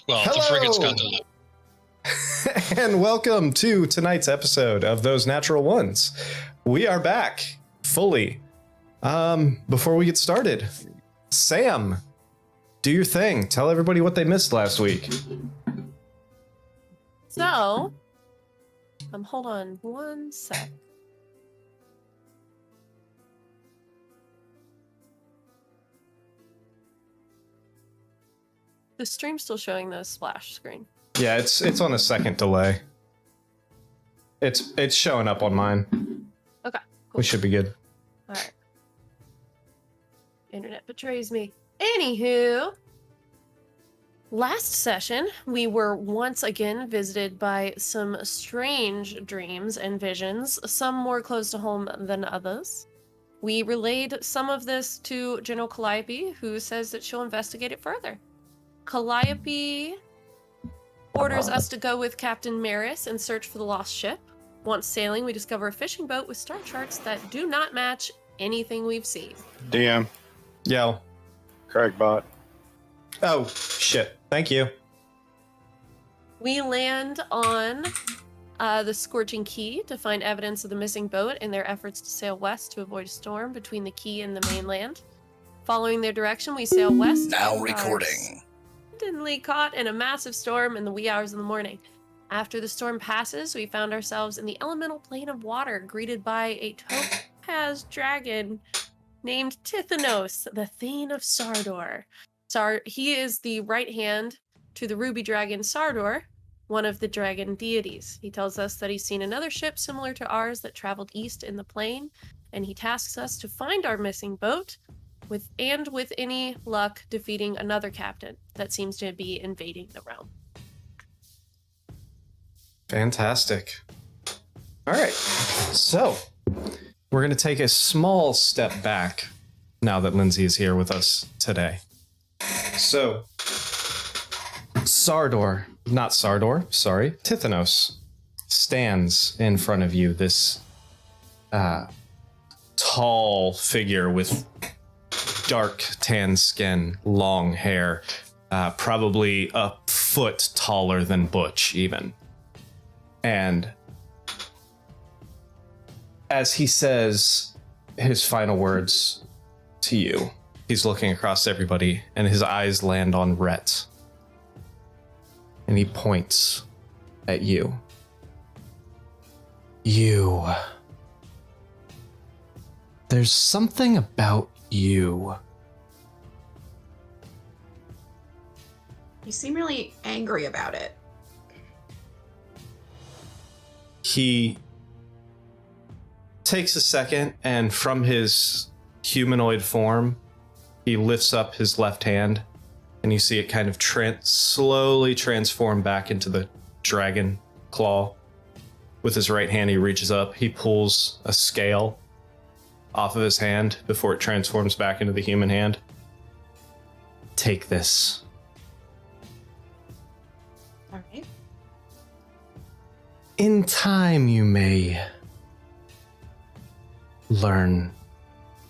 Well, Hello! the frigate's got to live. And welcome to tonight's episode of Those Natural Ones. We are back fully. Before we get started, Sam, do your thing. Tell everybody what they missed last week. So, hold on one sec. The stream's still showing the splash screen. Yeah, it's on a second delay. It's showing up on mine. Okay, cool. We should be good. All right. Internet betrays me. Anywho, last session, we were once again visited by some strange dreams and visions, some more close to home than others. We relayed some of this to General Calliope, who says that she'll investigate it further. Calliope orders us to go with Captain Maris and search for the lost ship. Once sailing, we discover a fishing boat with star charts that do not match anything we've seen. DM. Yo. Craigbot. Oh, shit. Thank you. We land on the Scorching Key to find evidence of the missing boat in their efforts to sail west to avoid a storm between the key and the mainland. Following their direction, we sail west. Now recording. Suddenly caught in a massive storm in the wee hours of the morning. After the storm passes, we found ourselves in the elemental plane of water, greeted by a topaz dragon named Tithanos, the Thane of Sardor. He is the right hand to the ruby dragon Sardor, one of the dragon deities. He tells us that he's seen another ship similar to ours that traveled east in the plane, and he tasks us to find our missing boat, with any luck, defeating another captain that seems to be invading the realm. Fantastic. All right. So, we're going to take a small step back now that Lindsay is here with us today. So, Tithanos stands in front of you, this tall figure with dark tan skin, long hair, probably a foot taller than Butch even. And as he says his final words to you, he's looking across everybody and his eyes land on Rhett. And he points at you. There's something about you. You seem really angry about it. He takes a second, and from his humanoid form, he lifts up his left hand, and you see it kind of slowly transform back into the dragon claw. With his right hand, he reaches up, he pulls a scale off of his hand before it transforms back into the human hand. Take this. All right. In time, you may learn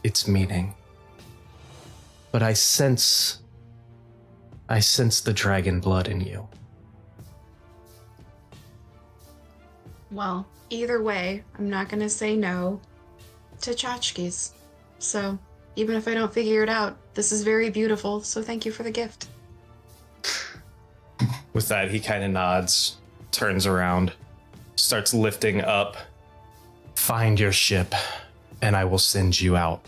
its meaning. But I sense the dragon blood in you. Well, either way, I'm not going to say no to tchotchkes. So, even if I don't figure it out, this is very beautiful, so thank you for the gift. With that, he kind of nods, turns around, starts lifting up. Find your ship, and I will send you out.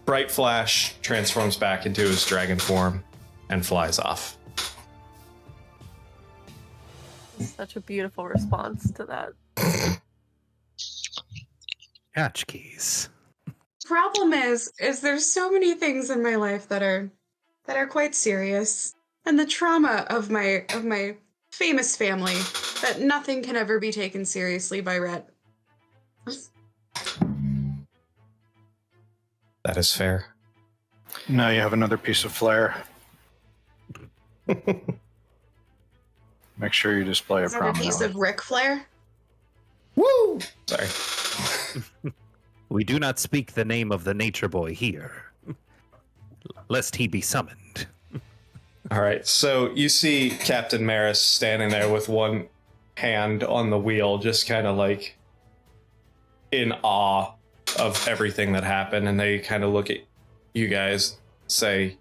Bright flash transforms back into his dragon form and flies off. Such a beautiful response to that. Tchotchkes. Problem is there's so many things in my life that are quite serious, and the trauma of my famous family, that nothing can ever be taken seriously by Rhett. That is fair. Now you have another piece of flair. Make sure you display it Is that a piece prominently. of Ric Flair? Woo! Sorry. We do not speak the name of the nature boy here, lest he be summoned. All right, so you see Captain Maris standing there with one hand on the wheel, just kind of like in awe of everything that happened, and they kind of look at you guys, say,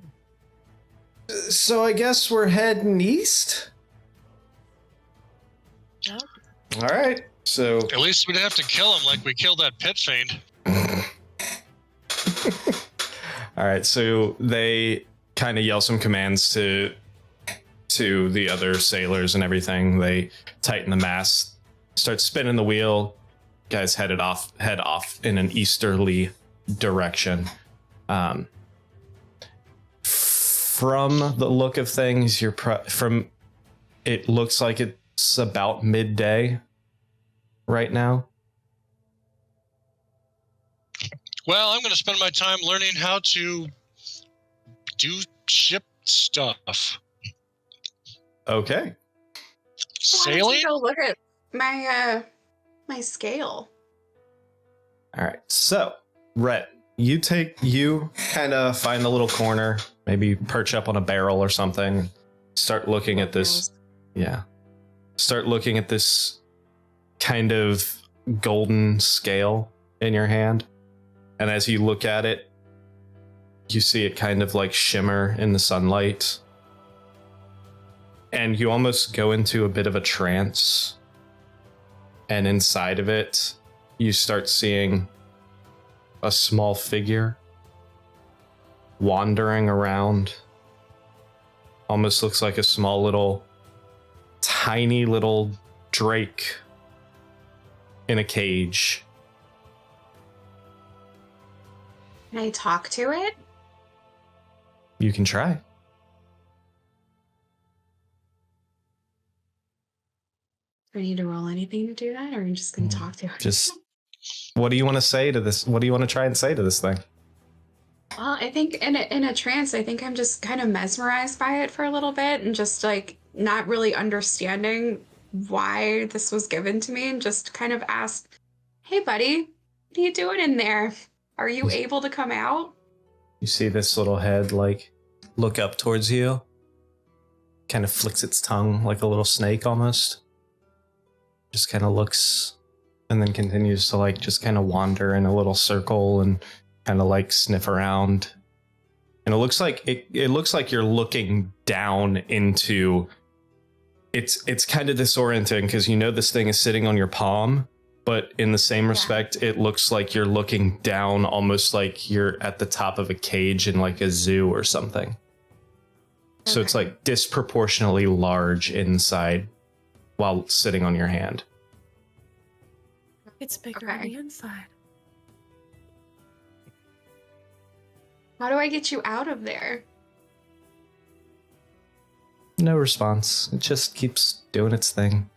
"So I guess we're heading east?" Yep. All right, so At least we'd have to kill him like we killed that pit fiend. all right, so they kind of yell some commands to the other sailors and everything. They tighten the mast, start spinning the wheel. Guys head off in an easterly direction. From the look of things, it looks like it's about midday right now. Well, I'm going to spend my time learning how to do ship stuff. Okay. Why Sailing? don't you go look at my my scale? All right. So, Rhett, you kind of find a little corner, maybe perch up on a barrel or something. Start looking at this. Yeah. Start looking at this kind of golden scale in your hand. And as you look at it, you see it kind of like shimmer in the sunlight. And you almost go into a bit of a trance. And inside of it, you start seeing a small figure wandering around. Almost looks like a small little, tiny little drake in a cage. Can I talk to it? You can try. Do I need to roll anything to do that, or are you just going to talk to it? Just, what do you want to say to this? What do you want to try and say to this thing? Well, I think in a trance, I think I'm just kind of mesmerized by it for a little bit, and just like not really understanding why this was given to me, and just kind of ask, "Hey, buddy, what are you doing in there? Are you able to come out?" You see this little head like look up towards you, kind of flicks its tongue like a little snake almost. Just kind of looks and then continues to like just kind of wander in a little circle and kind of like sniff around. And it looks like it looks like you're looking down into it's kind of disorienting because you know this thing is sitting on your palm, but in the same respect, it looks like you're looking down almost like you're at the top of a cage in like a zoo or something. So it's like disproportionately large inside while sitting on your hand. It's bigger on the inside. How do I get you out of there? No response. It just keeps doing its thing.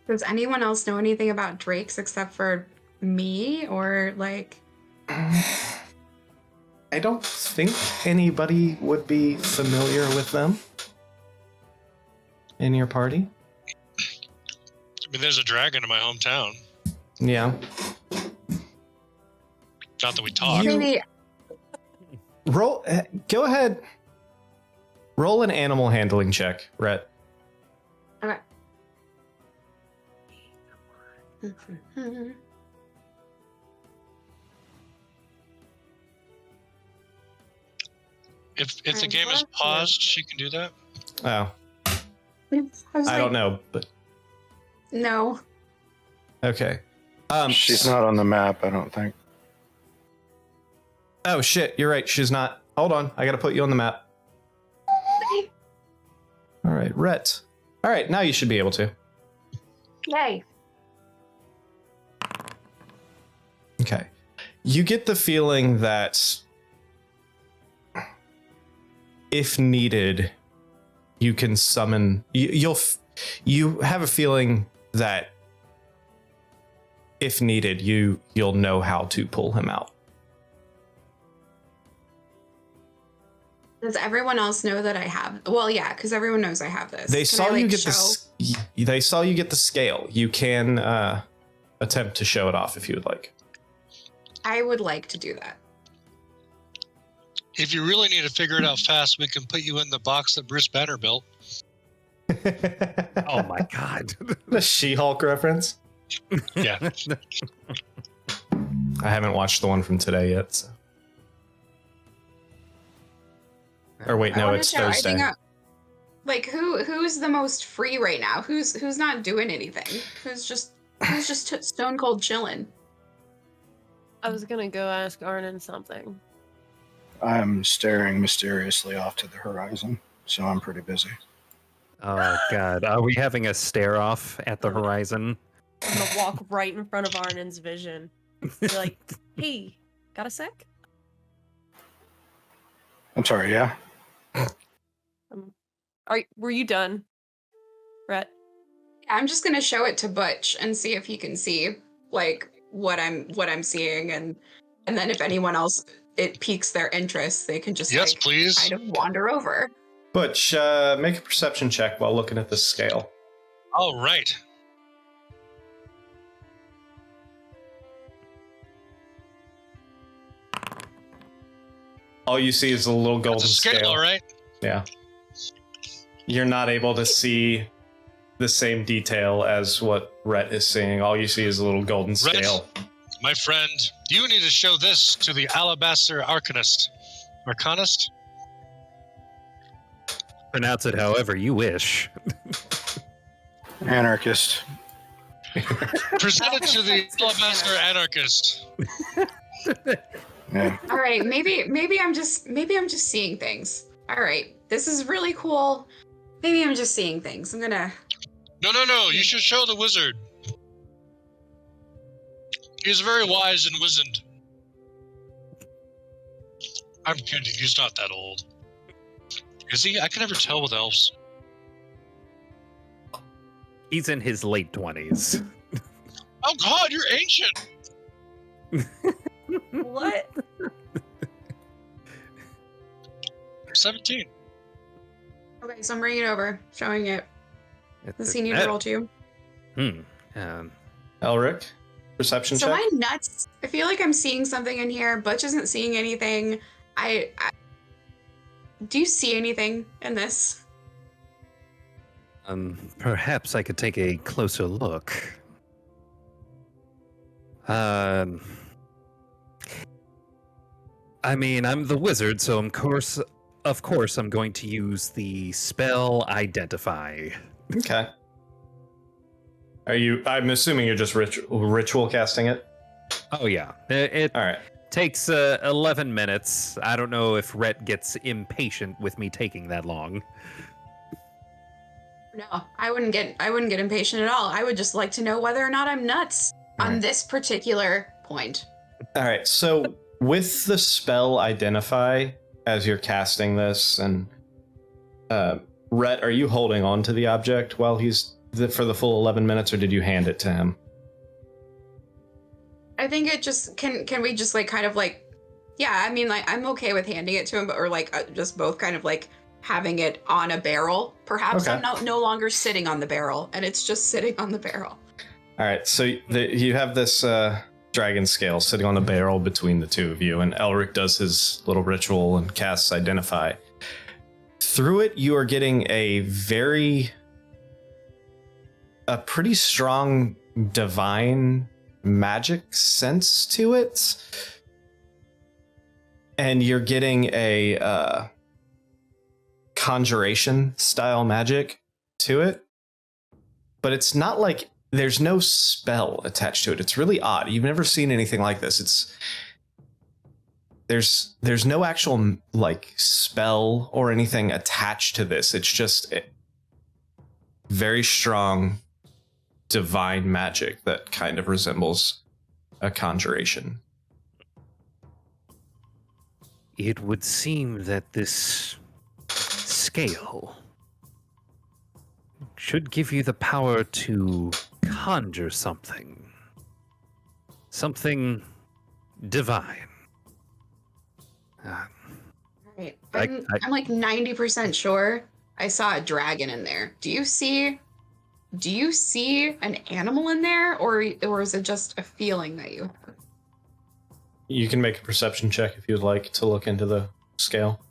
Does anyone else know anything about drakes except for me, or like? I don't think anybody would be familiar with them in your party. I mean, there's a dragon in my hometown. Yeah. Not that we talk. Maybe Roll. Go ahead. Roll an animal handling check, Rhett. okay. If the game is paused, she can do that. Oh, I I don't know, but No. okay. She's not on the map, I don't think. Oh shit, you're right. She's not. Hold on, I gotta put you on the map. All right, Rhett. All right, now you should be able to. Yay. Okay. You get the feeling that if needed, you can summon. You have a feeling that if needed, you'll know how to pull him out. Does everyone else know that I have? Well, yeah, because everyone knows I have this. They Can saw I, like, you get show? They saw you get the scale. You can attempt to show it off if you would like. I would like to do that. If you really need to figure it out fast, we can put you in the box that Bruce Banner built. Oh my god. The She-Hulk reference. Yeah. I haven't watched the one from today yet. So. Or wait, I no, wanna it's know, I Thursday. think, like who's the most free right now? Who's not doing anything? Who's just stone cold chilling? I was gonna go ask Arnon something. I'm staring mysteriously off to the horizon, so I'm pretty busy. Oh god. Are we having a stare off at the horizon? I'm gonna walk right in front of Arnon's vision. Be like, hey, got a sec? I'm sorry, yeah? Were you done, Rhett? I'm just gonna show it to Butch and see if he can see like what I'm seeing, and then if anyone else it piques their interest, they can just Yes, like please. kind of wander over. Butch, make a perception check while looking at the scale. All right. All you see is a little golden That's a scale, all right? Yeah. You're not able to see the same detail as what Rhett is seeing. All you see is a little golden Rhett, scale. my friend, you need to show this to the Alabaster Arcanist. Arcanist? Pronounce it however you wish. Anarchist. Present it to the Alabaster Anarchist. Yeah. All right, maybe I'm just seeing things. All right, this is really cool. Maybe I'm just seeing things. I'm gonna. No. You should show the wizard. He's very wise and wizened. I'm kidding. He's not that old. Is he? I can never tell with elves. He's in his late 20s. Oh God, you're ancient. What? 17. Okay, so I'm bringing it over, showing it. Does he need to roll too? Elric, perception So check. am I nuts? I feel like I'm seeing something in here. Butch isn't seeing anything. Do you see anything in this? Perhaps I could take a closer look. I mean, I'm the wizard, so of course, I'm going to use the spell Identify. Okay. I'm assuming you're just ritual casting it? Oh yeah, it All right. takes 11 minutes. I don't know if Rhett gets impatient with me taking that long. No, I wouldn't get impatient at all. I would just like to know whether or not I'm nuts on this particular point. All right. So with the spell Identify, as you're casting this, and Rhett, are you holding on to the object while he's for the full 11 minutes, or did you hand it to him? I think it just can we just like kind of like, yeah, I mean, like I'm okay with handing it to him, or like just both kind of like having it on a barrel. Perhaps Okay. I'm no longer sitting on the barrel, and it's just sitting on the barrel. All right. So you have this dragon scale sitting on a barrel between the two of you, and Elric does his little ritual and casts Identify. Through it, you are getting a pretty strong divine magic sense to it, and you're getting a conjuration style magic to it, but it's not like there's no spell attached to it. It's really odd. You've never seen anything like this. There's no actual like spell or anything attached to this. It's just very strong divine magic that kind of resembles a conjuration. It would seem that this scale should give you the power to conjure something divine. Right. I- I'm like 90% sure I saw a dragon in there. Do you see an animal in there, or is it just a feeling that you have? You can make a perception check if you'd like to look into the scale.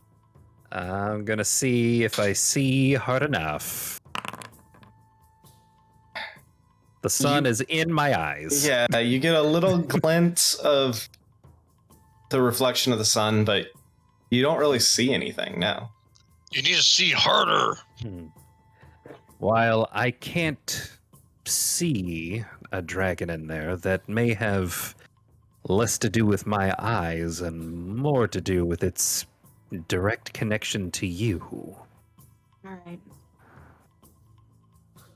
I'm gonna see if I see hard enough. The sun is in my eyes. Yeah, you get a little glint of the reflection of the sun, but you don't really see anything now. You need to see harder. While I can't see a dragon in there, that may have less to do with my eyes and more to do with its direct connection to you. All right.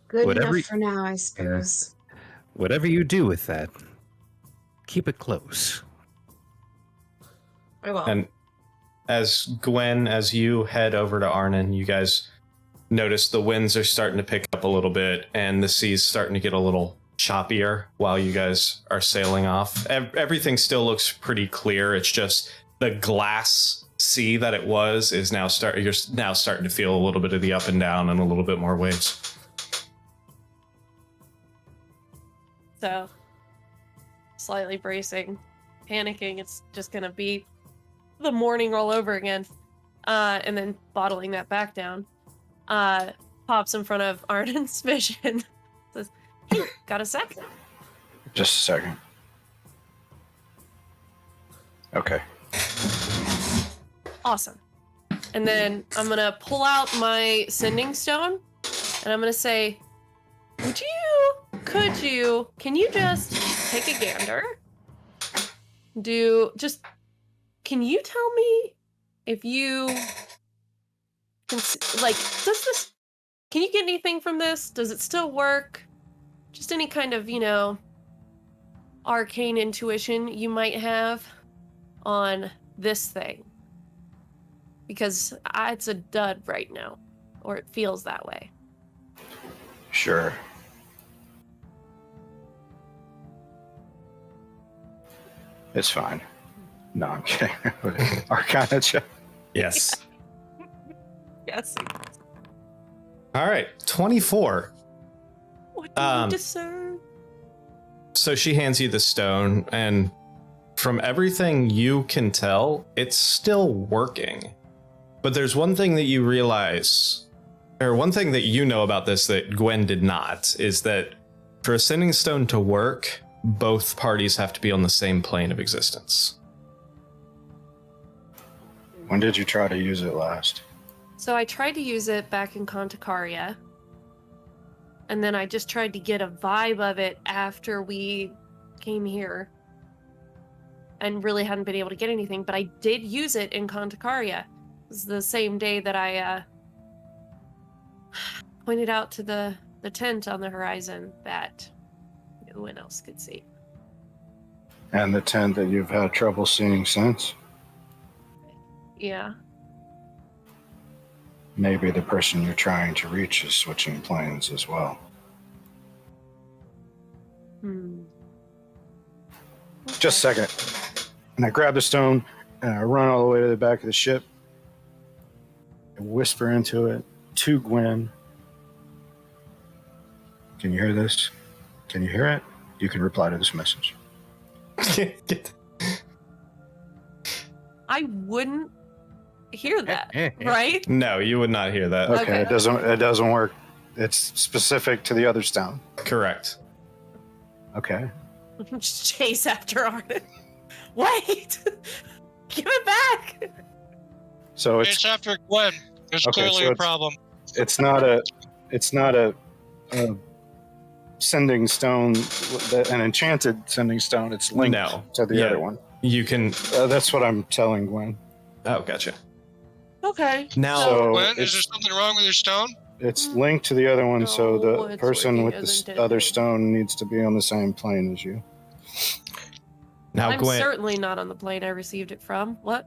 Good Whatever enough for now, I suppose. Whatever you do with that, keep it close. I will. And as Gwen, as you head over to Arnon, you guys notice the winds are starting to pick up a little bit and the sea's starting to get a little choppier while you guys are sailing off. Everything still looks pretty clear. It's just the glass sea that it was is now you're now starting to feel a little bit of the up and down and a little bit more waves. So, slightly bracing, panicking. It's just gonna be the morning all over again. And then bottling that back down. Pops in front of Arden's vision. Says, "Hey, got a sec?" Just a second. Okay. Awesome. And then I'm gonna pull out my sending stone, and I'm gonna say, can you just take a gander? Can you tell me if you can you get anything from this? Does it still work? Just any kind of, arcane intuition you might have on this thing. Because it's a dud right now, or it feels that way. Sure. It's fine. No, I'm kidding. Arcana check. Yes. Yes. All right, 24. What do you discern? So she hands you the stone, and from everything you can tell, it's still working. But there's one thing that you realize, or one thing that you know about this that Gwen did not, is that for a sending stone to work, both parties have to be on the same plane of existence. When did you try to use it last? So I tried to use it back in Conticaria, and then I just tried to get a vibe of it after we came here, and really hadn't been able to get anything, but I did use it in Conticaria. It was the same day that I pointed out to the tent on the horizon that no one else could see. And the tent that you've had trouble seeing since? Yeah. Maybe the person you're trying to reach is switching planes as well. Just a second. And I grab the stone and I run all the way to the back of the ship. I whisper into it to Gwen. Can you hear this? Can you hear it? You can reply to this message. I wouldn't hear that, right? No, you would not hear that. Okay. It doesn't work. It's specific to the other stone. Correct. Okay. Just chase after Arden. Wait! Give it back! So It's after Gwen. There's Okay, clearly so a problem. it's not a sending stone, an enchanted sending stone. It's linked to the other one. You can. That's what I'm telling Gwen. Oh, gotcha. Okay. Now, So Gwen, is it's- there something wrong with your stone? It's linked to the other one, so No, the it's person working with as the intended. other stone needs to be on the same plane as you. now, I'm Gwen. certainly not on the plane I received it from. What?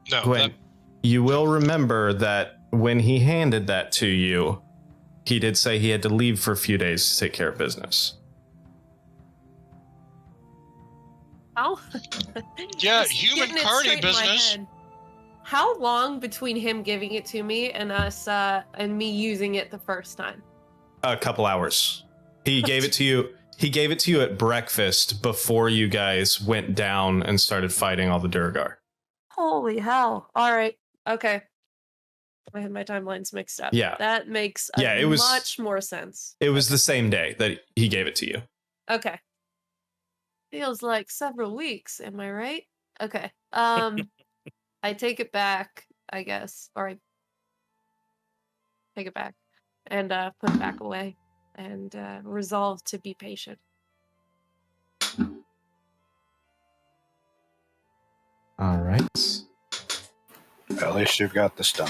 No. Gwen, you will remember that when he handed that to you, he did say he had to leave for a few days to take care of business. How? Yeah, Just human getting it carny straight in my business. head. How long between him giving it to me and us and me using it the first time? A couple hours. He gave it to you. He gave it to you at breakfast before you guys went down and started fighting all the Durgar. Holy hell. All right. Okay. I had my timelines mixed up. Yeah. That makes It was much more sense. It was the same day that he gave it to you. Okay. Feels like several weeks, am I right? Okay. I take it back, I guess. Or I take it back and put it back away and resolve to be patient. All right. At least you've got the stone.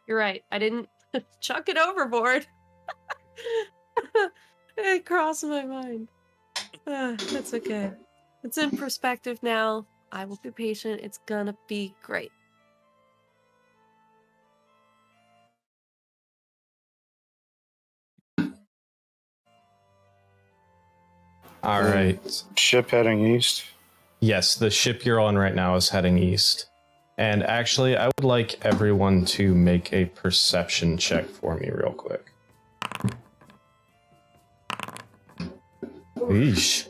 You're right. I didn't chuck it overboard. It crossed my mind. That's okay. It's in perspective now. I will be patient. It's gonna be great. All right. Ship heading east. Yes, the ship you're on right now is heading east. And actually, I would like everyone to make a perception check for me real quick. Eesh.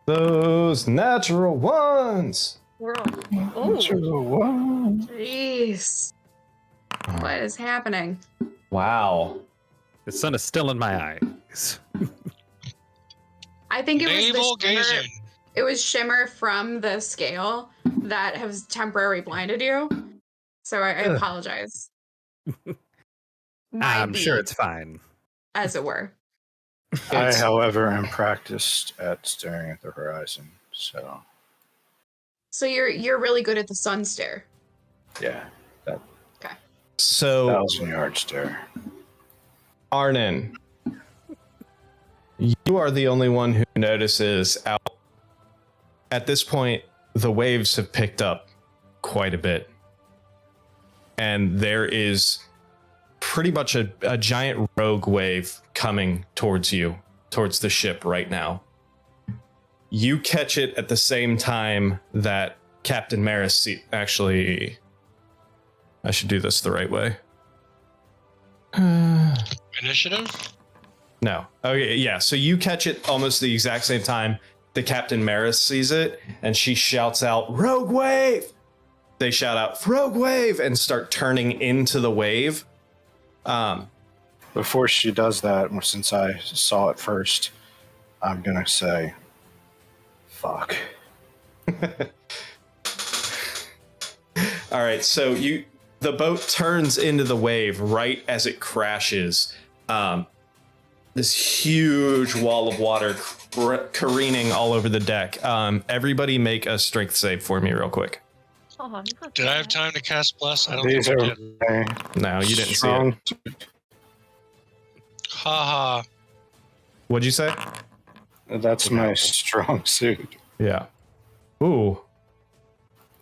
Those natural ones! We're on. Oh, Jeez. What is happening? Wow. The sun is still in my eyes. I think it was Navel the shimmer. gazing. It was shimmer from the scale that has temporarily blinded you. So I apologize. I'm sure Might be, it's fine. as it were. I, however, am practiced at staring at the horizon. So you're really good at the sun stare. Yeah, So, 1,000-yard stare. Arnon, you are the only one who notices out. At this point, the waves have picked up quite a bit. And there is pretty much a giant rogue wave coming towards you, towards the ship right now. You catch it at the same time that Captain Maris actually... I should do this the right way. Initiative? No. Okay, yeah. So you catch it almost the exact same time the Captain Maris sees it, and she shouts out, "Rogue wave!" They shout out, "Rogue wave!" and start turning into the wave. Before she does that, since I saw it first, I'm going to say, fuck. All right, so the boat turns into the wave right as it crashes. This huge wall of water careening all over the deck. Everybody make a strength save for me real quick. Oh, not Did I have bad. time to cast Bless? I don't These think I are did. No, you didn't see strong. it. Haha. What'd you say? That's my strong suit. Yeah. Ooh.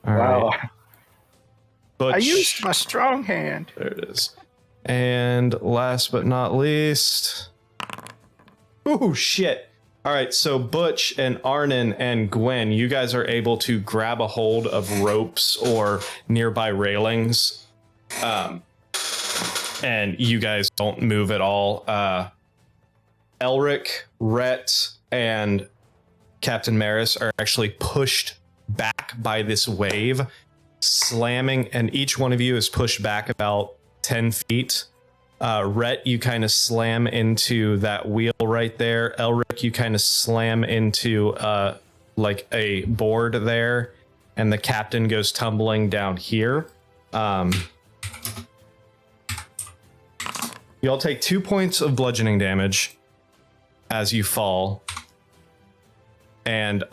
All Wow. right. Butch. I used my strong hand. There it is. And last but not least. Ooh, shit. All right, so Butch and Arnon and Gwen, you guys are able to grab a hold of ropes or nearby railings. And you guys don't move at all. Elric, Rhett, and Captain Maris are actually pushed back by this wave, slamming, and each one of you is pushed back about 10 feet. Rhett, you kind of slam into that wheel right there. Elric, you kind of slam into like a board there, and the captain goes tumbling down here. You all take 2 points of bludgeoning damage as you fall, and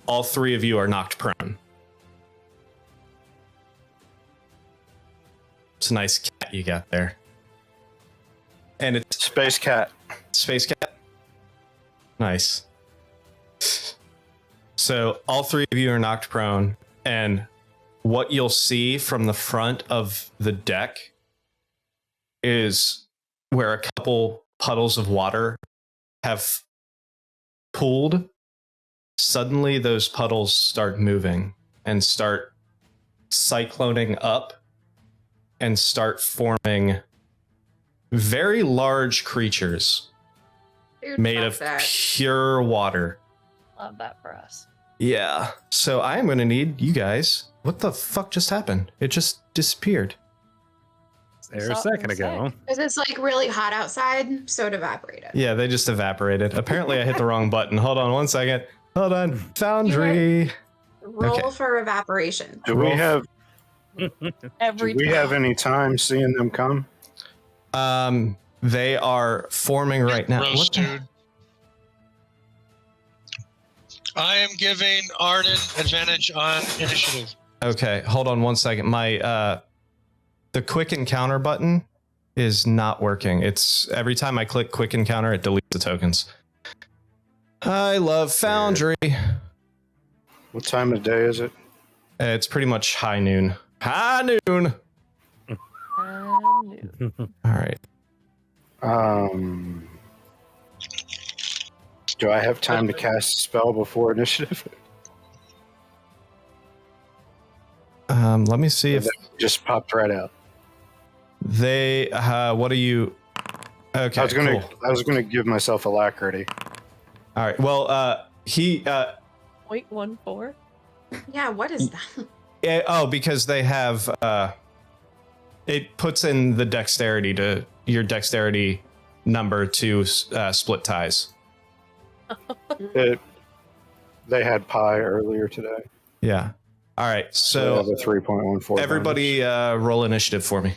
all three of you are knocked prone. It's a nice cat you got there. And it's Space cat. Space cat. Nice. So all three of you are knocked prone, and what you'll see from the front of the deck is where a couple puddles of water have pooled. Suddenly those puddles start moving and start cycloning up and start forming very large creatures. Dude, made fuck of that. pure water. Love that for us. Yeah. So I am going to need you guys. What the fuck just happened? It just disappeared. There a second ago. Because it's like really hot outside, so it evaporated. Yeah, they just evaporated. Apparently I hit the wrong button. Hold on one second. Hold on. Foundry. Roll Okay. for evaporation. Do we have Every do we time. have any time seeing them come? They are forming right now. Gross, What the- dude. I am giving Arden advantage on initiative. Okay, hold on one second. My the quick encounter button is not working. It's every time I click quick encounter, it deletes the tokens. I love Foundry. What time of day is it? It's pretty much high noon. High noon. All right. Do I have time to cast a spell before initiative? Let me see if That just popped right out. they. What are you? Okay. Cool. I was gonna give myself alacrity. All right. Well, he. 0.14. Yeah, what is that? Oh, because they have. It puts in the dexterity to your dexterity number to split ties. They had pie earlier today. Yeah. All right. So So the 3.14. everybody, roll initiative for me.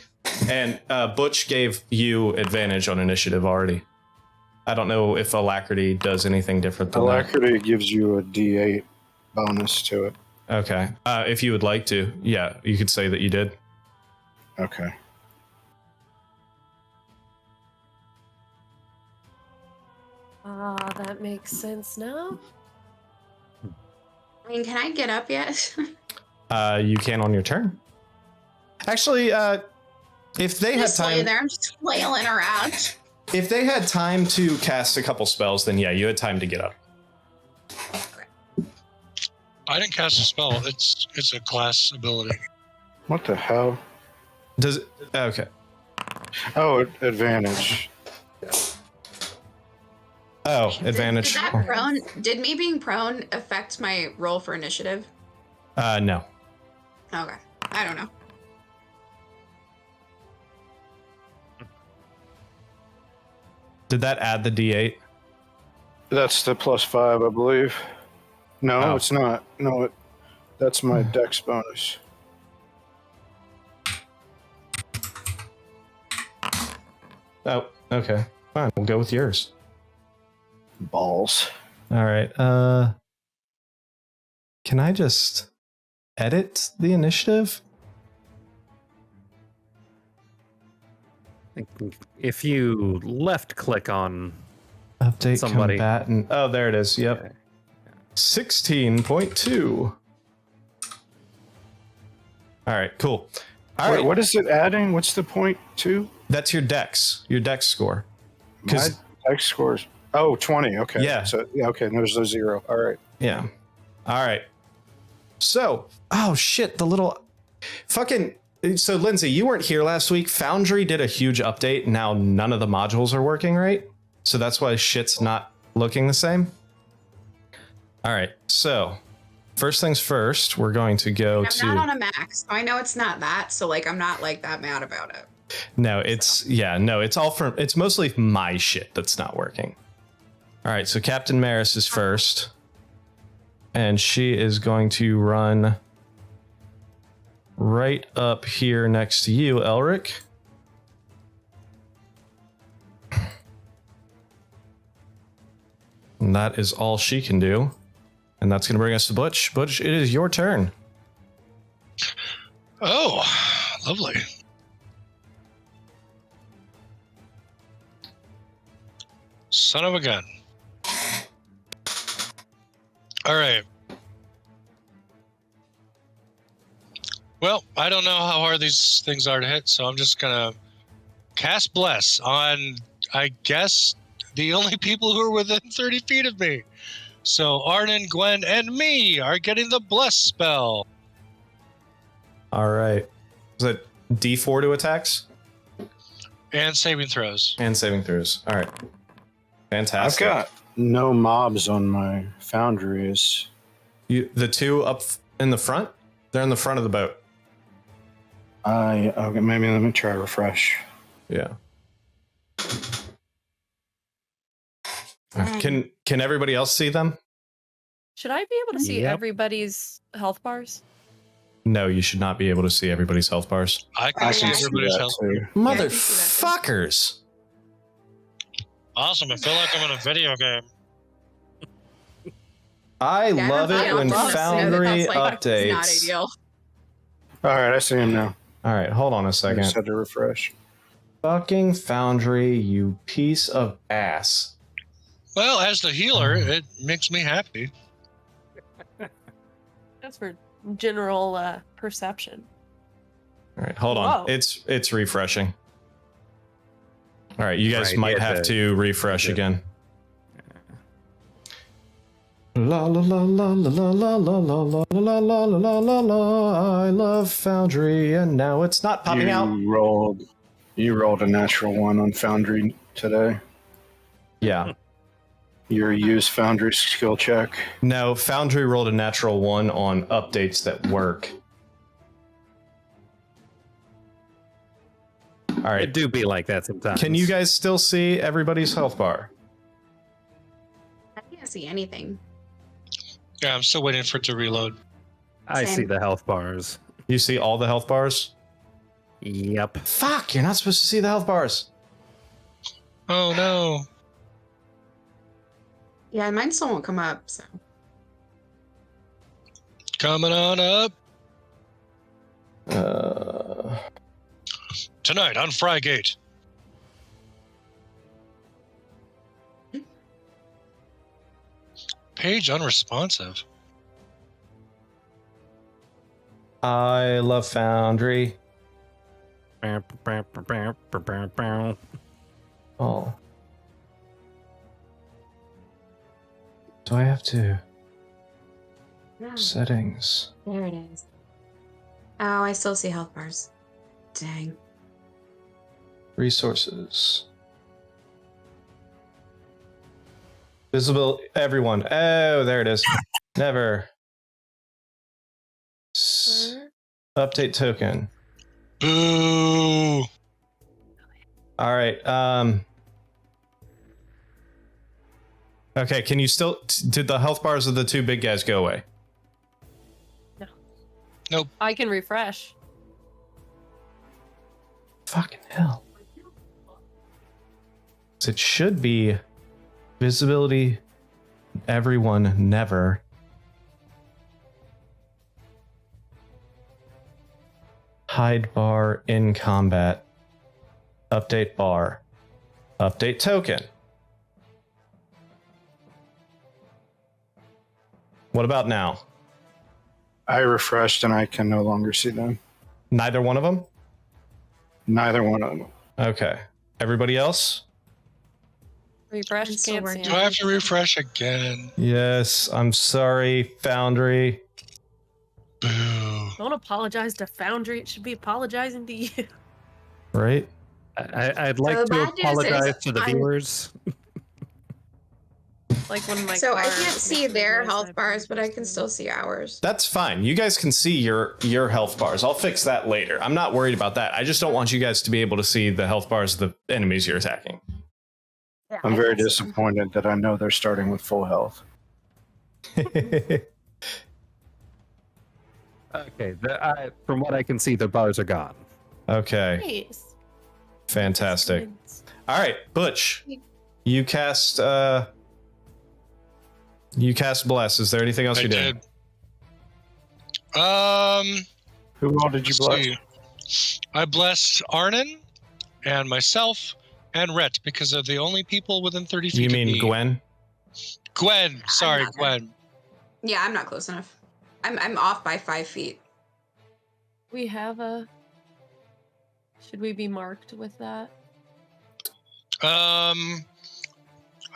And Butch gave you advantage on initiative already. I don't know if alacrity does anything different than Alacrity gives you a D8 bonus to it. that. Okay. If you would like to, yeah, you could say that you did. Okay. Ah, that makes sense now. I mean, can I get up yet? You can on your turn. Actually, if they had Just lay time, there, I'm just flailing around. if they had time to cast a couple spells, then yeah, you had time to get up. I didn't cast a spell. It's a class ability. What the hell? Does it? Okay. Oh, advantage. Oh, advantage. Did me being prone affect my roll for initiative? No. Okay. I don't know. Did that add the D8? That's the +5, I believe. No, Oh. it's not. No, that's my dex bonus. Oh, okay. Fine, we'll go with yours. Balls. All right. Can I just edit the initiative? If you left click on Update Somebody. combatant. Oh, there it is. Yep. 16.2. All right, cool. All right. What is it adding? What's the point to? That's your dex score. My 'Cause- dex scores. Oh, 20. Okay. Yeah. So yeah. Okay. There's no 0. All right. Yeah. All right. So, oh shit, the little fucking. So, Lindsay, you weren't here last week. Foundry did a huge update. Now none of the modules are working right. So that's why shit's not looking the same. All right. So, first things first, we're going to go I'm to. not on a max, so I know it's not that. So like, I'm not like that mad about it. No, it's it's all from. It's mostly my shit that's not working. All right. So Captain Maris is first, and she is going to run right up here next to you, Elric. And that is all she can do. And that's going to bring us to Butch. Butch, it is your turn. Oh, lovely. Son of a gun. All right. Well, I don't know how hard these things are to hit, so I'm just going to cast Bless on, I guess, the only people who are within 30 feet of me. So Arden, Gwen, and me are getting the Bless spell. All right. Is it D4 to attacks? And saving throws. And saving throws. All right. Fantastic. I've got no mobs on my foundries. The two up in the front? They're in the front of the boat. Okay, maybe let me try refresh. Yeah. Can everybody else see them? Should I be able to see Yep. everybody's health bars? No, you should not be able to see everybody's health bars. I can see can see everybody's that health. too. Motherfuckers! Awesome. I feel like I'm in a video game. I Yeah, love I it don't when love Foundry that's not updates. ideal. All right, I see him now. All right, hold on a I just second. had to refresh. Fucking Foundry, you piece of ass. Well, as the healer, it makes me happy. That's for general perception. All right, hold Whoa. on. It's refreshing. All right, you guys Right, might yeah, have to refresh yeah. again. La la la la la la la la la la la la la la la. I love Foundry, and now it's not popping out. You rolled a natural one on Foundry today. Yeah. Your use Foundry skill check. No, Foundry rolled a natural one on updates that work. All right. It do be like that sometimes. Can you guys still see everybody's health bar? I can't see anything. Yeah, I'm still waiting for it to reload. I see Same. the health bars. You see all the health bars? Yep. Fuck, you're not supposed to see the health bars. Oh no. Yeah, mine still won't come up. So Coming on up. Tonight on Frygate. Page unresponsive. I love Foundry. Oh. Do I have to? no, Settings. there it is. Oh, I still see health bars. Dang. Resources. Visible. Everyone. Oh, there it is. Never. Update token. Boo. All right. Okay. Can you still? Did the health bars of the two big guys go away? I can refresh. Fucking hell. It should be visibility. Everyone. Never. Hide bar in combat. Update bar. Update token. What about now? I refreshed and I can no longer see them. Neither one of them? Neither one of them. Okay. Everybody else? Refresh. I'm still Can't see working. Do I have to refresh again? Yes, I'm sorry, Foundry. Boo. Don't apologize to Foundry. It should be apologizing to you. Right? I'd like So to bad news is apologize to the I'm- viewers. Like when my So I car can't makes see the their noise health that bars, but I can apologized still see ours. That's fine. You guys can see your health bars. I'll fix that later. I'm not worried about that. I just don't want you guys to be able to see the health bars of the enemies you're attacking. Yeah, I'm I very can see them. disappointed that I know they're starting with full health. Okay, from what I can see, the bars are gone. Okay. Nice. Fantastic. All right, Butch. You cast bless. Is there anything else I you did? did. Who all did you Let's bless? see. I blessed Arnon and myself and Rhett because they're the only people within 30 feet You of mean me. Gwen? Gwen. Sorry, not there. Gwen. Yeah, I'm not close enough. I'm off by 5 feet. We have a. Should we be marked with that? I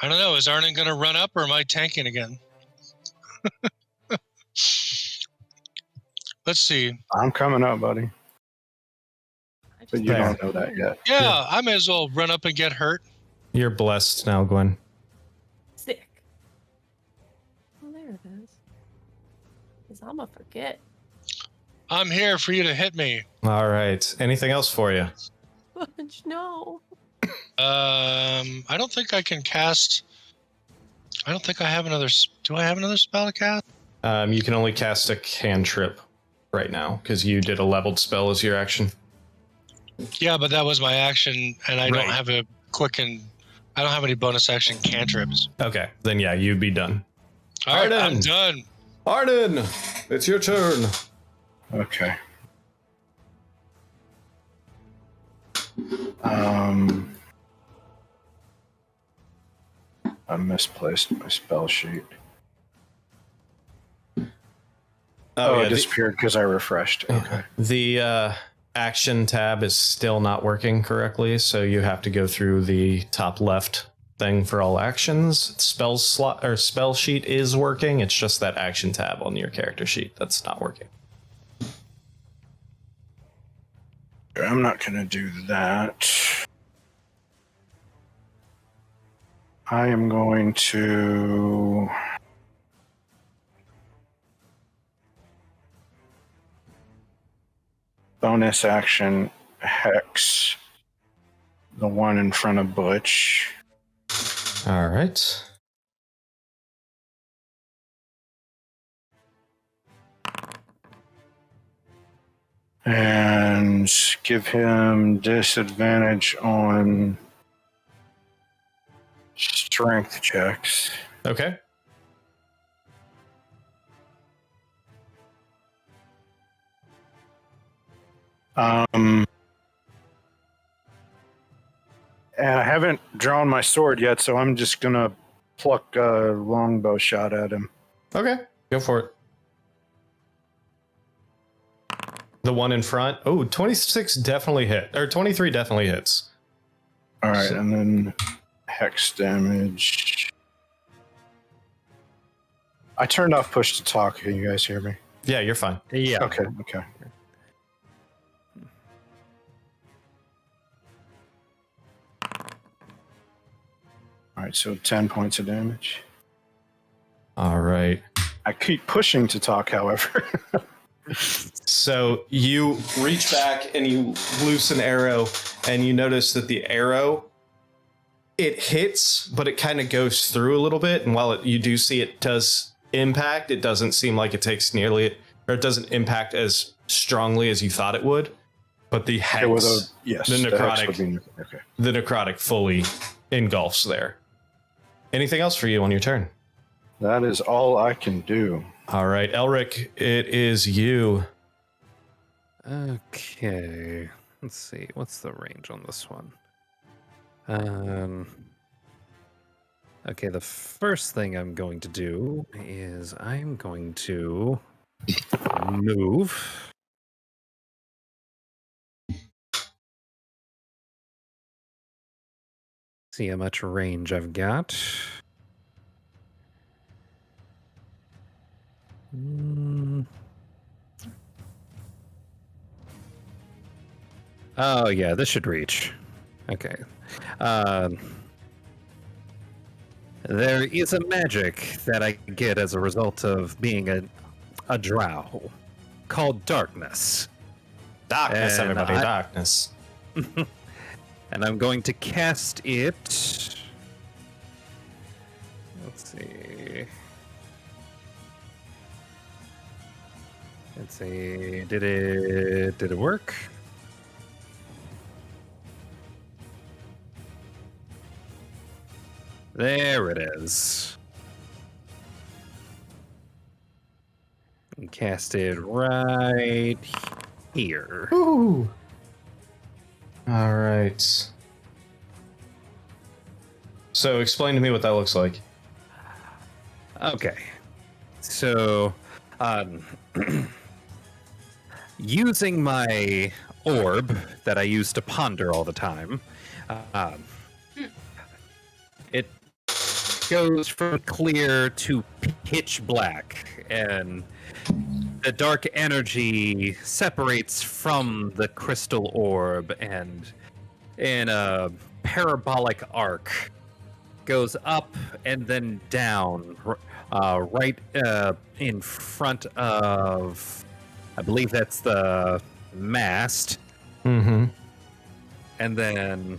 don't know. Is Arnon going to run up or am I tanking again? Let's see. I'm coming up, buddy. I But just you There. don't know that yet. Yeah, I may as well run up and get hurt. You're blessed now, Gwen. because I'm going to forget. I'm here for you to hit me. All right. Anything else for you? Fudge, no. I don't think I can cast. I don't think I have another. Do I have another spell to cast? You can only cast a cantrip right now because you did a leveled spell as your action. Yeah, but that was my action, and I Right. don't have a quicken. I don't have any bonus action cantrips. Okay, then yeah, you'd be done. All right, I'm Arden. done. Arden, it's your turn. Okay. I misplaced my spell sheet. Oh, yeah, it disappeared because I refreshed. Okay. The action tab is still not working correctly, so you have to go through the top left thing for all actions. Spell slot or spell sheet is working. It's just that action tab on your character sheet that's not working. I'm not going to do that. I am going to... bonus action hex the one in front of Butch. All right. And give him disadvantage on strength checks. Okay. And I haven't drawn my sword yet, so I'm just gonna pluck a longbow shot at him. Okay. Go for it. The one in front. Oh, 26 definitely hit. Or 23 definitely hits. All right, and then hex damage. I turned off push to talk. Can you guys hear me? Yeah, you're fine. Yeah. Okay. All right, so 10 points of damage. All right. I keep pushing to talk, however. So you reach back and you loose an arrow, and you notice that the arrow, it hits, but it kind of goes through a little bit. And while you do see it does impact, it doesn't seem like it takes nearly, or it doesn't impact as strongly as you thought it would. But the hex, yes, the necrotic, hex would be, okay. the necrotic fully engulfs there. Anything else for you on your turn? That is all I can do. All right, Elric, it is you. Okay. Let's see. What's the range on this one? Okay, the first thing I'm going to do is I'm going to move. See how much range I've got. Oh, yeah, this should reach. Okay. There is a magic that I get as a result of being a drow called darkness. Darkness, And everybody, I- darkness. And I'm going to cast it. Let's see. Let's see. Did it work? There it is. And cast it right here. Ooh. All right. So explain to me what that looks like. Okay. So, using my orb that I use to ponder all the time, it goes from clear to pitch black, and the dark energy separates from the crystal orb and in a parabolic arc goes up and then down, right in front of, I believe that's the mast. Mm-hmm. And then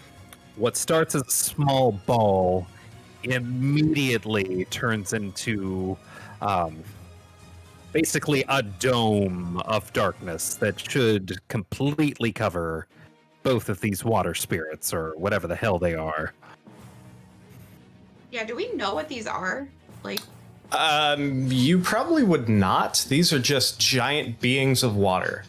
what starts as a small ball immediately turns into basically a dome of darkness that should completely cover both of these water spirits, or whatever the hell they are. Yeah, do we know what these are? Like, You probably would not. These are just giant beings of water,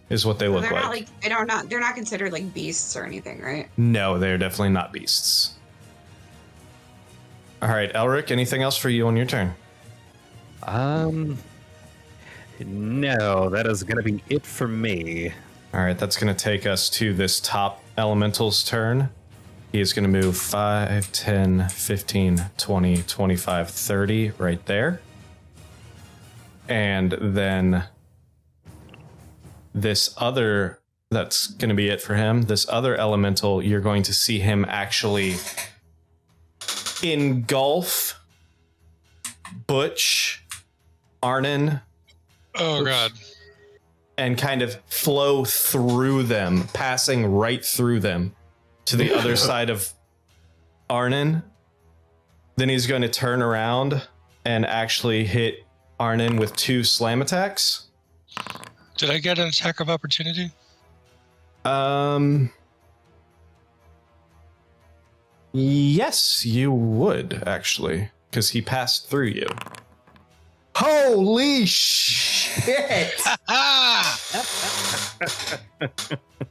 is what they look they're like. not like they're not considered like beasts or anything, right? No, they're definitely not beasts. All right, Elric, anything else for you on your turn? No, that is going to be it for me. All right, that's going to take us to this top elemental's turn. He is going to move 5, 10, 15, 20, 25, 30 right there. And then this other, that's going to be it for him. This other elemental, you're going to see him actually engulf Butch, Arnon, Oh God. and kind of flow through them, passing right through them to the other side of Arnon. Then he's going to turn around and actually hit Arnon with 2 slam attacks. Did I get an attack of opportunity? Yes, you would actually, because he passed through you. Holy shit!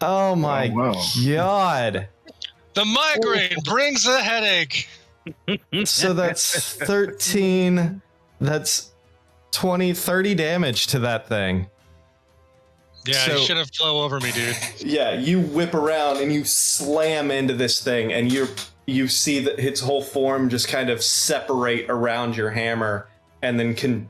Oh my Oh, wow. god. The migraine brings a headache. So that's 13, that's 20, 30 damage to that thing. Yeah, So- you should have flow over me, dude. Yeah, you whip around and you slam into this thing, and you see that its whole form just kind of separate around your hammer, and then can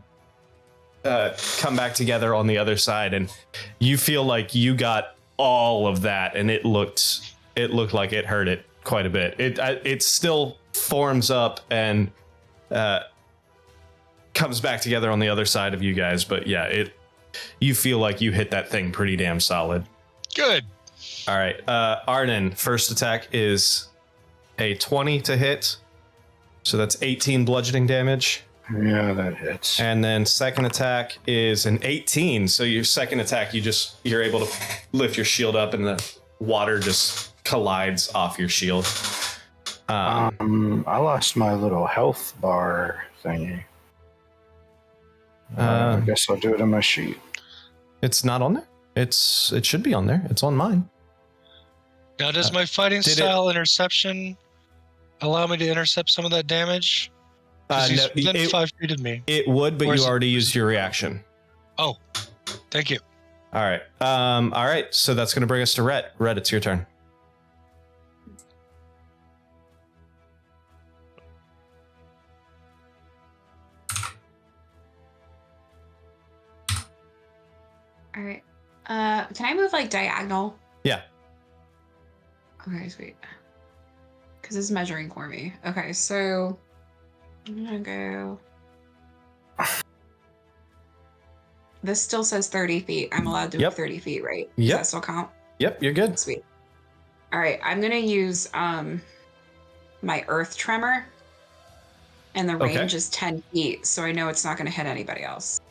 come back together on the other side, and you feel like you got all of that, and it looked like it hurt it quite a bit. It still forms up and comes back together on the other side of you guys, but yeah, you feel like you hit that thing pretty damn solid. Good. All right, Arnon, first attack is a 20 to hit, so that's 18 bludgeoning damage. Yeah, that hits. And then second attack is an 18. So your second attack, you're able to lift your shield up, and the water just collides off your shield. I lost my little health bar thingy. I guess I'll do it on my sheet. It's not on there. It should be on there. It's on mine. Now, does my fighting did style interception allow me to intercept some of that damage? 'Cause he's No, within 5 feet of me. it would, but Or is you it- already used your reaction. Oh, thank you. All right. All right. So that's going to bring us to Rhett. Rhett, it's your turn. All right. Can I move like diagonal? Yeah. Okay, sweet. Because it's measuring for me. Okay, so I'm gonna go. This still says 30 feet. I'm allowed to move Yep. 30 feet, right? Does Yep. that still count? Yep, you're good. Sweet. All right, I'm gonna use my earth tremor, and the Okay. range is 10 feet, so I know it's not gonna hit anybody else.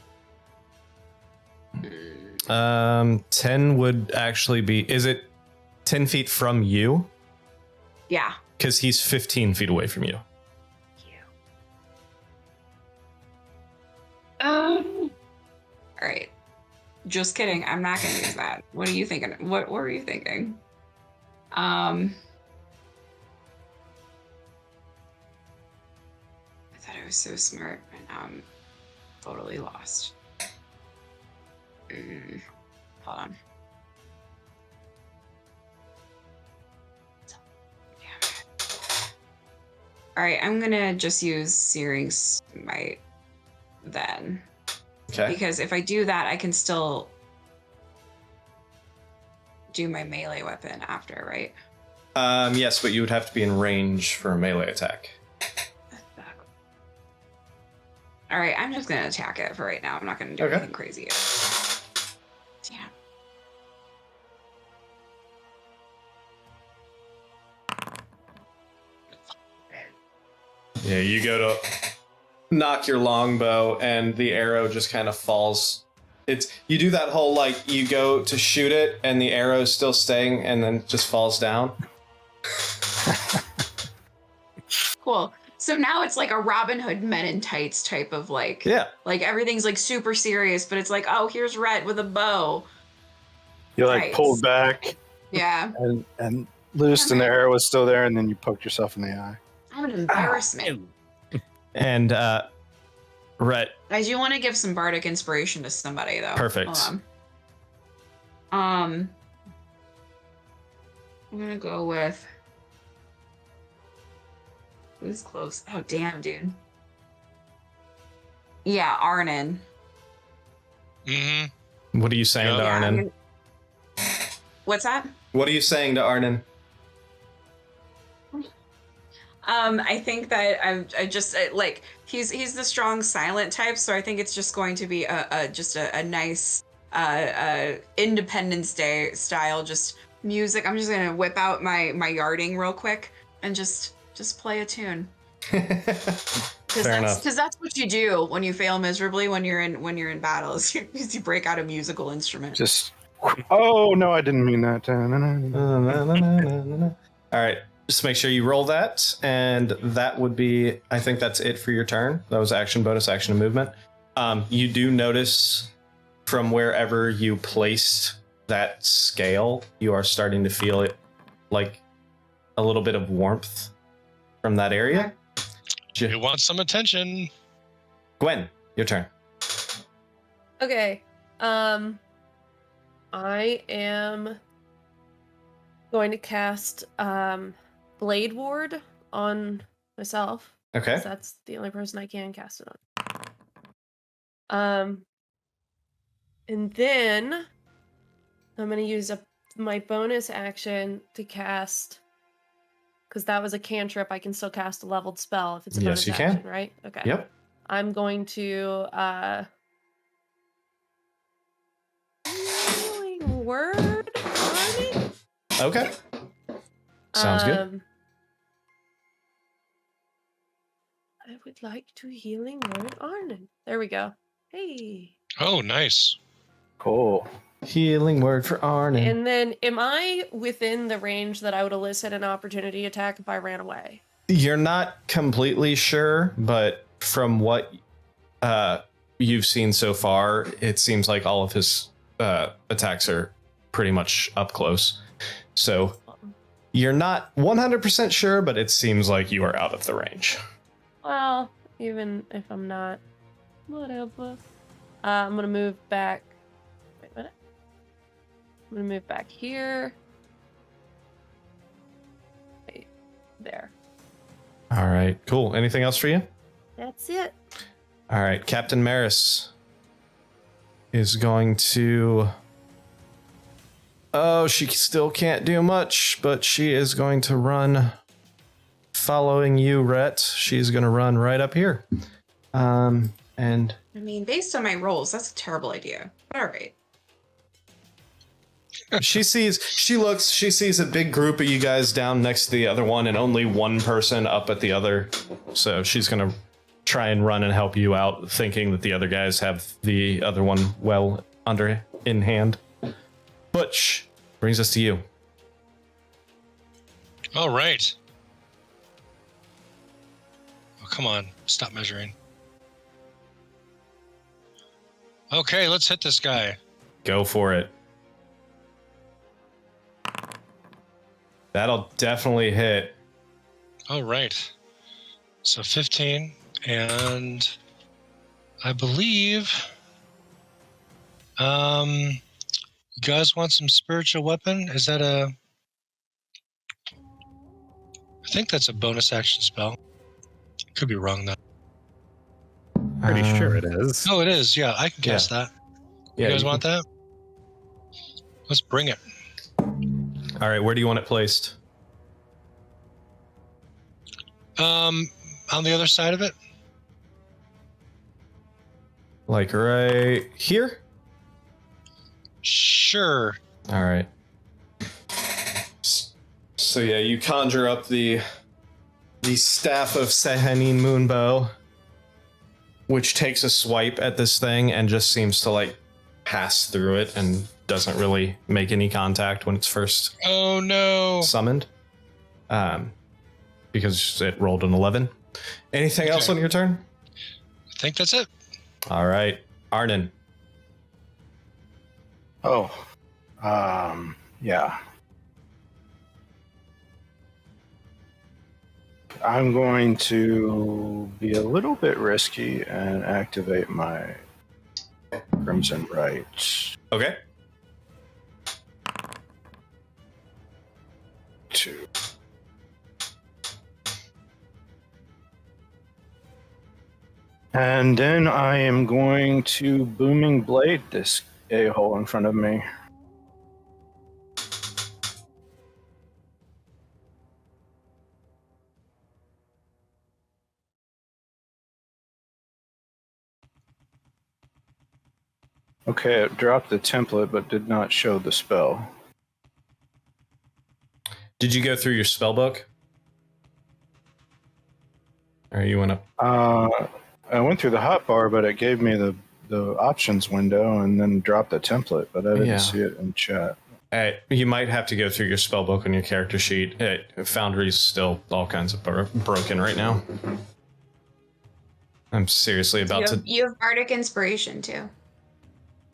10 would actually be. Is it 10 feet from you? Yeah. Because he's 15 feet away from you. All right. Just kidding. I'm not gonna use that. What are you thinking? What were you thinking? I thought I was so smart, and now I'm totally lost. Hold on. Damn it. All right, I'm gonna just use Searing Smite then. Okay. Because if I do that, I can still do my melee weapon after, right? Yes, but you would have to be in range for a melee attack. All right, I'm just gonna attack it for right now. I'm not gonna do Okay. anything crazy yet. Damn. Yeah, you go to knock your longbow, and the arrow just kind of falls. You do that whole like you go to shoot it, and the arrow's still staying, and then just falls down. Cool. So now it's like a Robin Hood Men in Tights type of like, Yeah. like everything's like super serious, but it's like, oh, here's Rhett with a bow. You like Nice. pulled back Yeah, and loosed, and the arrow was still there, and then you poked yourself in the eye. I'm an embarrassment. And Rhett, I do want to give some bardic inspiration to somebody though. Perfect. Hold on. I'm gonna go with who's close. Oh damn, dude. Yeah, Arnon. Mm-hmm. what are you saying to Yeah, Arnon? What's that? What are you saying to Arnon? I think that I just like he's the strong silent type, so I think it's just going to be a nice Independence Day style just music. I'm just gonna whip out my yarding real quick and just play a tune. Fair enough. Because that's what you do when you fail miserably when you're in battles. You break out a musical instrument. Just, oh no, I didn't mean that. All right, just make sure you roll that, and that would be. I think that's it for your turn. That was action, bonus action, and movement. You do notice from wherever you placed that scale, you are starting to feel it, like a little bit of warmth from that area. You want some attention? Gwen, your turn. Okay. I am going to cast Blade Ward on myself. Okay. 'Cause that's the only person I can cast it on. And then I'm going to use my bonus action to cast, because that was a cantrip. I can still cast a leveled spell if it's a Yes, bonus you can. action, right? Okay. Yep. I'm going to healing word on it. Okay. Sounds good. I would like to healing word Arnon. There we go. Hey. Oh, nice. Cool. Healing word for Arnon. And then, am I within the range that I would elicit an opportunity attack if I ran away? You're not completely sure, but from what you've seen so far, it seems like all of his attacks are pretty much up close. So you're not 100% sure, but it seems like you are out of the range. Well, even if I'm not, whatever. I'm gonna move back. Wait a minute. I'm gonna move back here. Wait, there. All right, cool. Anything else for you? That's it. All right, Captain Maris is going to... Oh, she still can't do much, but she is going to run following you, Rhett. She's going to run right up here. And I mean, based on my rolls, that's a terrible idea. But all right. she sees a big group of you guys down next to the other one and only one person up at the other. So she's going to try and run and help you out, thinking that the other guys have the other one well in hand. Butch, brings us to you. All right. Oh, come on. Stop measuring. Okay, let's hit this guy. Go for it. That'll definitely hit. All right. So 15, and I believe you guys want some spiritual weapon? Is that I think that's a bonus action spell. Could be wrong though. Pretty sure it is. Oh, it is. Yeah, I can cast that. Yeah, You guys want that? Let's bring it. All right, where do you want it placed? On the other side of it. Like right here? Sure. All right. So yeah, you conjure up the staff of Sehanin Moonbow, which takes a swipe at this thing and just seems to like pass through it and doesn't really make any contact when it's first Oh no. summoned. Because it rolled an 11. Anything else Okay. on your turn? I think that's it. All right, Arnon. Oh, yeah. I'm going to be a little bit risky and activate my Crimson Right. Okay. 2. And then I am going to Booming Blade this a-hole in front of me. Okay, it dropped the template but did not show the spell. Did you go through your spell book? Or you went up? I went through the hotbar, but it gave me the options window and then dropped the template, but I didn't see it in chat. You might have to go through your spell book on your character sheet. Foundry's still all kinds of broken right now. I'm seriously about to... You have Bardic Inspiration, too.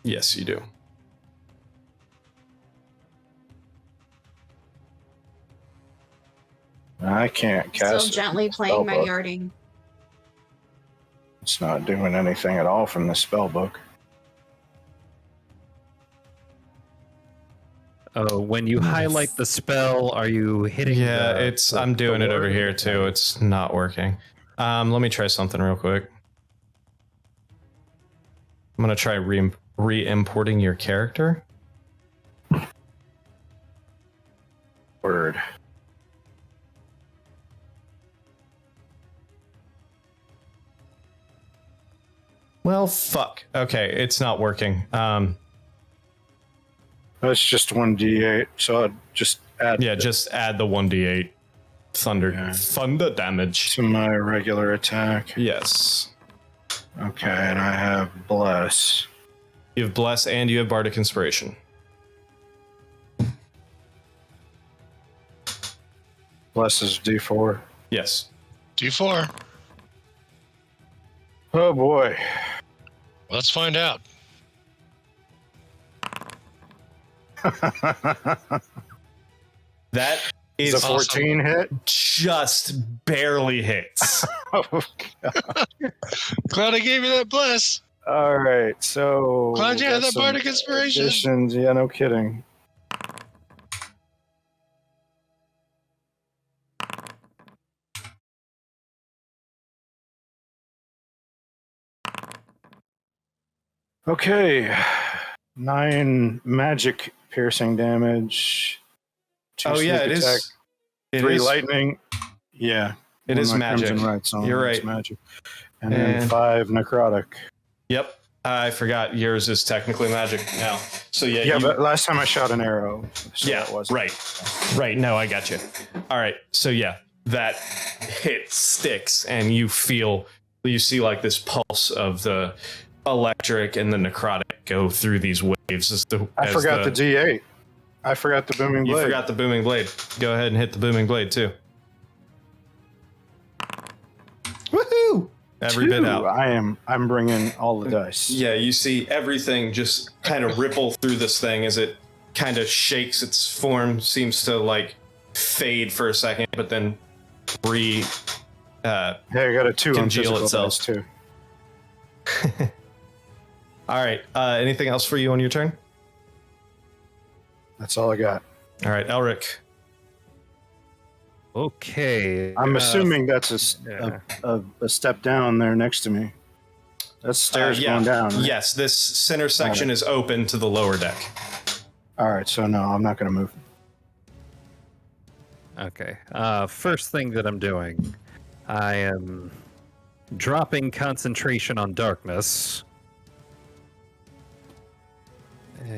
Yes, you do. I can't cast Still gently it. playing my Spellbook. yarding. It's not doing anything at all from the spell book. Oh, when you highlight the spell, are you hitting? Yeah, the I'm doing it over word? here too. It's not working. Let me try something real quick. I'm gonna try re-importing your character. Word. Well, fuck. Okay, it's not working. That's just 1d8, so I'd just add Yeah, it just add the 1d8 thunder damage. to my regular attack. Yes. Okay, and I have Bless. You have Bless and you have Bardic Inspiration. Bless is d4. Yes. D4. Oh boy. Let's find out. That Is is a 14 hit? just barely hits. Oh, God. Glad I gave you that bless. All right, so Glad you had got that some Bardic Inspiration. additions. Yeah, no kidding. Okay, 9 magic piercing damage. 2 Oh yeah, sneak it attack, is. It 3 is. lightning. Yeah, It is one of my magic. Crimson Rights on, You're it's right. magic. And then And- 5 necrotic. Yep. I forgot yours is technically magic now. So yeah. Yeah, you- but last time I shot an arrow. So yeah. that was Right. No, I got you. All right. So yeah, that hit sticks, and you see like this pulse of the electric and the necrotic go through these waves. I forgot the D8. I forgot the booming You blade. forgot the booming blade. Go ahead and hit the booming blade too. Woohoo! Every bit 2. out. I'm bringing all the dice. Yeah, you see everything just kind of ripple through this thing as it kind of shakes its form, seems to like fade for a second, but then Hey, I got a 2 on Congeal physical itself. dice too. All right. Anything else for you on your turn? That's all I got. All right, Elric. Okay. I'm assuming that's yeah. a step down there next to me. That's stairs Yeah. going down. Right? Yes, this center section is open to the lower deck. All right, so no, I'm not going to move. Okay. First thing that I'm doing, I am dropping concentration on darkness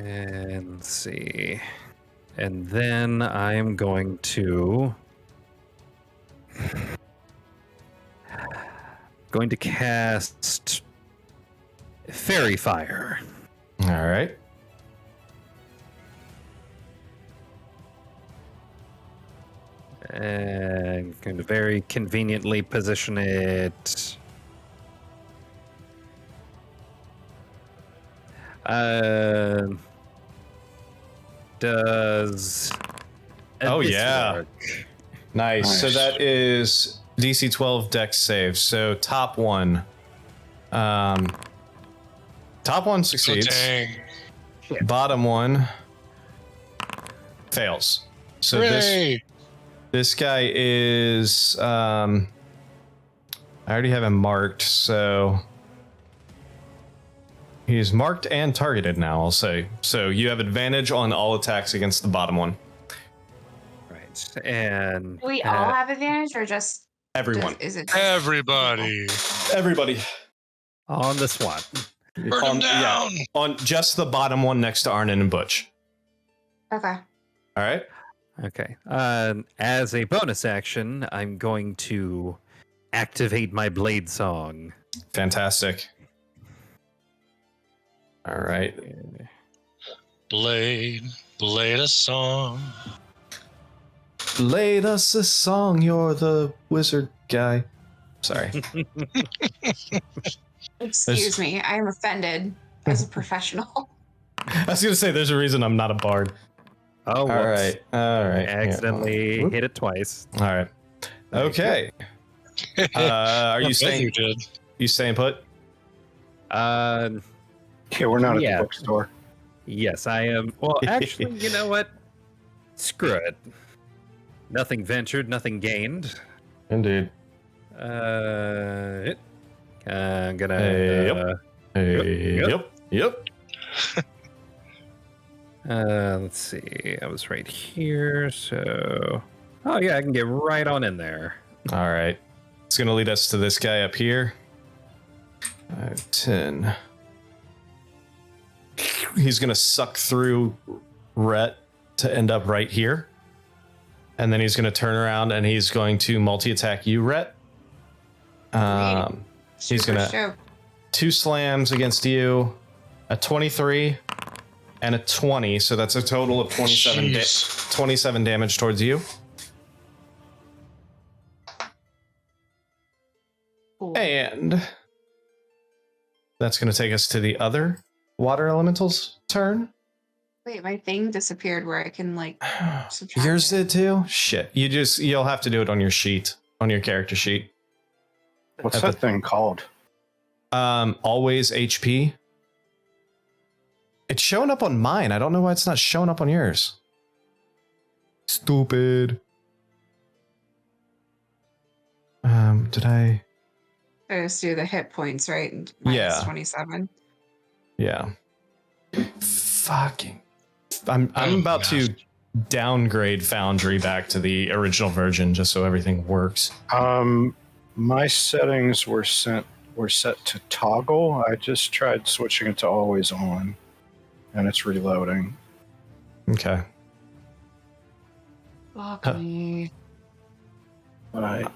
And let's see. And then I'm going to cast Fairy Fire. All right. And going to very conveniently position it. Does Oh, this yeah. work? Nice. So Nice. that is DC 12 Dex save. So top one. Top one Oh, succeeds. dang. Bottom one fails. So Hooray! this guy is I already have him marked, so he's marked and targeted now, I'll say. So you have advantage on all attacks against the bottom one. Right. And Do we all have advantage, or just Everyone. Is it Everybody, Everybody. on this one. burn them down. On just the bottom one next to Arnon and Butch. Okay. All right. Okay. As a bonus action, I'm going to activate my blade song. Fantastic. All right. Blade a song. Played us a song, you're the wizard guy. Sorry. Excuse me, I am offended as a professional. I was going to say, there's a reason I'm not a bard. Oh, All whoops. right. All right. Accidentally Yeah. hit it twice. All right. Okay. Are you You staying? did. You staying put? Yeah, we're not at Yeah. the bookstore. Yes, I am. Well, actually, you know what? Screw it. Nothing ventured, nothing gained. Indeed. I'm gonna. Hey, yep. Hey, Yep. yep. Let's see. I was right here, so. Oh yeah, I can get right on in there. All right. It's going to lead us to this guy up here. 10. He's going to suck through Rhett to end up right here. And then he's going to turn around and he's going to multi-attack you, Rhett. He's Super gonna- stoked. 2 slams against you, a 23 and a 20. So that's a total of 27, Jeez. 27 damage towards you. Cool. And that's going to take us to the other water elemental's turn. Wait, my thing disappeared where I can like subtract Yours it. did too? Shit. You'll have to do it on your sheet, on your character sheet. What's At that the- thing called? Always HP. It's showing up on mine. I don't know why it's not showing up on yours. Stupid. Did I? I just do the hit points, right? And Yeah. minus 27. Yeah. Fucking. I'm Oh, about to downgrade Foundry back to the original version just so everything works. My settings were set to toggle. I just tried switching it to always on, and it's reloading. Okay. Fuck me. But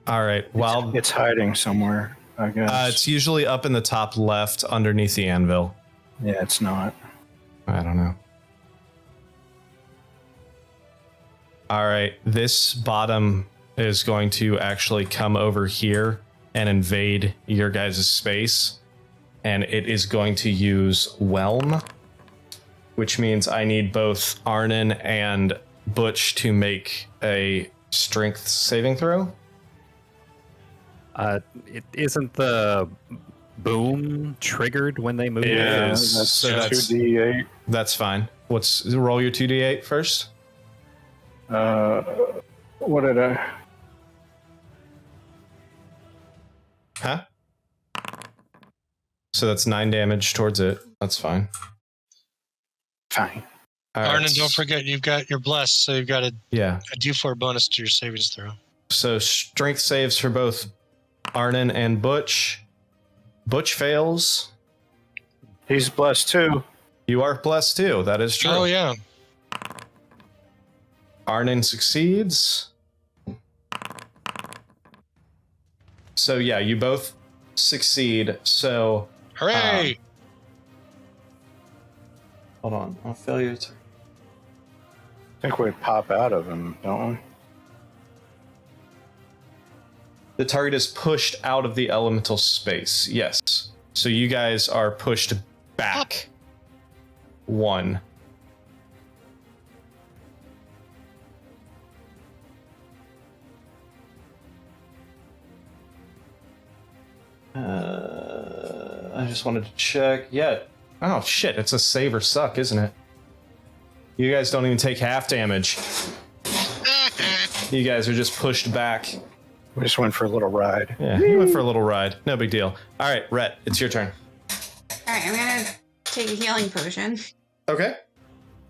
All right. Well, it's hiding somewhere, I guess. it's usually up in the top left underneath the anvil. Yeah, it's not. I don't know. All right. This bottom is going to actually come over here and invade your guys' space. And it is going to use Whelm, which means I need both Arnon and Butch to make a strength saving throw. It isn't the boom triggered when they move. Yeah. That's so that's- 2d8. That's fine. Roll your 2d8 first? What did I? Huh? So that's 9 damage towards it. That's fine. Fine. All right. Arnon, don't forget you've got your blessed, so you've got a Yeah. D4 bonus to your savings throw. So strength saves for both Arnon and Butch. Butch fails. He's blessed too. You are blessed too. That is true. Oh yeah. Arnon succeeds. So yeah, you both succeed. So Hooray! hold on, I'll fail you. I think we pop out of him, don't we? The target is pushed out of the elemental space. Yes. So you guys are pushed back. 1. I just wanted to check. Yeah. Oh shit! It's a save or suck, isn't it? You guys don't even take half damage. You guys are just pushed back. We just went for a little ride. Yeah, you went for a little ride. No big deal. All right, Rhett, it's your turn. All right, I'm gonna take a healing potion. Okay.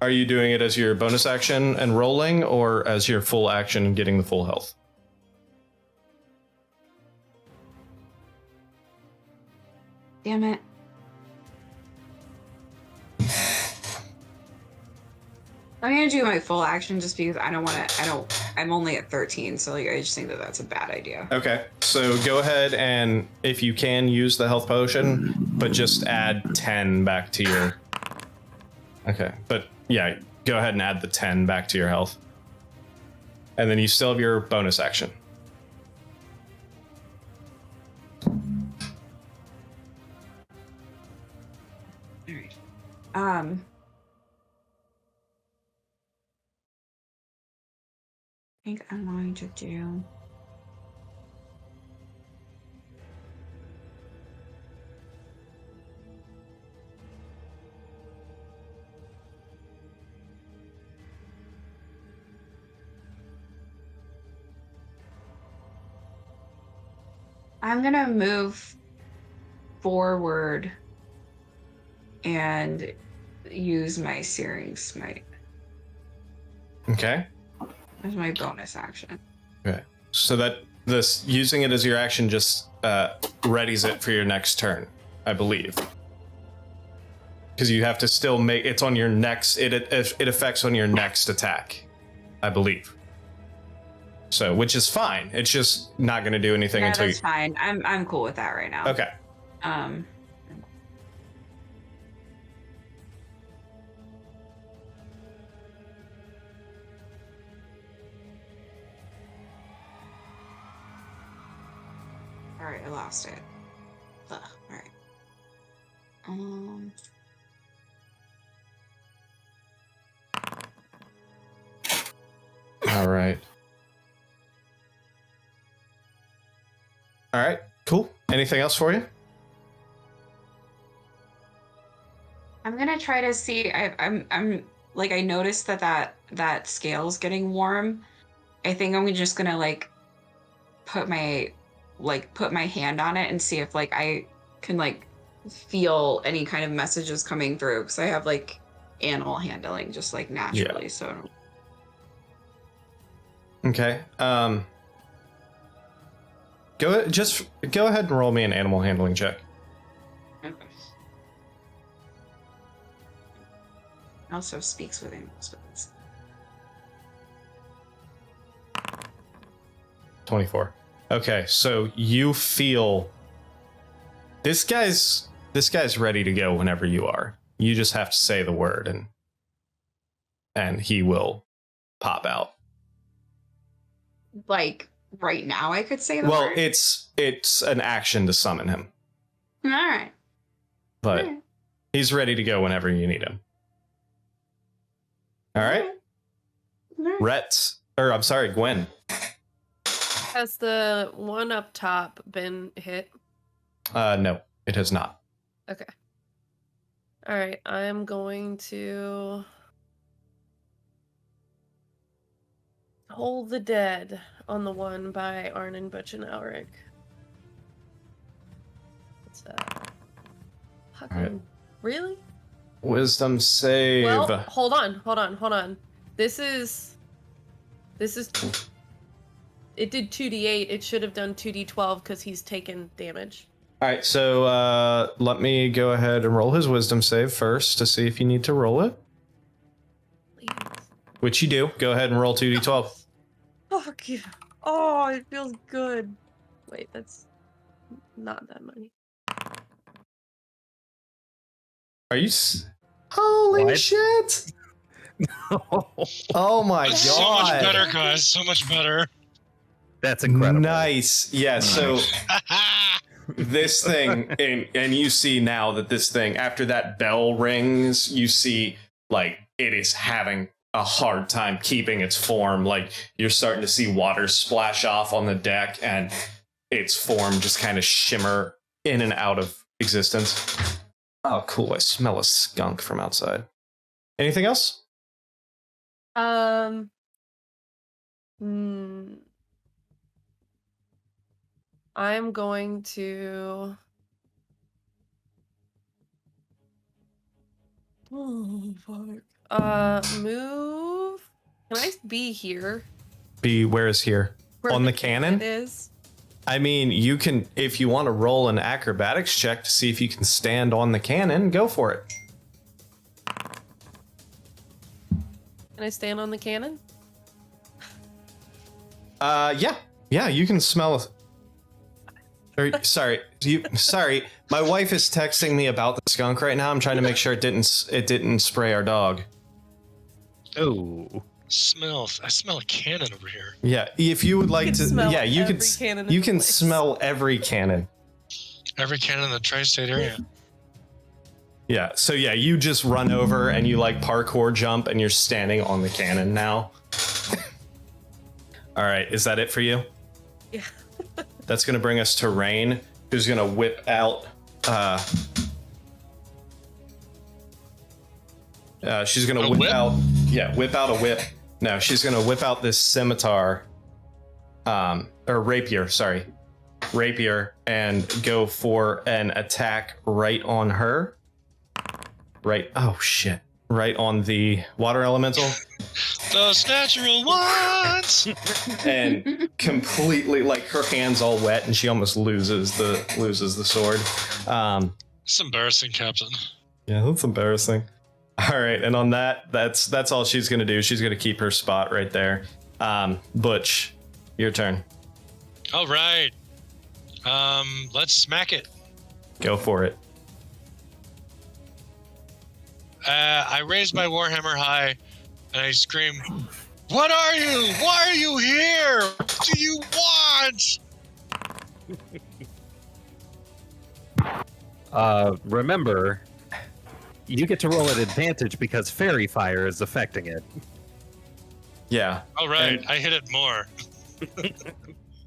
Are you doing it as your bonus action and rolling, or as your full action and getting the full health? Damn it. I'm gonna do my full action just because I don't want to. I'm only at 13, so like I just think that that's a bad idea. Okay, so go ahead and if you can use the health potion, but just add 10 back to your. Okay, but yeah, go ahead and add the 10 back to your health. And then you still have your bonus action. All right. I think I'm going to do. I'm gonna move forward and use my Searing Smite Okay. as my bonus action. Okay. So that this using it as your action just readies it for your next turn, I believe. Because you have to still make it's on your next. It affects on your next attack, I believe. So, which is fine. It's just not going to do anything Yeah, until that's fine. I'm cool with that right now. Okay. All right, I lost it. Ugh, all right. All right. All right. Cool. Anything else for you? I'm gonna try to see. I'm like I noticed that scale's getting warm. I think I'm just gonna like put my hand on it and see if like I can like feel any kind of messages coming through because I have like animal handling just like naturally. Yeah. So Okay. Go ahead and roll me an animal handling check. okay. Also speaks with animals, but it's 24. Okay, so you feel this guy's ready to go whenever you are. You just have to say the word and he will pop out. like right now I could say the Well, word. it's an action to summon him, All right. but All right. he's ready to go whenever you need him. All right? All right. Rhett, or I'm sorry, Gwen. Has the one up top been hit? No, it has not. Okay. All right, I'm going to Hold the Dead on the one by Arnon, Butch, and Elric. What's that? Fucking Alright. really? Wisdom save. Well, hold on. This is it did 2d8. It should have done 2d12 because he's taken damage. All right, so let me go ahead and roll his wisdom save first to see if you need to roll it. Please. Which you do. Go ahead and roll 2d12. Fuck you. Oh, it feels good. Wait, that's not that many. Are you... Holy What? shit! Oh my That's god. so much better, guys. So much better. That's incredible. Nice. Yeah, so this thing, and you see now that this thing, after that bell rings, you see, like, it is having a hard time keeping its form. Like, you're starting to see water splash off on the deck, and its form just kind of shimmer in and out of existence. Oh, cool. I smell a skunk from outside. Anything else? I'm going to. Oh fuck. Move. Can I be here? Be where is here? Where On the cannon? It is. I mean, you can, if you want to roll an acrobatics check to see if you can stand on the cannon, go for it. Can I stand on the cannon? Yeah, you can smell. Sorry, my wife is texting me about the skunk right now. I'm trying to make sure it didn't spray our dog. Oh. I smell a cannon over here. Yeah, if you would like can to, smell yeah, you every can. cannon in You the can place. smell every cannon. Every cannon in the tri-state area. Yeah, so yeah, you just run over and you like parkour jump and you're standing on the cannon now. All right, is that it for you? Yeah. That's gonna bring us to Rain, who's gonna whip out. She's gonna whip out. Yeah, whip out a whip. No, she's gonna whip out this scimitar, or rapier. Sorry, rapier, and go for an attack right on her. Right. Oh shit. Right on the water elemental. Those natural ones. And completely, like, her hand's all wet and she almost loses the sword. It's embarrassing, Captain. Yeah, that's embarrassing. All right, and on that's all she's gonna do. She's gonna keep her spot right there. Butch, your turn. All right. Let's smack it. Go for it. I raise my warhammer high, and I scream, "What are you? Why are you here? What do you want?" Remember, you get to roll at advantage because fairy fire is affecting it. Yeah. All right, And- I hit it more.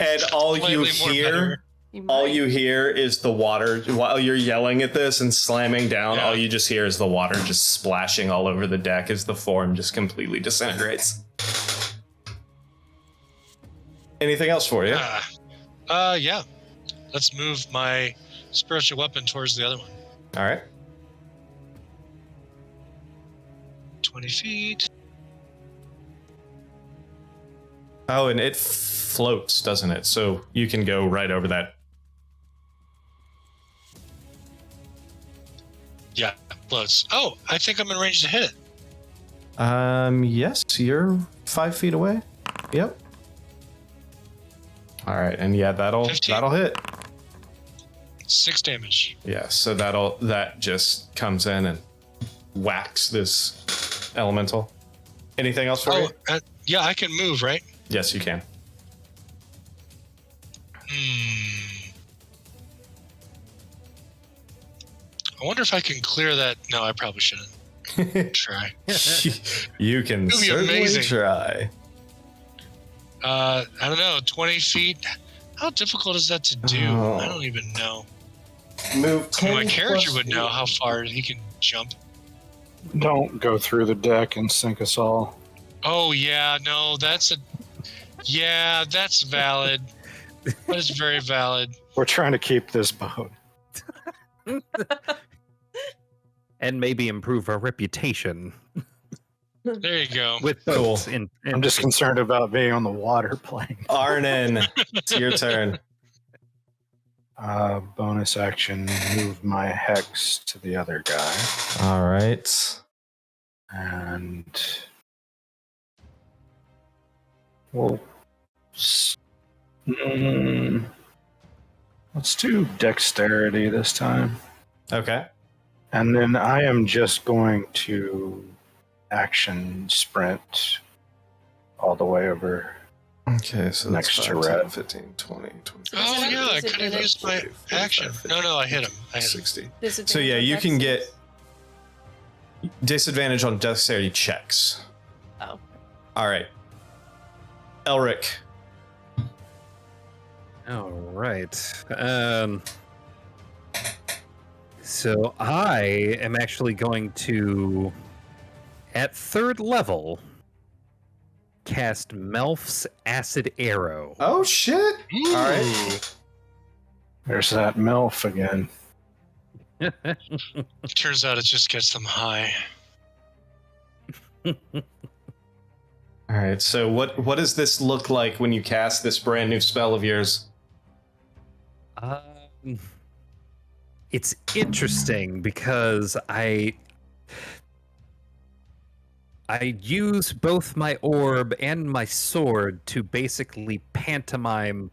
And all you Slightly more hear, better. all you hear is the water. While you're yelling at this and slamming down, Yeah. all you just hear is the water just splashing all over the deck as the form just completely disintegrates. Anything else for you? Yeah. Let's move my spiritual weapon towards the other one. All right. 20 feet. Oh, and it floats, doesn't it? So you can go right over that. Yeah, floats. Oh, I think I'm in range to hit it. Yes, you're 5 feet away. Yep. All right, and yeah, that'll 15. hit. 6 damage. Yeah, so that just comes in and whacks this elemental. Anything else for you? Yeah, I can move, right? Yes, you can. I wonder if I can clear that. No, I probably shouldn't. Try. You can It'll be certainly amazing. try. I don't know, 20 feet. How difficult is that to do? Oh. I don't even know. Move 10 My character plus would know feet. how far he can jump. Don't go through the deck and sink us all. Oh yeah, no, that's valid. That is very valid. We're trying to keep this boat. And maybe improve our reputation There you go. with Cool. boats. I'm just concerned about being on the water playing. Arnon, it's your turn. Bonus action, move my hex to the other guy. All right. And well, let's do dexterity this time. Okay. And then I am just going to action sprint all the way over. Okay, so that's Next to 5, 10, Red. 15, 20, 25, Oh yeah, I could have used my 40, 45, action. 50, No, I hit him. 60. Disadvantage So yeah, on you dex can saves? get disadvantage on dexterity checks. Oh. All right. Elric. All right. So I am actually going to, at 3rd level, cast Melf's Acid Arrow. Oh shit! Ooh. All right. There's that MILF again. Turns out it just gets them high. All right. So what does this look like when you cast this brand new spell of yours? It's interesting because I use both my orb and my sword to basically pantomime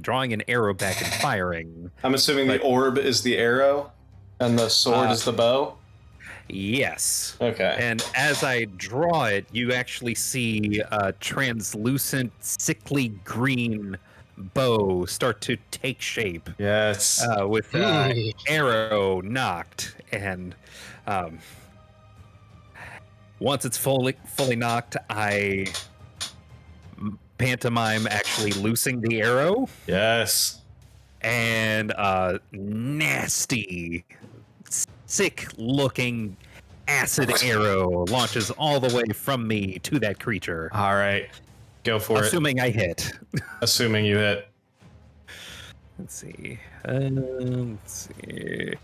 drawing an arrow back and firing. I'm assuming But- the orb is the arrow, and the sword is the bow. Yes. Okay. And as I draw it, you actually see a translucent, sickly green bow start to take shape Yes. with Ooh. arrow knocked. And once it's fully knocked, I pantomime actually loosing the arrow, Yes. and nasty, sick-looking acid arrow launches all the way from me to that creature. All right. Go for Assuming I hit. it. Assuming you hit. Let's see. Let's see.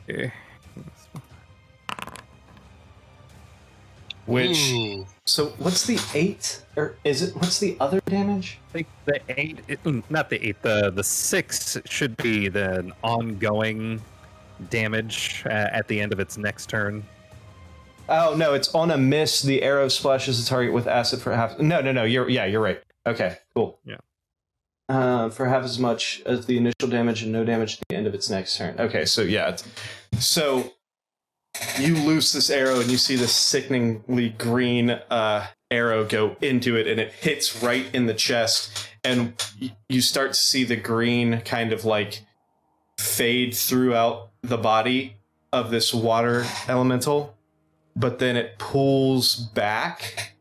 Which. Ooh. So what's the 8? Or is it? What's the other damage? I think the 8, not the 8, the 6 should be the ongoing damage at the end of its next turn. Oh no, it's on a miss. The arrow splashes the target with acid for half. No. You're right. Okay, cool. Yeah. For half as much as the initial damage and no damage at the end of its next turn. Okay, so yeah. So you loose this arrow and you see this sickeningly green arrow go into it, and it hits right in the chest, and you start to see the green kind of like fade throughout the body of this water elemental, but then it pulls back,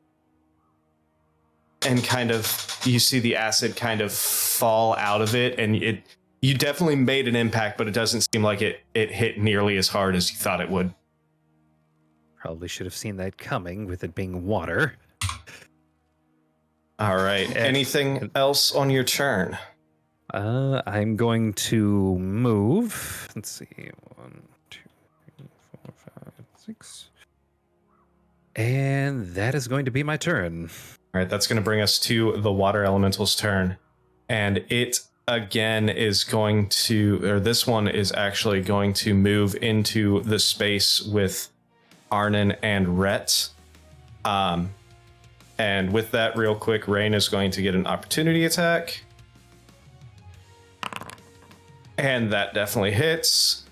and kind of you see the acid kind of fall out of it, and you definitely made an impact, but it doesn't seem like it hit nearly as hard as you thought it would. Probably should have seen that coming with it being water. All right. Anything else on your turn? I'm going to move. Let's see. 1, 2, 3, 4, 5, 6. And that is going to be my turn. All right, that's going to bring us to the water elemental's turn. And it again is going to, or this one is actually going to move into the space with Arnon and Rhett. And with that, real quick, Rain is going to get an opportunity attack. And that definitely hits.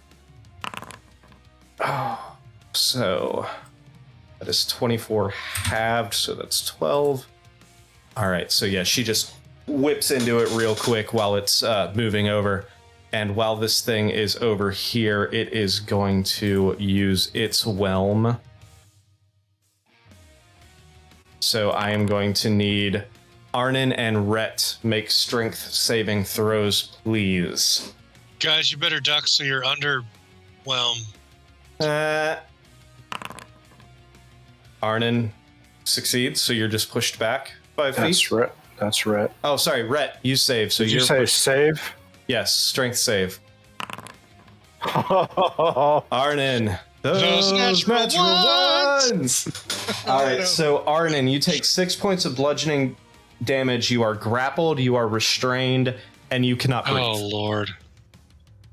Oh, so that is 24 halved, so that's 12. All right, so yeah, she just whips into it real quick while it's moving over. And while this thing is over here, it is going to use its whelm. So I am going to need Arnon and Rhett make strength saving throws, please. Guys, you better duck so you're underwhelmed. Arnon succeeds, so you're just pushed back 5 feet. That's Rhett. Oh, sorry, Rhett, you save. So Did you're you say save? Yes, strength save. Arnon, those natural ones. All right, so Arnon, you take 6 points of bludgeoning damage. You are grappled, you are restrained, and you cannot breathe. Oh, Lord.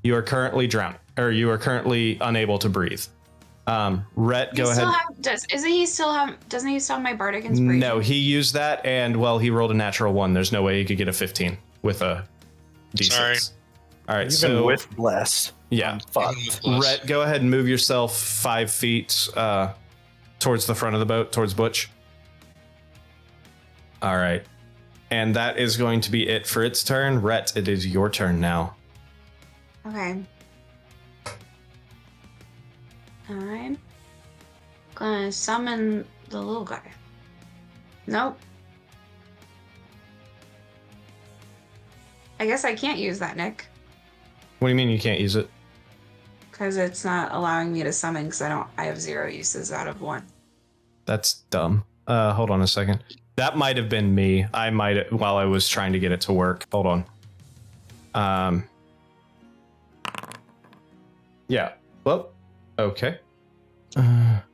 You are currently drowning, or you are currently unable to breathe. Rhett, go ahead. Doesn't he still have my bardic inspiration? No, he used that, and well, he rolled a natural 1. There's no way he could get a 15 with a D6. Sorry. All right, Even so with bless. yeah, Fuck. Even with bless. Rhett, go ahead and move yourself 5 feet towards the front of the boat, towards Butch. All right, and that is going to be it for its turn. Rhett, it is your turn now. Okay. I'm gonna summon the little guy. Nope. I guess I can't use that, Nick, What do you mean you can't use it? because it's not allowing me to summon because I have 0 uses out of 1. That's dumb. Hold on a second. That might have been me. While I was trying to get it to work. Hold on. Yeah. Well, okay.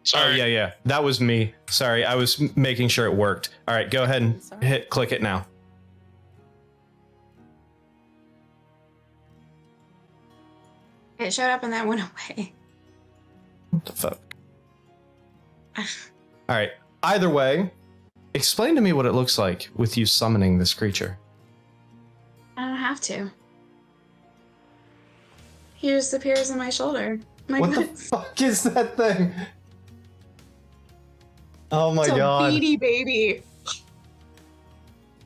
Sorry. Oh, yeah. That was me. Sorry, I was making sure it worked. All right, go ahead and Sorry. click it now. It showed up and then went away. What the fuck? All right. Either way, explain to me what it looks like with you summoning this creature. I don't have to. He just appears on my shoulder. My What the goodness. fuck is that thing? Oh my It's a god. beady baby.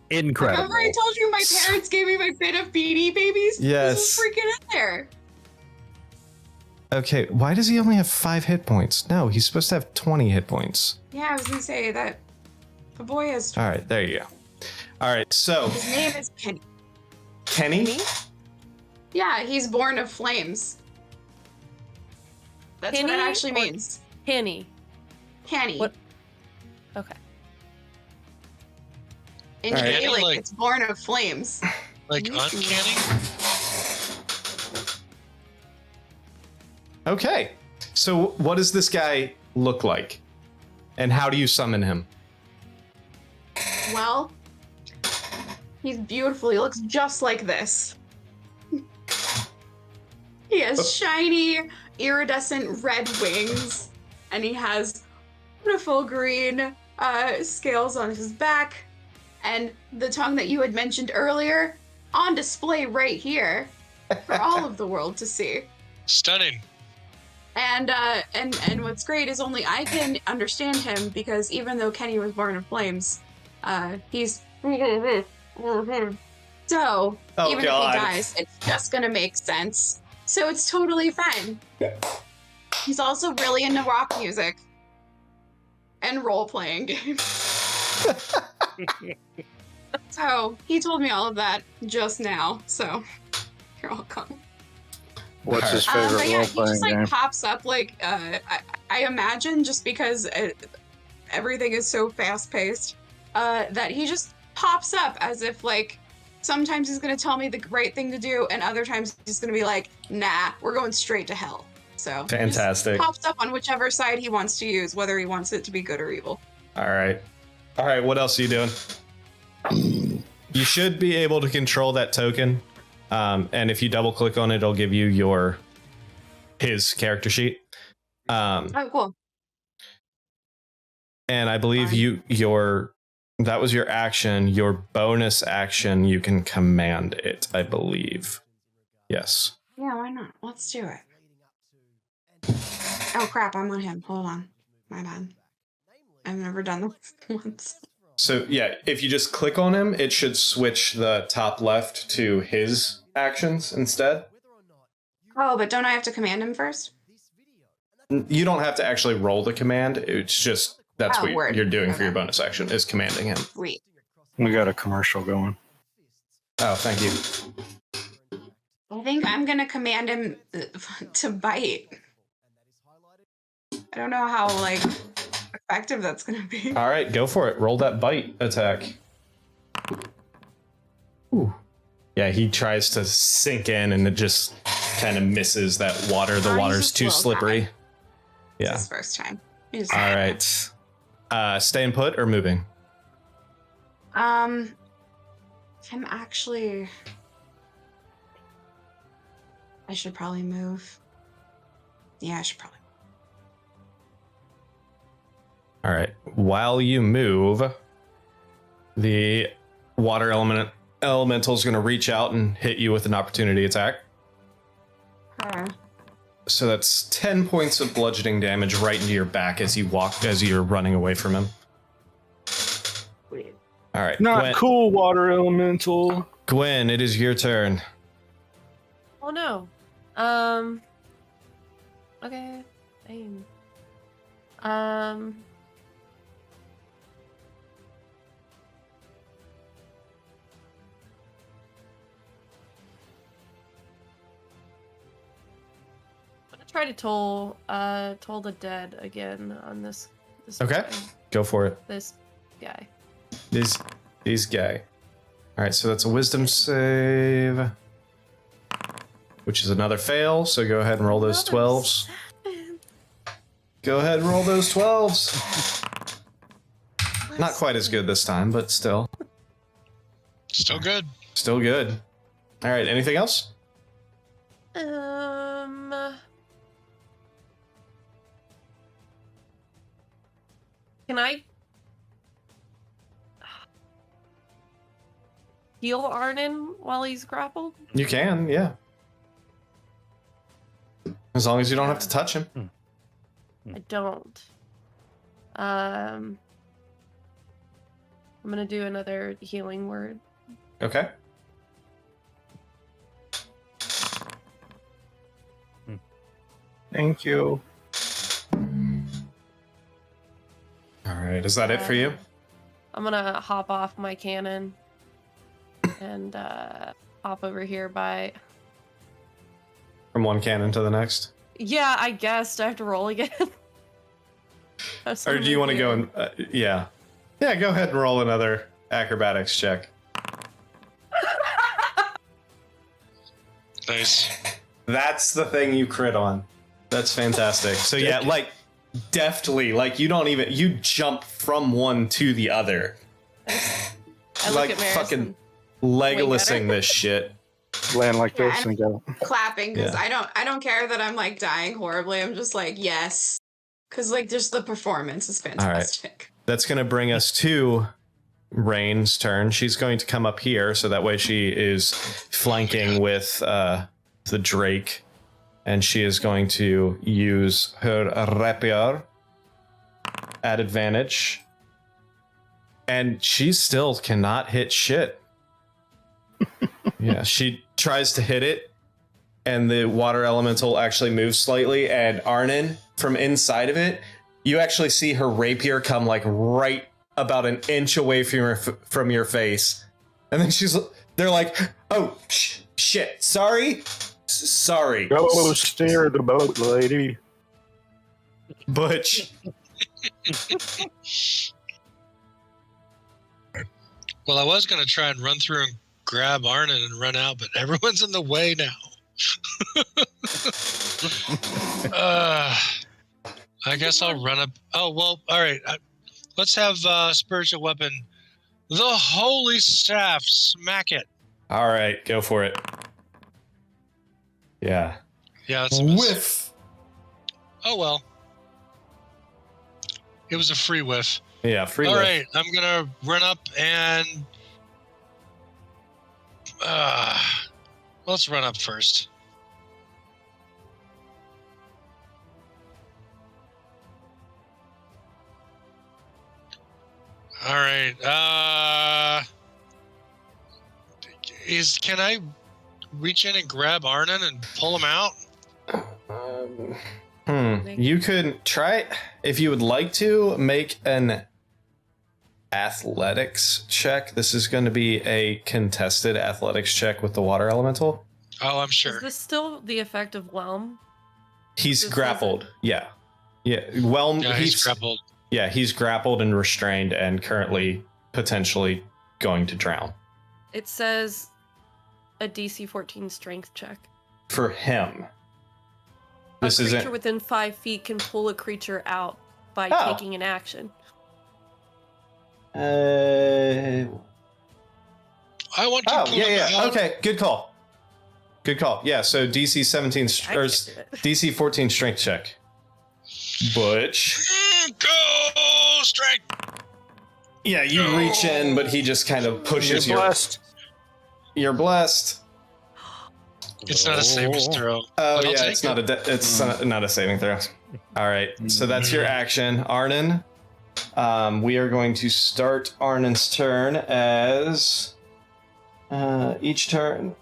Incredible. Remember I told you my parents gave me my bit of beady babies? Yes. This is freaking in there. Okay, why does he only have 5 hit points? No, he's supposed to have 20 hit points. Yeah, I was gonna say that the boy has. All right, there you go. All right, so His name is Kenny. Kenny? Yeah, he's born of flames. That's what it Kenny actually or- means. Penny. Kenny. What? Okay. In All right. Gaelic, Kenny, like- it's born of flames. Like uncanny? Okay, so what does this guy look like? And how do you summon him? Well, he's beautiful. He looks just like this. He has shiny, iridescent red wings, and he has beautiful green scales on his back, and the tongue that you had mentioned earlier on display right here for all of the world to see. Stunning. And what's great is only I can understand him because even though Kenny was born of flames, he's so Oh, even God. if he dies, it's just gonna make sense. So it's totally fine. He's also really into rock music and role-playing games. So he told me all of that just now. So you're welcome. What's his But favorite yeah, role he playing just like game? pops up like I imagine just because everything is so fast paced that he just pops up as if like sometimes he's gonna tell me the right thing to do and other times he's gonna be like, nah, we're going straight to hell. So he just Fantastic. pops up on whichever side he wants to use, whether he wants it to be good or evil. All right, what else are you doing? You should be able to control that token. And if you double click on it, it'll give you his character sheet. Oh, cool. And I believe Fine. that was your action. Your bonus action, you can command it, I believe. Yes. Yeah, why not? Let's do it. Oh crap, I'm on him. Hold on. My bad. I've never done this once. So yeah, if you just click on him, it should switch the top left to his actions instead. Oh, but don't I have to command him first? You don't have to actually roll the command. It's just that's Oh, what word. you're doing for your Okay. bonus action is commanding him. Sweet. We got a commercial going. Oh, thank you. I think I'm gonna command him to bite. I don't know how like effective that's gonna be. All right, go for it. Roll that bite attack. Ooh. Yeah, he tries to sink in and it just kind of misses that water. The Oh, he's water's just too a little slippery. It's Yeah. his first time. He's- All right. Staying put or moving? I'm actually. I should probably move. Yeah, I should probably. All right. While you move, the water elemental is going to reach out and hit you with an opportunity attack. So that's 10 points of bludgeoning damage right into your back as you're running away from him. Wait. All right. Not Gwen, cool, water elemental. Gwen, it is your turn. Oh no. Okay. Dang. I'm gonna try to toll the dead again on this Okay. guy. Go for it. This guy. These guy. All right, so that's a wisdom save, which is another fail. So go ahead and roll those 12s. Go ahead and roll those 12s. Not quite as good this time, but still. Still good. Still good. All right, anything else? Can I heal Arnon while he's grappled? You can, yeah. As long as you don't have to touch him. I don't. I'm gonna do another healing word. Okay. Thank you. All right, is that it for you? I'm gonna hop off my cannon and hop over here by. From one cannon to the next? Yeah, I guess. Do I have to roll again? Or do you want to go and... yeah. Yeah, go ahead and roll another acrobatics check. Nice. That's the thing you crit on. That's fantastic. So yeah, like, deftly, like, you don't even... You jump from one to the other. I look Like at Maris fucking and- Legolasing this shit. Land like Yeah, this and go. Clapping because Yeah. I don't care that I'm like dying horribly. I'm just like yes, because like just the performance is fantastic. That's going to bring us to Rain's turn. She's going to come up here, so that way she is flanking with the Drake, and she is going to use her rapier at advantage, and she still cannot hit shit. Yeah, she tries to hit it, and the water elemental actually moves slightly, and Arnon, from inside of it, you actually see her rapier come like right about an inch away from your face. And then they're like, oh, shit, sorry. Sorry. Go steer the boat, lady. Butch. Well, I was going to try and run through and grab Arnon and run out, but everyone's in the way now. I guess I'll run up. Oh, well, all right. Let's have spiritual weapon. The holy staff. Smack it. All right, go for it. Yeah. Yeah, that's a miss. Whiff. Oh, well. It was a free whiff. Yeah, free All whiff. right, I'm going to run up and... let's run up first. All right. Can I reach in and grab Arnon and pull him out? You could try, if you would like to, make an athletics check. This is going to be a contested athletics check with the water elemental. Oh, I'm sure. Is this still the effect of whelm? He's This grappled. Yeah. Well, Yeah, he's grappled. Yeah, he's grappled and restrained and currently potentially going to drown. It says a DC 14 strength check. For him. This A creature isn't... within 5 feet can pull a creature out by Oh. taking an action. I want to pull him out. Okay, good call. Good call. Yeah, so DC 17 I or can't do it. DC 14 strength check. Butch. Go straight. Yeah, you reach in, but he just kind of pushes You're you. blessed. You're blessed. It's not a savings throw. Oh But I'll yeah, take it's it. not a not a saving throw. All right, so that's your action, Arnon. We are going to start Arnon's turn as each turn.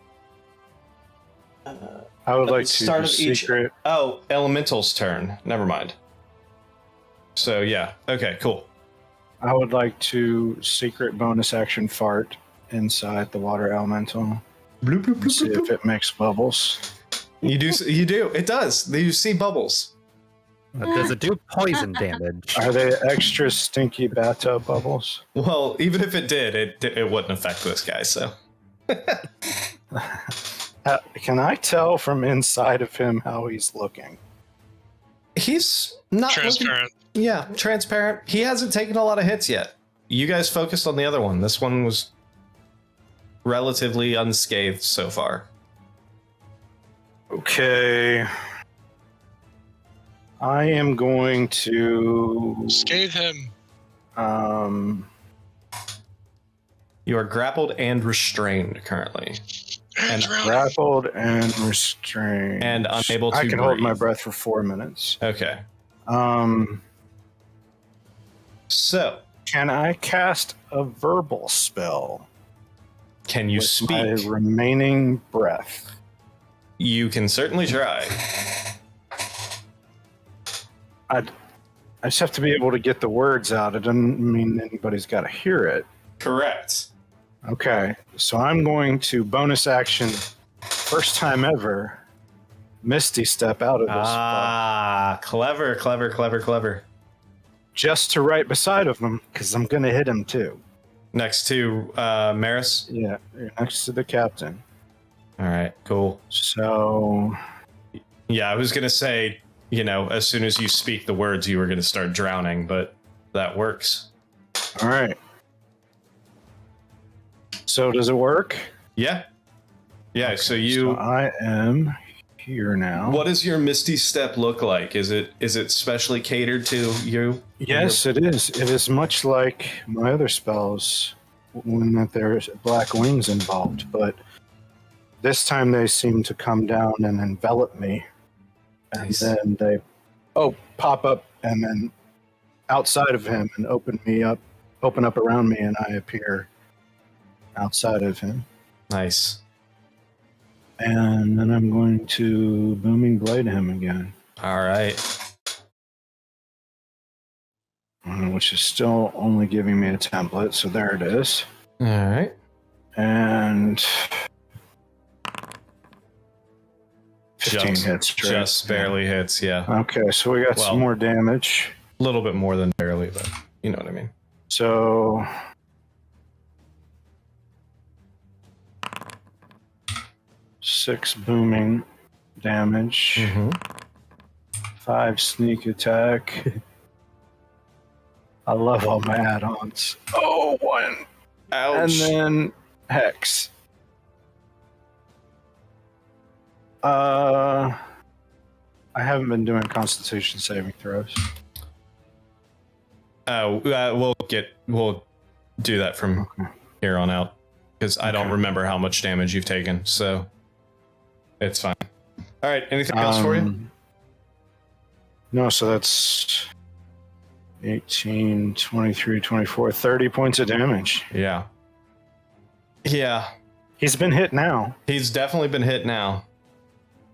I would At like the to start do of each- secret. Oh, Elemental's turn. Never mind. So yeah, okay, cool. I would like to secret bonus action fart inside the water elemental. Bloop, bloop, And bloop, see bloop, if bloop. it makes bubbles. You do. It does. You see bubbles. Does it do poison damage? Are they extra stinky bathtub bubbles? Well, even if it did, it wouldn't affect this guy. So Can I tell from inside of him how he's looking? he's not looking- Transparent. yeah, transparent. He hasn't taken a lot of hits yet. You guys focused on the other one. This one was relatively unscathed so far. Okay. I am going to Scathe him. You are grappled and restrained currently, And Drown him. grappled and restrained. and unable to I can hold breathe. my breath for 4 minutes. Okay, so Can I cast a verbal spell can you with my speak? remaining breath? You can certainly try. I just have to be able to get the words out. It doesn't mean anybody's got to hear it. Correct. Okay, so I'm going to bonus action, first time ever, Misty Step out of this spot, Ah, clever. just to right beside of him, because I'm going to hit him too. Next to Maris. Yeah, next to the captain. All right, cool. So, Yeah, I was gonna say, as soon as you speak the words, you were gonna start drowning, but that works. all right. So does it work? Yeah. Yeah. So So I am here now. what does your Misty Step look like? Is it specially catered to you? Yes, it is. It is much like my other spells when that there's black wings involved, but this time they seem to come down and envelop me, and Nice. then they pop up and then outside of him and open up around me, and I appear outside of him. Nice. And then I'm going to booming blade him again, All right. which is still only giving me a template. So there it is. All right. And 15 Just- hits. Right? Just barely hits. Yeah. Okay, so we got Well- some more damage. A little bit more than barely, but you know what I mean. So 6 booming damage, Mm-hmm. 5 sneak attack. I love all my add-ons. Oh, 1. Ouch. And then hex. I haven't been doing Constitution saving throws. We'll do that from Okay. here on out because I don't Okay. remember how much damage you've taken, so it's fine. All right, anything else for you? No, so that's 18, 23, 24, 30 points of damage. Yeah. He's been hit now. He's definitely been hit now.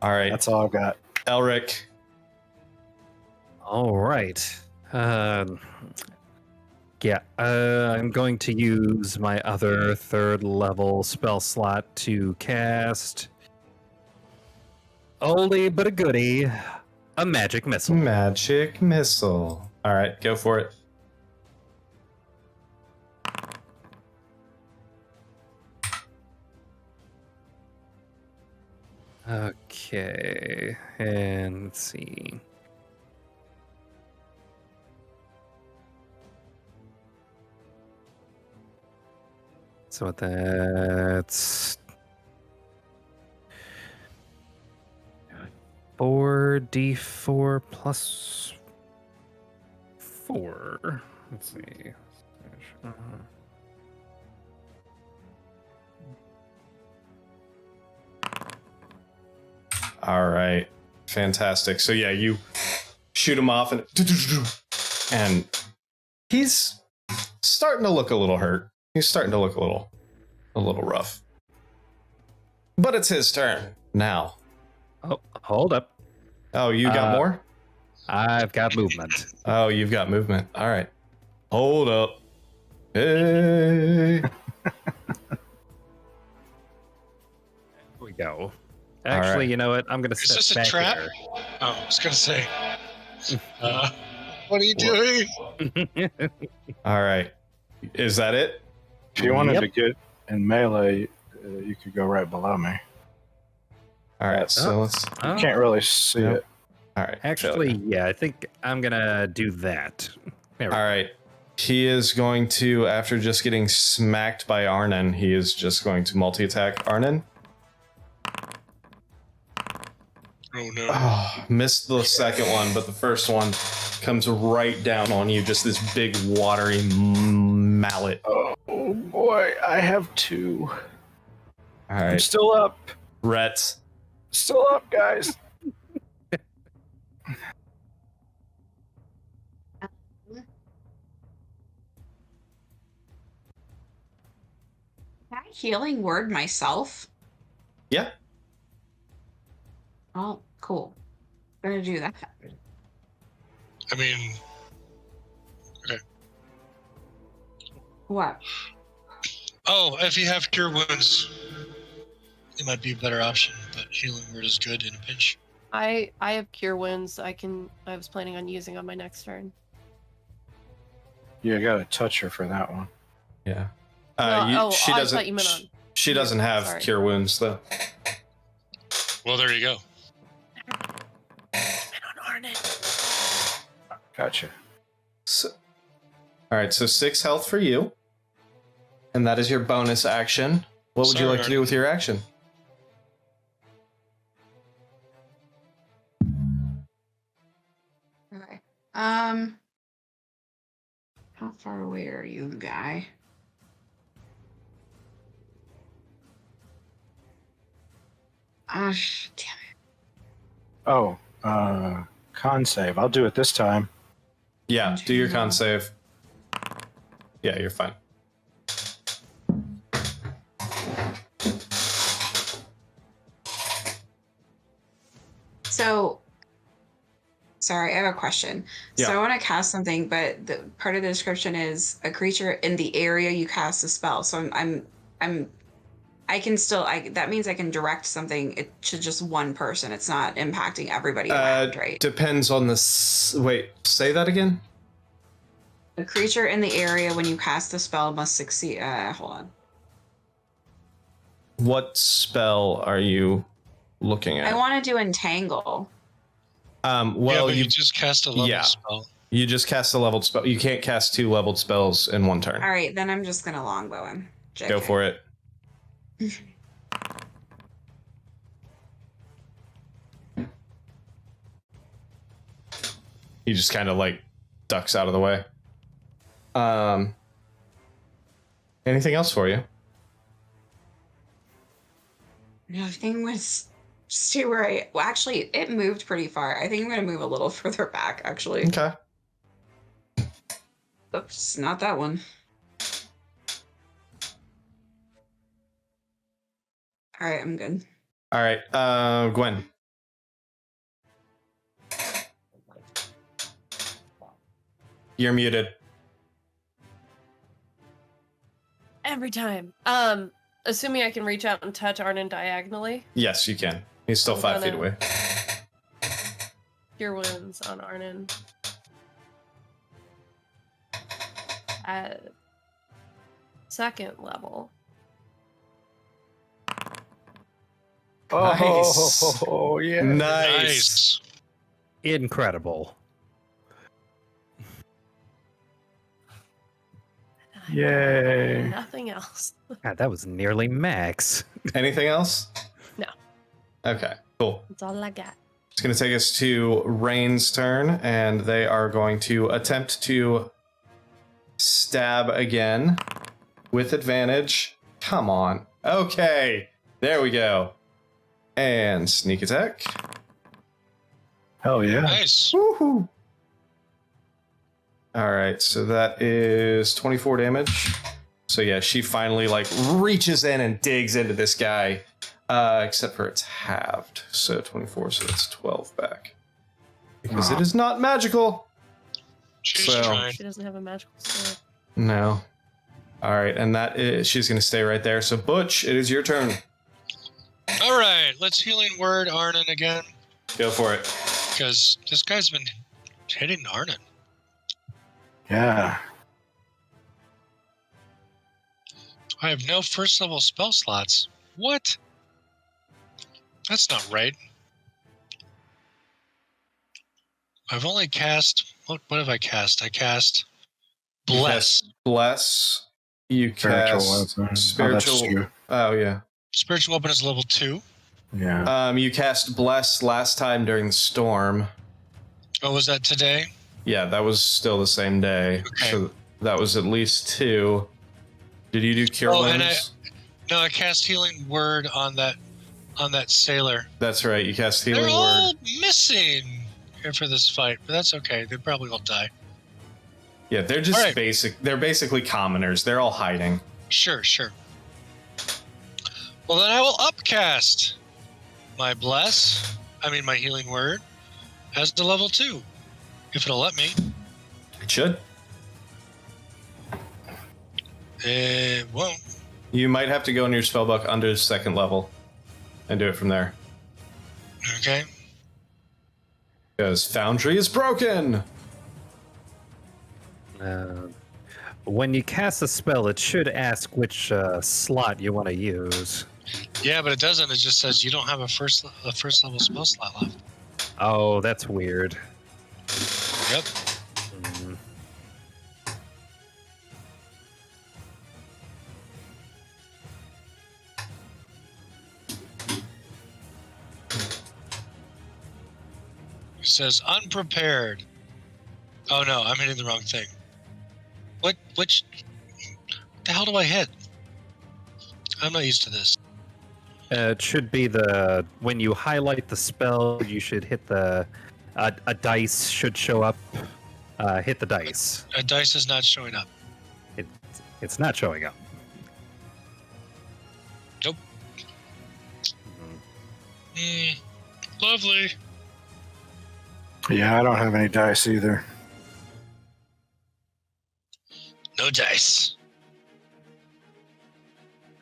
All right, That's all I've got. Elric. All right. I'm going to use my other third level spell slot to cast oldie but a goodie, a magic missile. Magic missile. All right, go for it. Okay, and let's see. So that's 4d4 plus 4. Let's see. All right. Fantastic. So yeah, you shoot him off and he's starting to look a little hurt. He's starting to look a little rough. But it's his turn now. Oh, hold up. Oh, you got more? I've got movement. Oh, you've got movement. All right. Hold up. Hey. Here we go. Actually, right. you know what? I'm going to Is step this a back trap? here. Oh, I was gonna say. What are you doing? All right. Is that it? If you wanted to get in melee, you could go right below me. All right. So let's. You Oh, can't really see Nope. it. All right. actually, failure. yeah, I think I'm going to do that. There we All right. He is going to, after just getting smacked by Arnon, he is just going to multi-attack Arnon. Oh no. Oh, missed the second one, but the first one comes right down on you. Just this big watery mallet. Oh boy, I have 2. All I'm right. still up. Rhett. Still up, guys. Can I healing word myself? Yeah. Oh, cool. Gonna do that. I mean, What? oh, if you have cure wounds, it might be a better option. But healing word is good in a pinch. I have cure wounds. I was planning on using on my next turn. You got to touch her for that one. Yeah. She I doesn't. thought you meant on. She doesn't have Sorry. cure wounds though. Well, there you go. And on Arnon. Gotcha. So, all right. So 6 health for you, and that is your bonus action. What would you Sorry, like to do with your action? Okay. How far away are you, guy? Ah, damn it. Oh, con save. I'll do it this time. Yeah. Do your con save. Yeah, you're fine. So, sorry, I have a question. Yeah. So I want to cast something, but the part of the description is a creature in the area you cast a spell. So I can still, that means I can direct something to just one person. It's not impacting everybody around, right? Depends on the. Wait, say that again. A creature in the area when you cast the spell must succeed. Hold on. What spell are you looking at? I want to do entangle. Well, yeah, but you just cast a level spell. You just cast a leveled spell. You can't cast 2 leveled spells in one turn. All right, then I'm just gonna longbow him. JK. Go for it. He just kind of like ducks out of the way. Anything else for you? Nothing was stay where I. Well, actually, it moved pretty far. I think I'm gonna move a little further back. Actually, Okay. oops, not that one. All right, I'm good. All right. Gwen. You're muted. Every time. Assuming I can reach out and touch Arnon diagonally. Yes, you can. He's still I'm 5 feet gonna- away. Cure wounds on Arnon. At second level. Nice. Oh, yeah. Nice. Incredible. Yay. Nothing else. God, that was nearly max. Anything else? No. Okay, cool. That's all I got. It's going to take us to Rain's turn, and they are going to attempt to stab again with advantage. Come on. Okay. There we go. And sneak attack. Hell yeah. Nice. Woohoo. All right, so that is 24 damage. So yeah, she finally like reaches in and digs into this guy, except for it's halved. So 24, so it's 12 back. Because it is not magical. She's So- trying. She doesn't have a magical sword. No. All right, and that is, she's going to stay right there. So Butch, it is your turn. All right, let's healing word Arnon again, Go for it. because this guy's been hitting Arnon. Yeah. I have no first level spell slots. What? That's not right. I've only cast. What have I cast? I cast You Bless. cast Bless. You Spiritual cast weapon. spiritual. Oh, that's true. Oh yeah. Spiritual weapon is level 2. Yeah. You cast Bless last time during the storm. Oh, was that today? Yeah, that was still the same day. Okay. So that was at least 2. Did you do Cure Oh, and Wounds? No, I cast healing word on that sailor. That's right. You cast Healing They're all Word. missing here for this fight, but that's okay. They probably will die. Yeah, they're just All right. basic. They're basically commoners. They're all hiding. Sure. Well, then I will upcast my my healing word as the level 2, if it'll let me. It should. It won't. You might have to go in your spellbook under the 2nd level and do it from there. Okay. Because Foundry is broken. When you cast a spell, it should ask which slot you want to use. Yeah, but it doesn't. It just says you don't have a first level spell slot left. Oh, that's weird. Yep. Mm. It says unprepared. Oh no, I'm hitting the wrong thing. Which the hell do I hit? I'm not used to this. It should be when you highlight the spell, you should hit a dice should show up. Hit the dice. A dice is not showing up. It's not showing up. Nope. Mm. Lovely. Yeah, I don't have any dice either. No dice.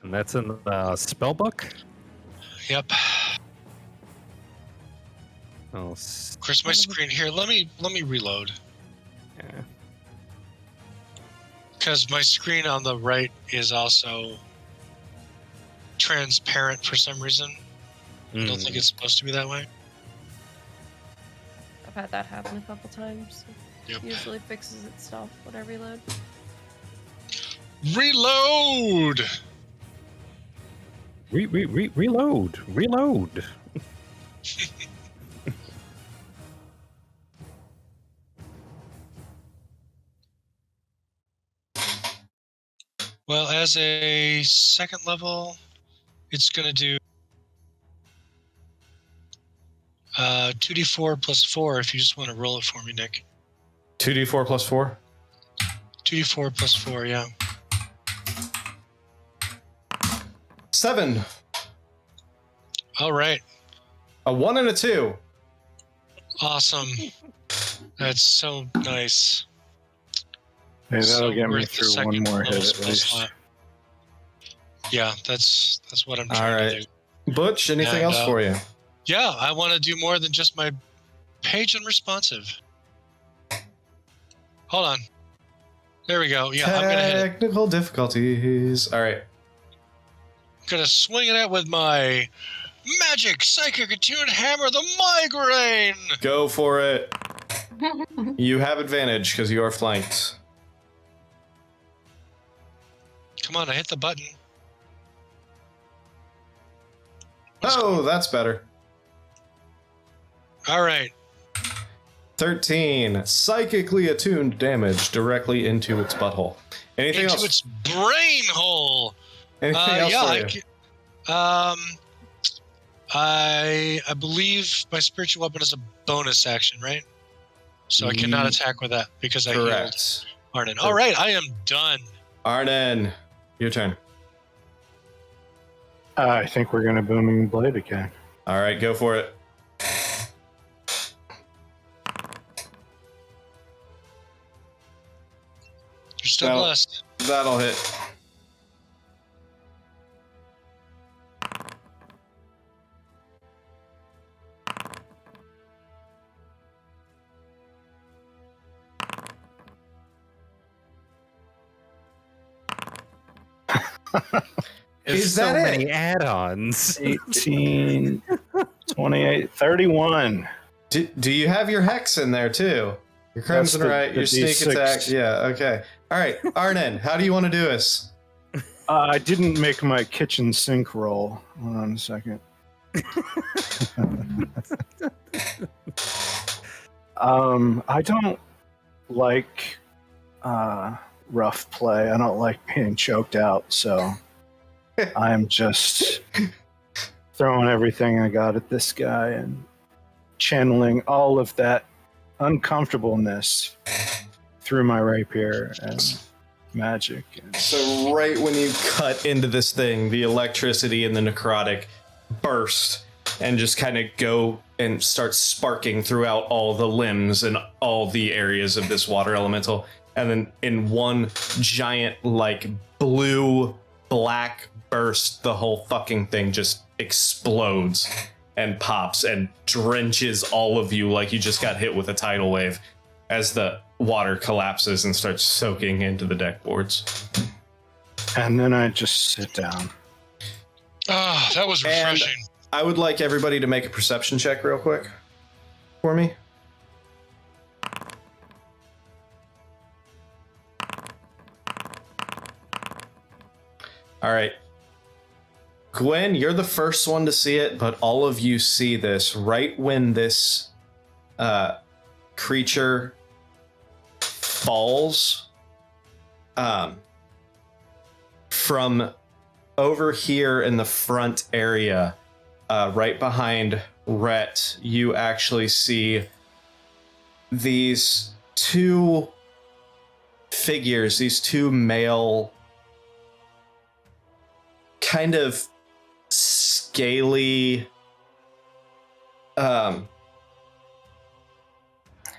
And that's in the spell book. Yep. Oh, Chris, my screen here. Let me reload. yeah. Because my screen on the right is also transparent for some reason. I don't think it's supposed to be that way. I've had that happen a couple times. Yep. It usually fixes itself when I reload. Reload! Reload. Well, as a 2nd level, it's going to do 2d4 plus 4 if you just want to roll it for me, Nick. 2d4 plus 4. 2d4 plus 4, yeah. 7. All right. A 1 and a 2. Awesome. That's so nice. Hey, that'll So get me worth the through one second more level hit at spell least. slot. Yeah, that's what I'm All trying to right. do. Butch, anything And, else for you? Yeah, I want to do more than just my page unresponsive. Hold on. There we go. Yeah, I'm gonna hit it. Technical difficulties. All right. Gonna swing it out with my magic psychic attuned hammer, the migraine. Go for it. You have advantage because you are flanked. Come on, I hit the button. Oh, that's better. All right. 13. Psychically attuned damage directly into its butthole. Anything Into else? its brain hole. Anything else Yeah, for you? I believe my spiritual weapon is a bonus action, right? So I cannot attack with that because I healed Correct. Arden. All right, I am done. Arden, your turn. I think we're going to Booming Blade again. All right, go for it. You're still That'll- blessed. That'll hit. There's Is so that it? many add-ons. 18, 28, 31. Do you have your hex in there too? Your crimson the- right, the your sneak D6. attack. Yeah, okay. All right, Arden, how do you want to do this? I didn't make my kitchen sink roll. Hold on a second. I don't like rough play. I don't like being choked out, so I'm just throwing everything I got at this guy and channeling all of that uncomfortableness through my rapier and magic. So right when you cut into this thing, the electricity and the necrotic burst and just kind of go and start sparking throughout all the limbs and all the areas of this water elemental. And then in one giant, like, blue, black burst, the whole fucking thing just explodes and pops and drenches all of you like you just got hit with a tidal wave as the water collapses and starts soaking into the deck boards. And then I just sit down. Ah, that was refreshing. I would like everybody to make a perception check real quick for me. All right. Gwen, you're the first one to see it, but all of you see this right when this creature falls from over here in the front area, right behind Rhett, you actually see these two figures, these two male, kind of scaly,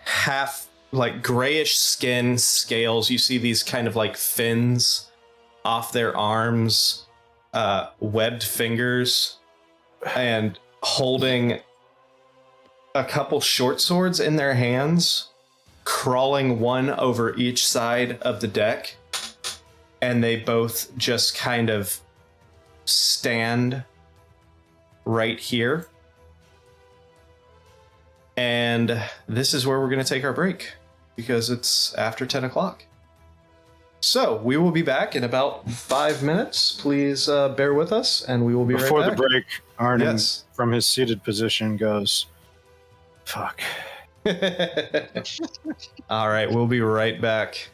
half like grayish skin, scales. You see these kind of like fins off their arms, webbed fingers, and holding a couple short swords in their hands, crawling one over each side of the deck, and they both just kind of stand right here. And this is where we're going to take our break, because it's after 10 o'clock. So we will be back in about 5 minutes. Please bear with us, and we will be Before right the back. break, Arnon, Yes. from his seated position, goes, "Fuck." All right, we'll be right back.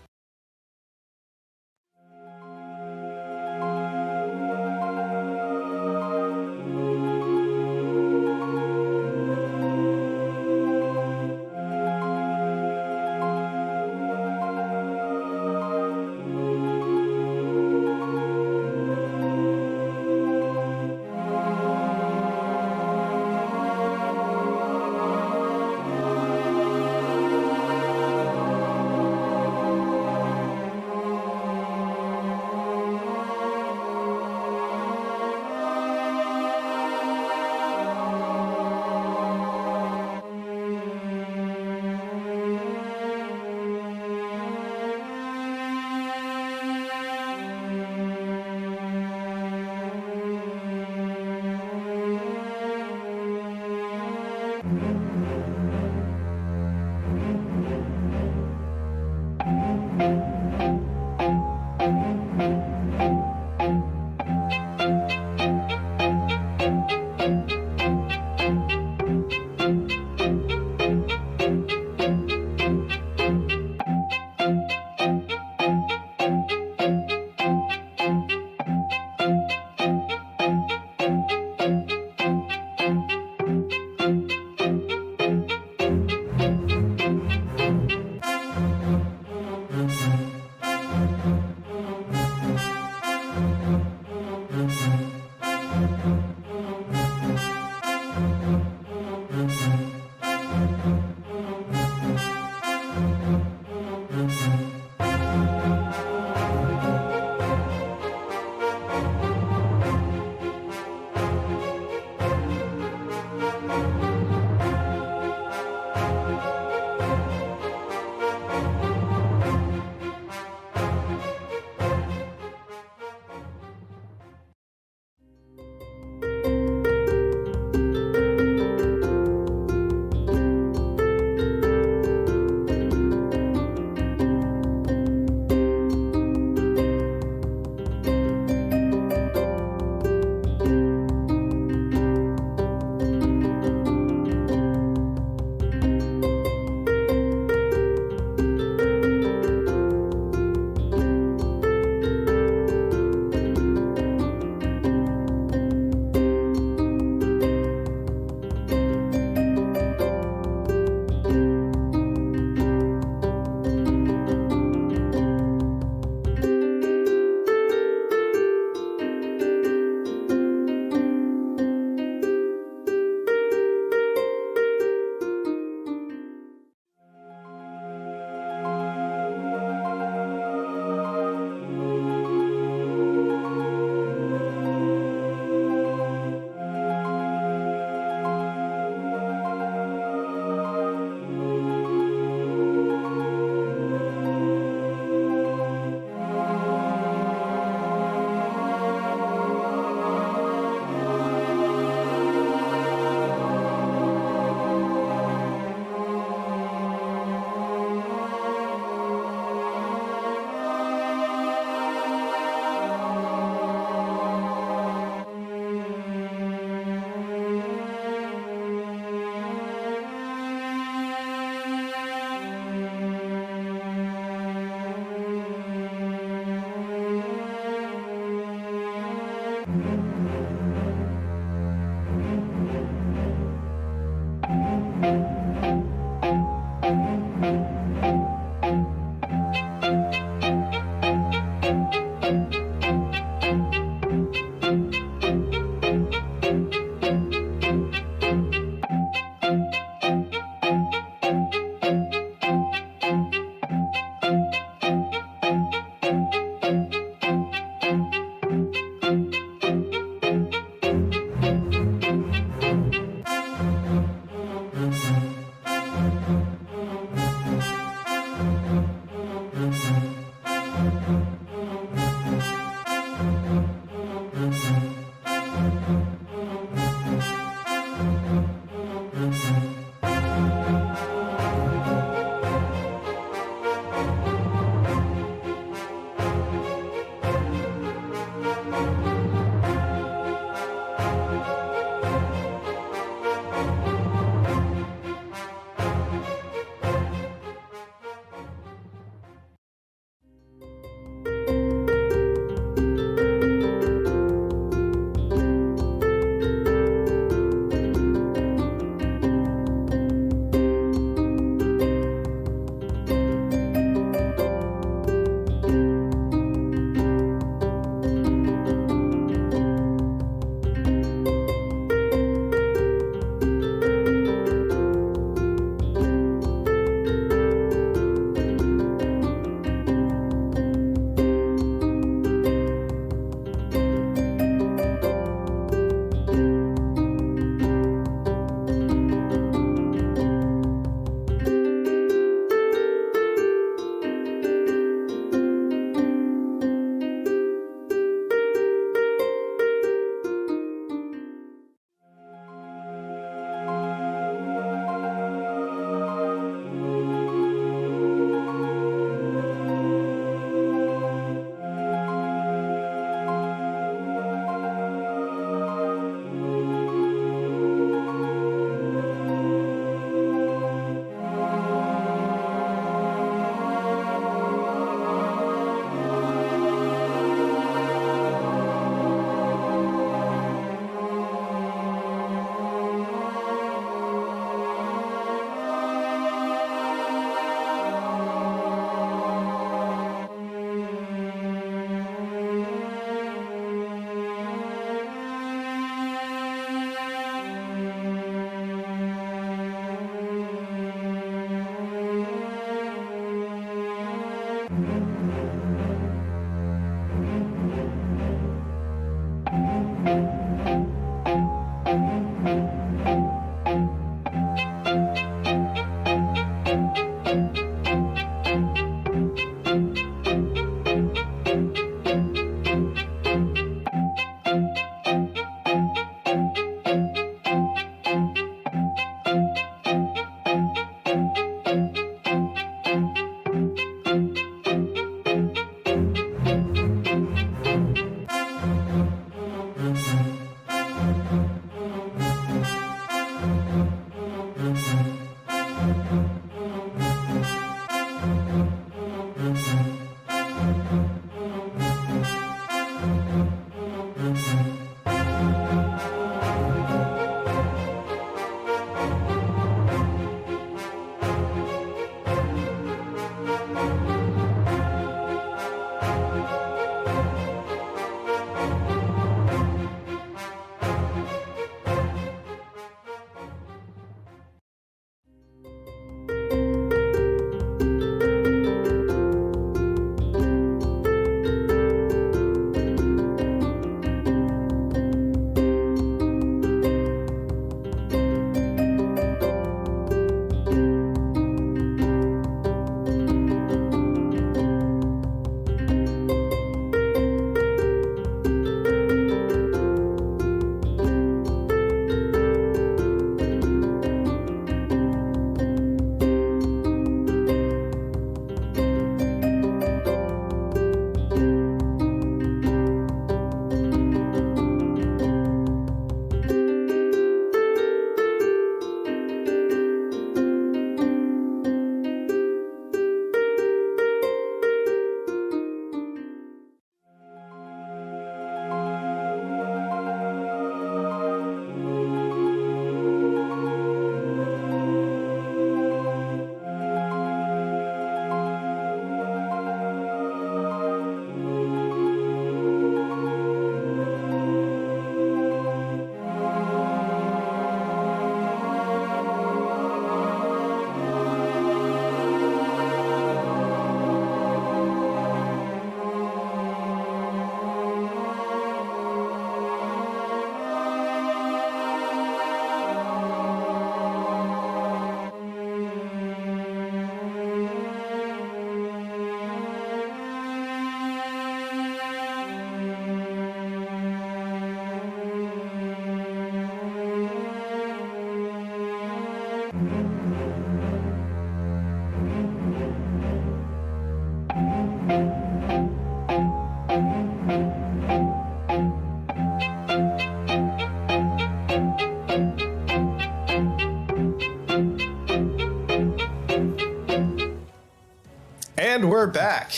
And we're back.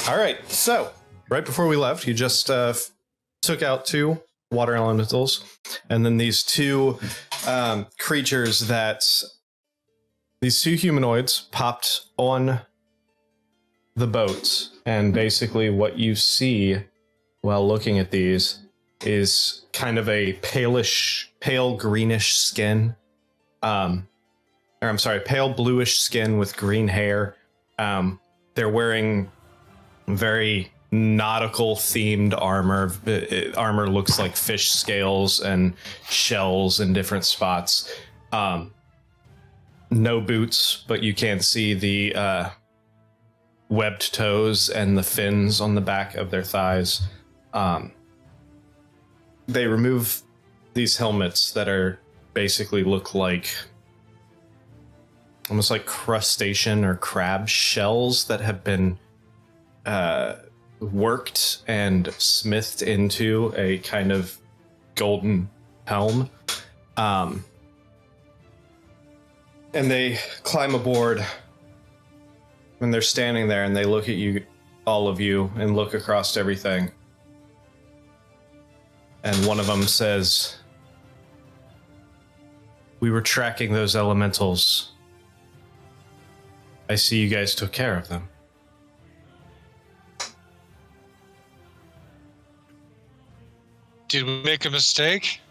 All right, so right before we left, you just took out 2 water elementals, and then these 2 creatures these 2 humanoids popped on the boats, and basically what you see while looking at these is kind of a pale greenish skin, pale bluish skin with green hair. They're wearing very nautical themed armor. Armor looks like fish scales and shells in different spots. No boots, but you can see the webbed toes and the fins on the back of their thighs. They remove these helmets that are basically look like almost like crustacean or crab shells that have been worked and smithed into a kind of golden helm. And they climb aboard, and they're standing there, and they look at you, all of you, and look across everything. And one of them says, "We were tracking those elementals. I see you guys took care of them." Did we make a mistake?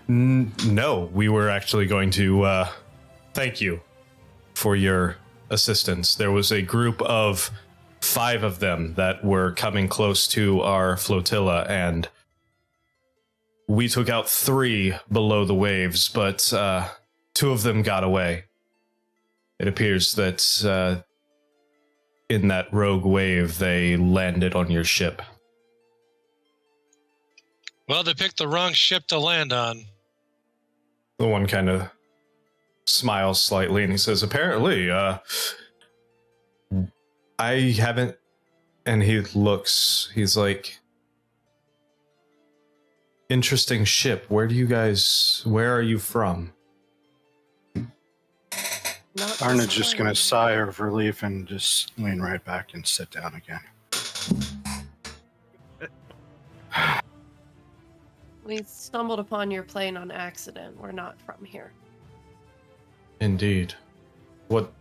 No, we were actually going to thank you for your assistance. There was a group of 5 of them that were coming close to our flotilla, and we took out 3 below the waves, but 2 of them got away. It appears that in that rogue wave, they landed on your ship. Well, they picked the wrong ship to land on. The one kind of smiles slightly, and he says, "Apparently, I haven't..." And he's like, "Interesting ship. Where are you from?" Arna's just going to sigh of relief and just lean right back and sit down again. We stumbled upon your plane on accident. We're not from here. Indeed. What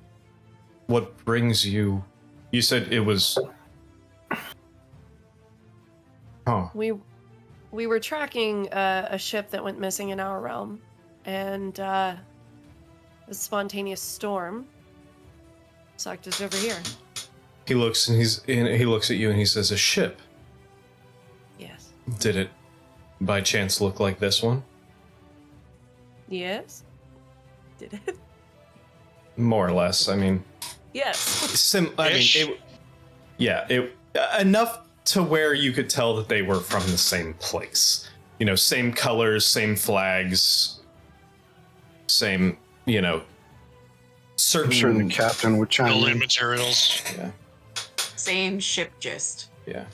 brings you... You said it was... Huh. We were tracking a ship that went missing in our realm, and a spontaneous storm sucked us over here. He looks he looks at you and he says, "A ship. Yes. Did it by chance look like this one?" Yes. Did it? More or less. I mean, Yes. Enough to where you could tell that they were from the same place. You know, same colors, same flags, same, certain... I'm sure the captain would chime Building in. materials. Yeah. Same ship gist. Yeah.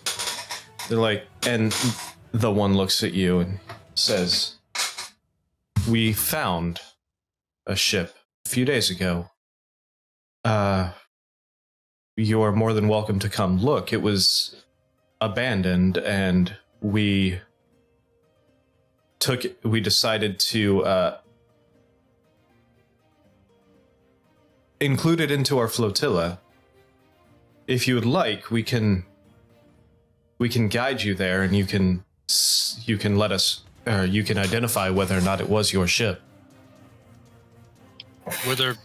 They're like, and the one looks at you and says, "We found a ship a few days ago. You are more than welcome to come look. It was abandoned, and we decided to include it into our flotilla. If you would like, we can guide you there, and you can let us, or you can identify whether or not it was your ship." Were there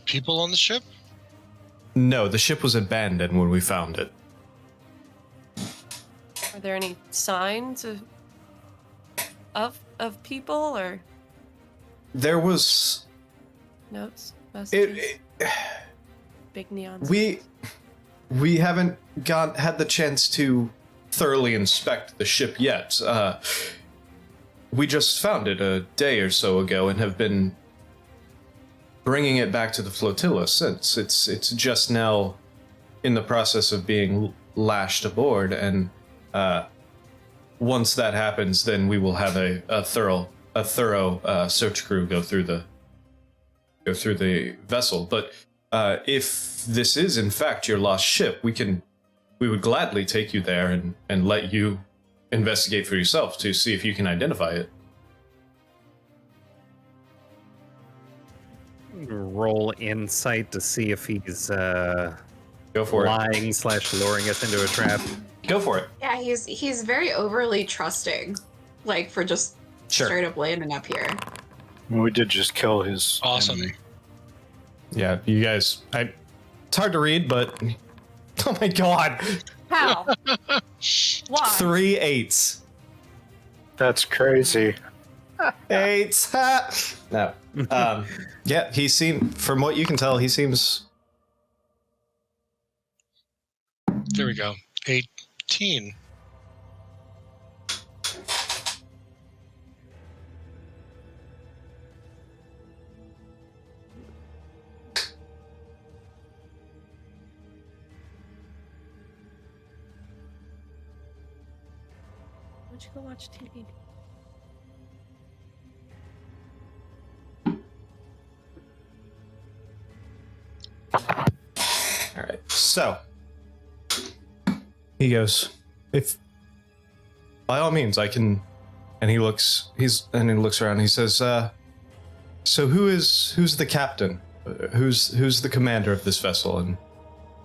people on the ship? No, the ship was abandoned when we found it. Are there any signs of people or There was notes? Messages? it Big neons. we haven't had the chance to thoroughly inspect the ship yet. We just found it a day or so ago and have been bringing it back to the flotilla since. It's just now in the process of being lashed aboard, and once that happens, then we will have a thorough search crew go through the vessel. But if this is in fact your lost ship, we would gladly take you there and let you investigate for yourself to see if you can identify it. Roll insight to see if he's Go for it. lying / luring us into a trap. Go for it. Yeah, he's very overly trusting, like for just Sure. straight up landing up here. We did just kill his Awesome. enemy. Yeah, you guys. It's hard to read, but oh my god, How? Why? 3 8s. That's crazy. 8s. No. Yeah, he seemed. From what you can tell, he seems. There we go. 18. Why don't you go watch TV? All right. So he goes, "If by all means I can," and he looks around. And he says, "So who's the captain? Who's the commander of this vessel?" And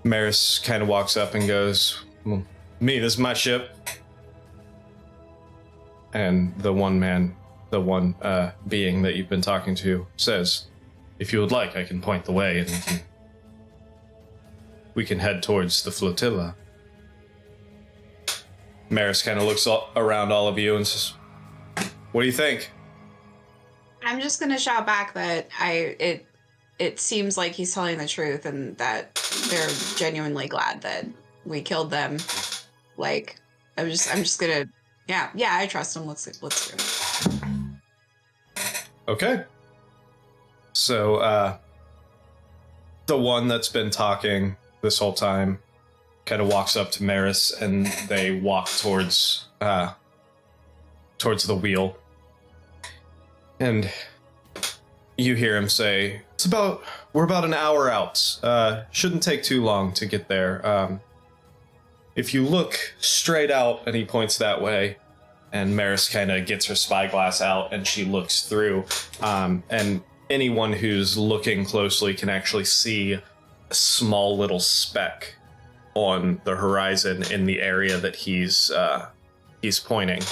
Maris kind of walks up and goes, "Well, me. This is my ship." And the one being that you've been talking to says, "If you would like, I can point the way, and we can head towards the flotilla." Maris kind of looks around all of you and says, "What do you think?" I'm just gonna shout back that it seems like he's telling the truth and that they're genuinely glad that we killed them. Like, I'm just gonna yeah, I trust him. Let's do it. Okay. So, the one that's been talking this whole time kind of walks up to Maris, and they walk towards the wheel. And you hear him say, we're about an hour out. Shouldn't take too long to get there. If you look straight out," and he points that way, and Maris kind of gets her spyglass out and she looks through, and anyone who's looking closely can actually see a small little speck on the horizon in the area that he's pointing.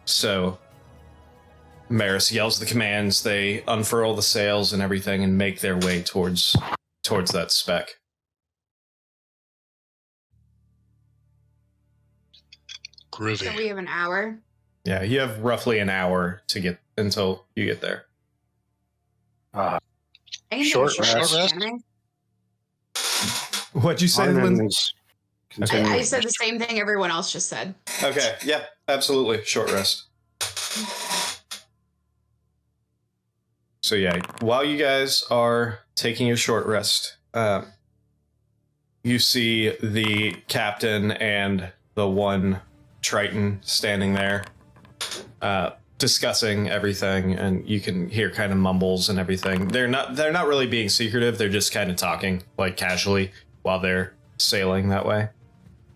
So Maris yells the commands, they unfurl the sails and everything and make their way towards that speck. Groovy. So we have an hour. Yeah, you have roughly an hour to get until you get there. I can Short do a short rest. rest. Can What'd you say, Arnon Lynn? is I? I continuing. said the same thing everyone else just said. Okay, yeah, absolutely. Short rest. So yeah, while you guys are taking your short rest, you see the captain and the one Triton standing there, discussing everything, and you can hear kind of mumbles and everything. They're not really being secretive. They're just kind of talking like casually while they're sailing that way.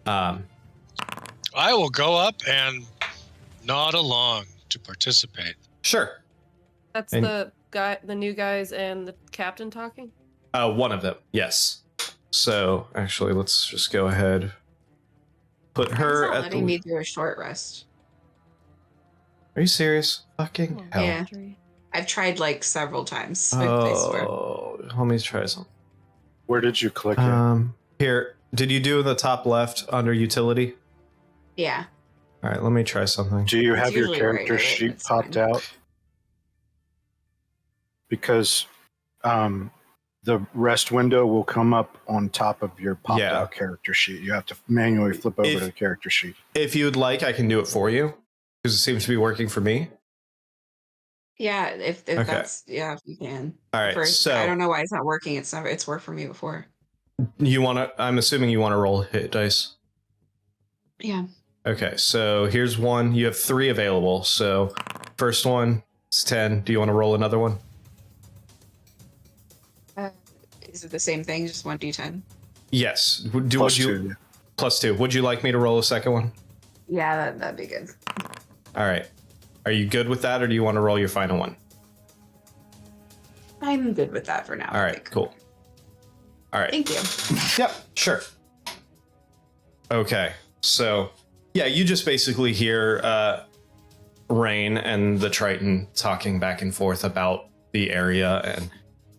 I will go up and nod along to participate. Sure. That's And- the new guys and the captain talking? One of them, yes. So actually, let's just go ahead. Put her It's not at letting me the. do a short rest. Are you serious? Fucking hell. Yeah. I've tried like several times. I swear. Oh, let me try something. Where did you click it? Here, did you do the top left under utility? Yeah. All right, let me try something. Do you It's have your usually character right, sheet it's popped fine. out? Because the rest window will come up on top of your popped Yeah. out character sheet. You have to manually flip over If- to the character sheet. If you'd like, I can do it for you because it seems to be working for me. Yeah, if Okay. that's if you can. All right, I so don't know why it's not working. It's worked for me before. you want to? I'm assuming you want to roll hit dice. Yeah. Okay, so here's one. You have 3 available. So first one is 10. Do you want to roll another one? Is it the same thing? Just 1d10? Yes. Plus 2. Plus 2. Would you like me to roll a second one? Yeah, that'd be good. All right. Are you good with that, or do you want to roll your final one? I'm good with that for now. All right, cool. All right. Thank you. Yep, sure. Okay, so yeah, you just basically hear Rain and the Triton talking back and forth about the area, and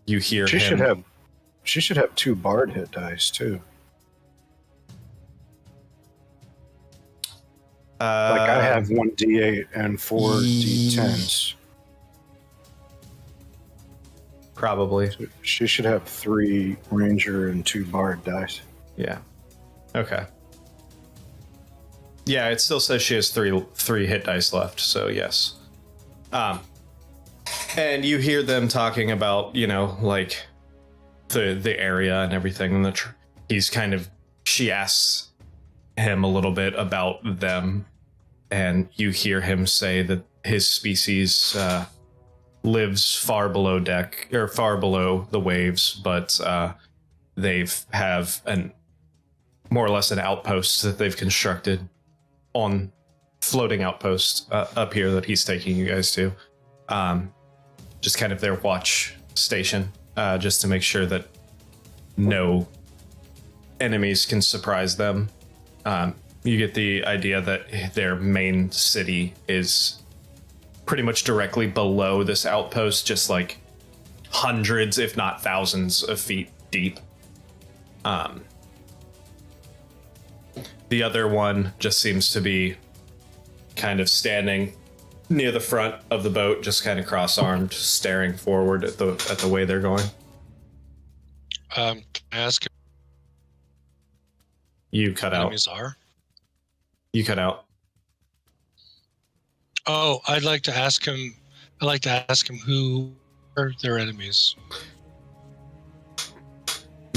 you hear She him. should have 2 bard hit dice too. Like I have 1 d8 and 4 d10s. Probably. So she should have 3 ranger and 2 bard dice. Yeah. Okay. Yeah, it still says she has three hit dice left, so yes. And you hear them talking about, like the area and everything. And she asks him a little bit about them, and you hear him say that his species lives far below deck, or far below the waves, but they have more or less an outpost that they've constructed on floating outpost up here that he's taking you guys to. Just kind of their watch station, just to make sure that no enemies can surprise them. You get the idea that their main city is pretty much directly below this outpost, just like hundreds, if not thousands of feet deep. The other one just seems to be kind of standing near the front of the boat, just kind of cross-armed, staring forward at the way they're going. Can I ask if You cut out. enemies are? You cut out. Oh, I'd like to ask him who are their enemies.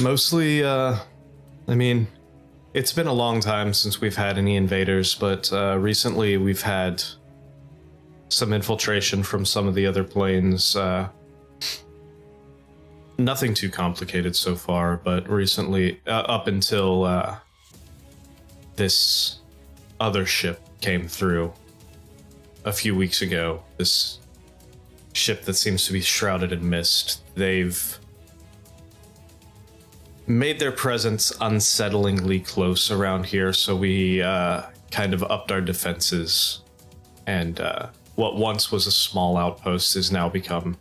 Mostly, it's been a long time since we've had any invaders, but recently we've had some infiltration from some of the other planes. Nothing too complicated so far, but recently, up until this other ship came through a few weeks ago, this ship that seems to be shrouded in mist, they've made their presence unsettlingly close around here, so we kind of upped our defenses, and what once was a small outpost has now become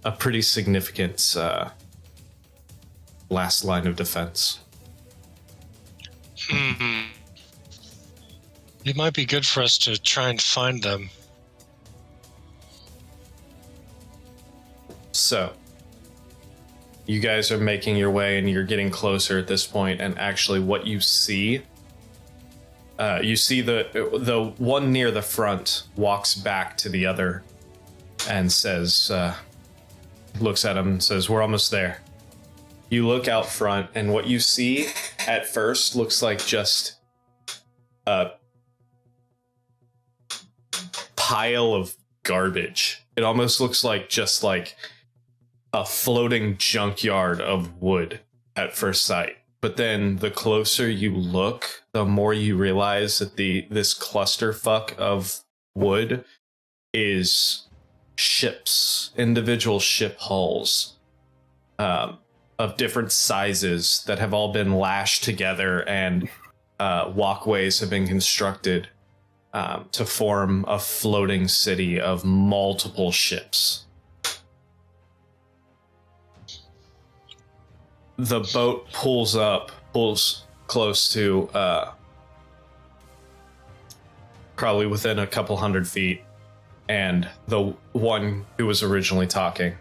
a pretty significant last line of defense. It might be good for us to try and find them. So, you guys are making your way and you're getting closer at this point, and actually what you see the one near the front walks back to the other and says, looks at him and says, "We're almost there." You look out front, and what you see at first looks like just a pile of garbage. It almost looks like just like a floating junkyard of wood at first sight. But then the closer you look, the more you realize that this clusterfuck of wood is ships, individual ship hulls of different sizes that have all been lashed together, and walkways have been constructed to form a floating city of multiple ships. The boat pulls close to probably within a couple 100 feet, and the one who was originally talking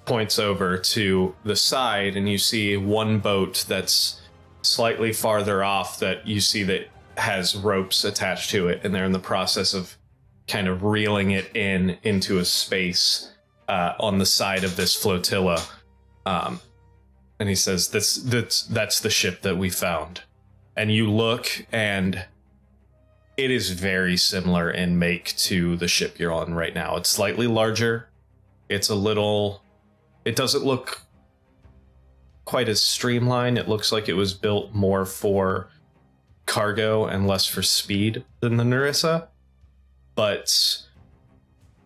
points over to the side, and you see one boat that's slightly farther off that you see that has ropes attached to it, and they're in the process of kind of reeling it into a space on the side of this flotilla. And he says, that's the ship that we found. And you look, and it is very similar in make to the ship you're on right now. It's slightly larger. It doesn't look quite as streamlined. It looks like it was built more for cargo and less for speed than the Nerissa. But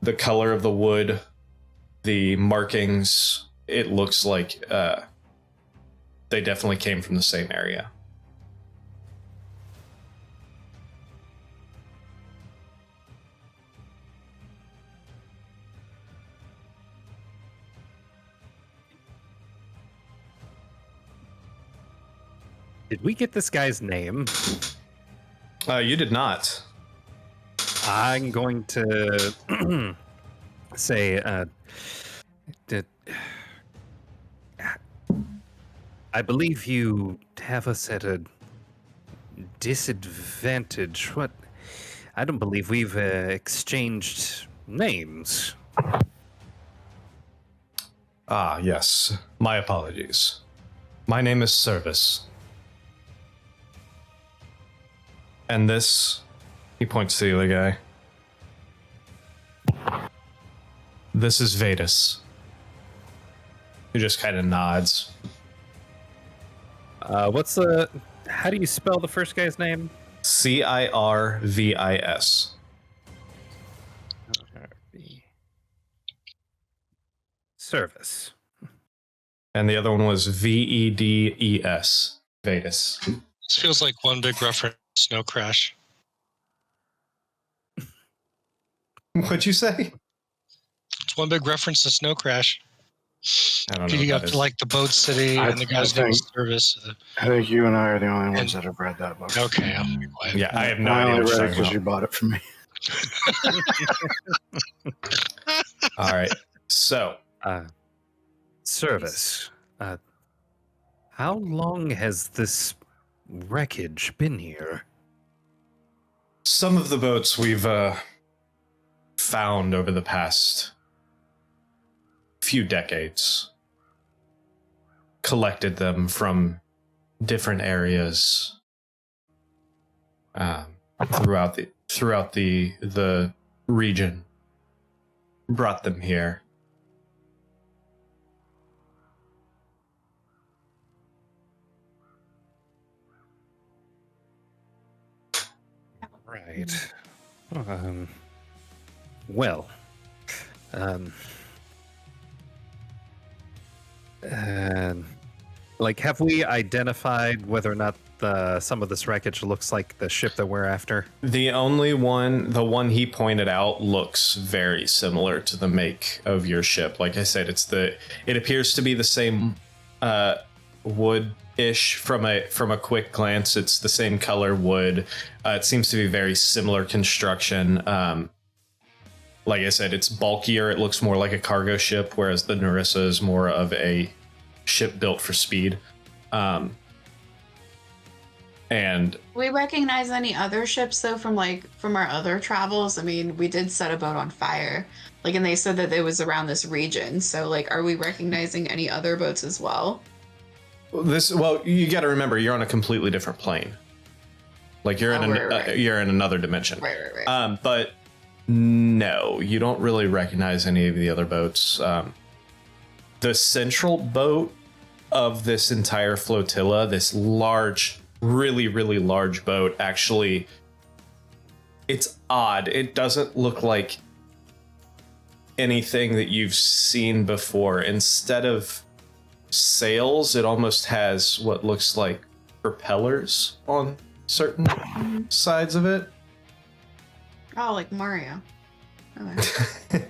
the color of the wood, the markings, it looks like they definitely came from the same area. Did we get this guy's name? You did not. I'm going to say, I believe you have us at a disadvantage. What? I don't believe we've exchanged names. Ah, yes. My apologies. My name is Service. And this, he points to the other guy. This is Vetus. He just kind of nods. How do you spell the first guy's name? Cirvis. Service. And the other one was Vedes. Vetus. This feels like one big reference to Snow Crash. What'd you say? It's one big reference to Snow Crash. I don't know. You what got that to is. like the boat city and the guy's name is Service. I think you and I are the only ones that have read that book. Okay, I'll be quiet. Yeah, I have no I idea only what read it you're because talking you bought it for me. about. All right. So, Service. How long has this wreckage been here? some of the boats we've found over the past few decades, collected them from different areas throughout the region, brought them here. Right. Well. Like, have we identified whether or not some of this wreckage looks like the ship that we're after? The one he pointed out looks very similar to the make of your ship. Like I said, it appears to be the same wood-ish from a quick glance. It's the same color wood. It seems to be very similar construction. Like I said, it's bulkier. It looks more like a cargo ship, whereas the Nerissa is more of a ship built for speed. And we recognize any other ships though from our other travels? I mean, we did set a boat on fire, and they said that it was around this region. So are we recognizing any other boats as well? you got to remember, you're on a completely different plane. You're you're in another dimension. Right. But no, you don't really recognize any of the other boats. The central boat of this entire flotilla, this large, really, really large boat, actually, it's odd. It doesn't look like anything that you've seen before. Instead of sails, it almost has what looks like propellers on certain sides of it. Oh, like Mario. Okay.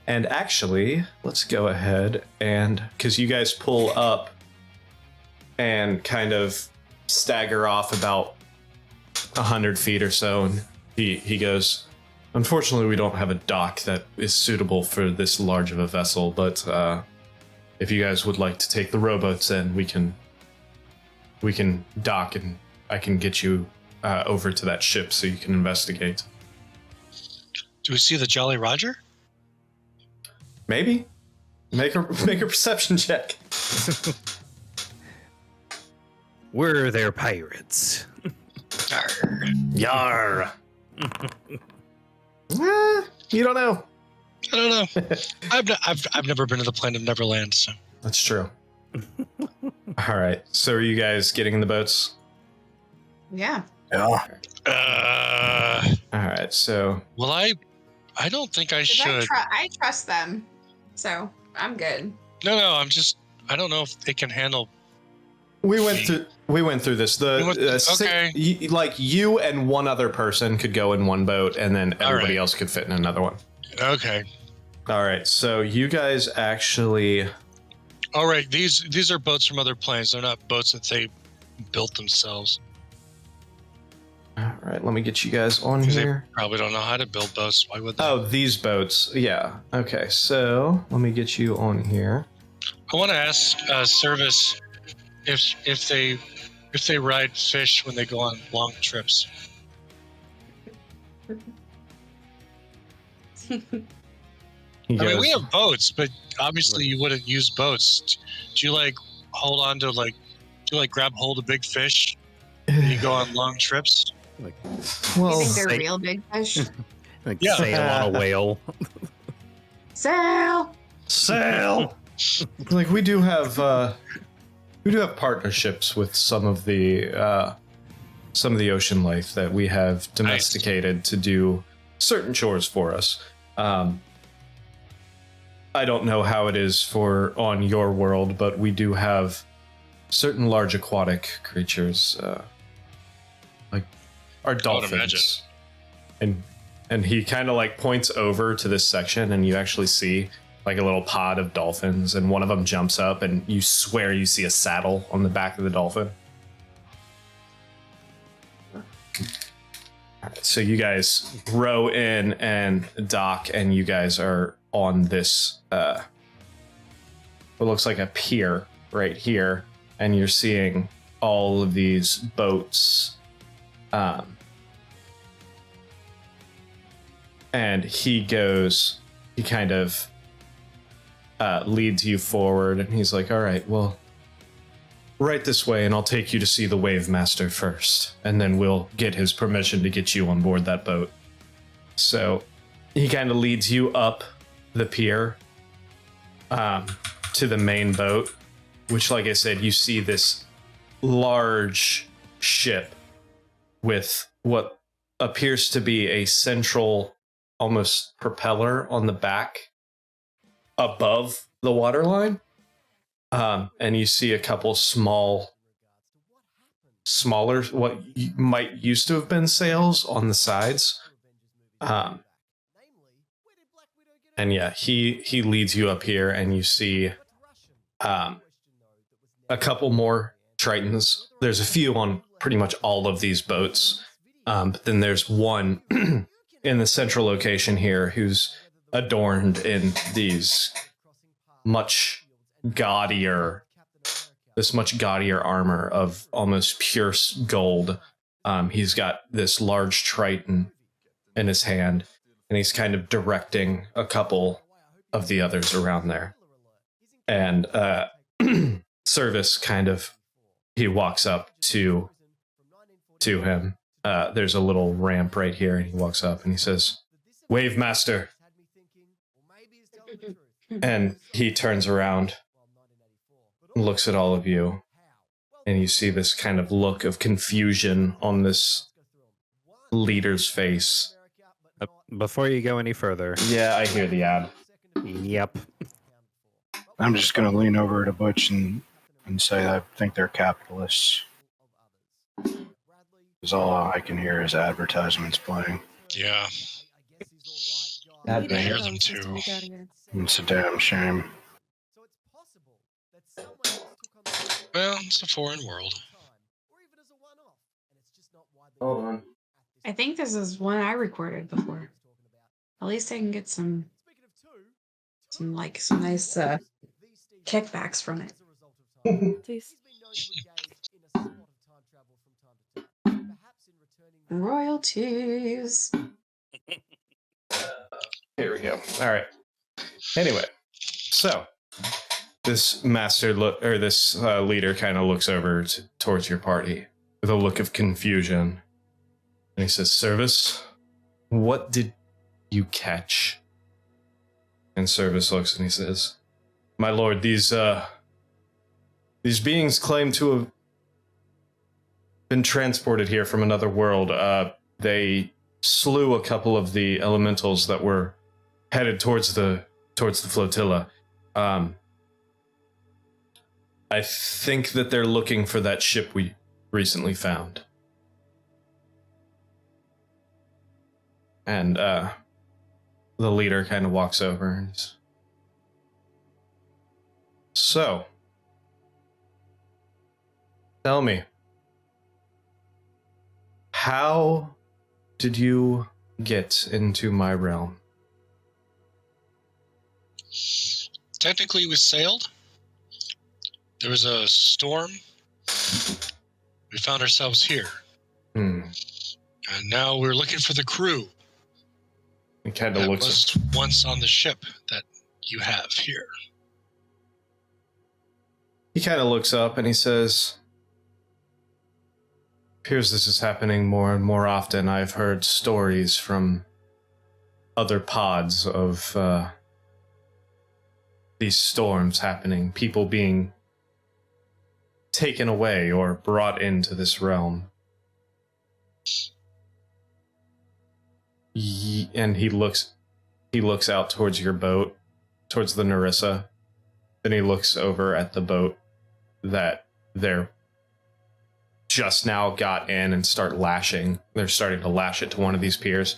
And actually, let's go ahead and, because you guys pull up and kind of stagger off about 100 feet or so, and he goes, unfortunately, we don't have a dock that is suitable for this large of a vessel, but if you guys would like to take the rowboats in, we can dock and I can get you over to that ship so you can investigate. Do we see the Jolly Roger? Maybe. Make a perception check. We're their pirates. Yar. You don't know. I don't know. I've never been to the planet of Neverland, so That's true. All right. So are you guys getting in the boats? Yeah. Yeah. All right. So Well, I don't think I 'Cause should. I trust them, so I'm good. No, I don't know if they can handle. we went through this. Okay. Like you and one other person could go in one boat, and then everybody right. else could fit in another one. Okay. All right. So you guys actually. All right. These are boats from other planes. They're not boats that they built themselves. All right. Let me get you guys on 'Cause here. They probably don't know how to build boats. Why would they? Oh, these boats. Yeah. Okay. So let me get you on here. I want to ask Service if they ride fish when they go on long trips. He I mean, we goes, have boats, but obviously you wouldn't use boats. Do you like hold on to grab hold of big fish when you go on long trips? Like, well, You think they're say- real big fish? like Yeah. sail on a whale. Sail! sail. Like we do have partnerships with some of the ocean life that we have domesticated to do certain chores for us. I don't know how it is on your world, but we do have certain large aquatic creatures, like our dolphins. And he kind of like points over to this section, and you actually see like a little pod of dolphins, and one of them jumps up, and you swear you see a saddle on the back of the dolphin. All right, so you guys row in and dock, and you guys are on this what looks like a pier right here, and you're seeing all of these boats. And he kind of leads you forward, and he's like, all right, well, right this way, and I'll take you to see the Wave Master first, and then we'll get his permission to get you on board that boat. So he kind of leads you up the pier to the main boat, which, like I said, you see this large ship with what appears to be a central almost propeller on the back above the waterline. And you see a couple smaller, what might used to have been sails on the sides. And yeah, he leads you up here, and you see a couple more Tritons. There's a few on pretty much all of these boats. But then there's one in the central location here who's adorned in this much gaudier armor of almost pure gold. He's got this large Triton in his hand, and he's kind of directing a couple of the others around there. And Service he walks up to him. There's a little ramp right here, and he walks up and he says, "Wave Master." And he turns around, looks at all of you, and you see this kind of look of confusion on this leader's face. Before you go any further, Yeah, I hear the ad. yep. I'm just going to lean over to Butch and say I think they're capitalists. Because all I can hear is advertisements playing. Yeah. That We need a hear sound them system too. to get out of here. It's a damn shame. Well, it's a foreign world. Hold on. I think this is one I recorded before. At least I can get some nice kickbacks from it. Please. Royalties. Here we go. All right. Anyway, so this leader kind of looks over towards your party with a look of confusion, and he says, "Service, what did you catch?" And Service looks and he says, "My lord, these These beings claim to have been transported here from another world. They slew a couple of the elementals that were headed towards the flotilla. I think that they're looking for that ship we recently found. And the leader kind of walks over and says, so, tell me, how did you get into my realm? Technically, we sailed. There was a storm. We found ourselves here. And now we're looking for the crew. He kind of that looks was once on the ship that you have here. He kind of looks up and he says, appears this is happening more and more often. I've heard stories from other pods of these storms happening, people being taken away or brought into this realm. And he looks out towards your boat, towards the Narissa. Then he looks over at the boat that they're just now got in and start lashing. They're starting to lash it to one of these piers.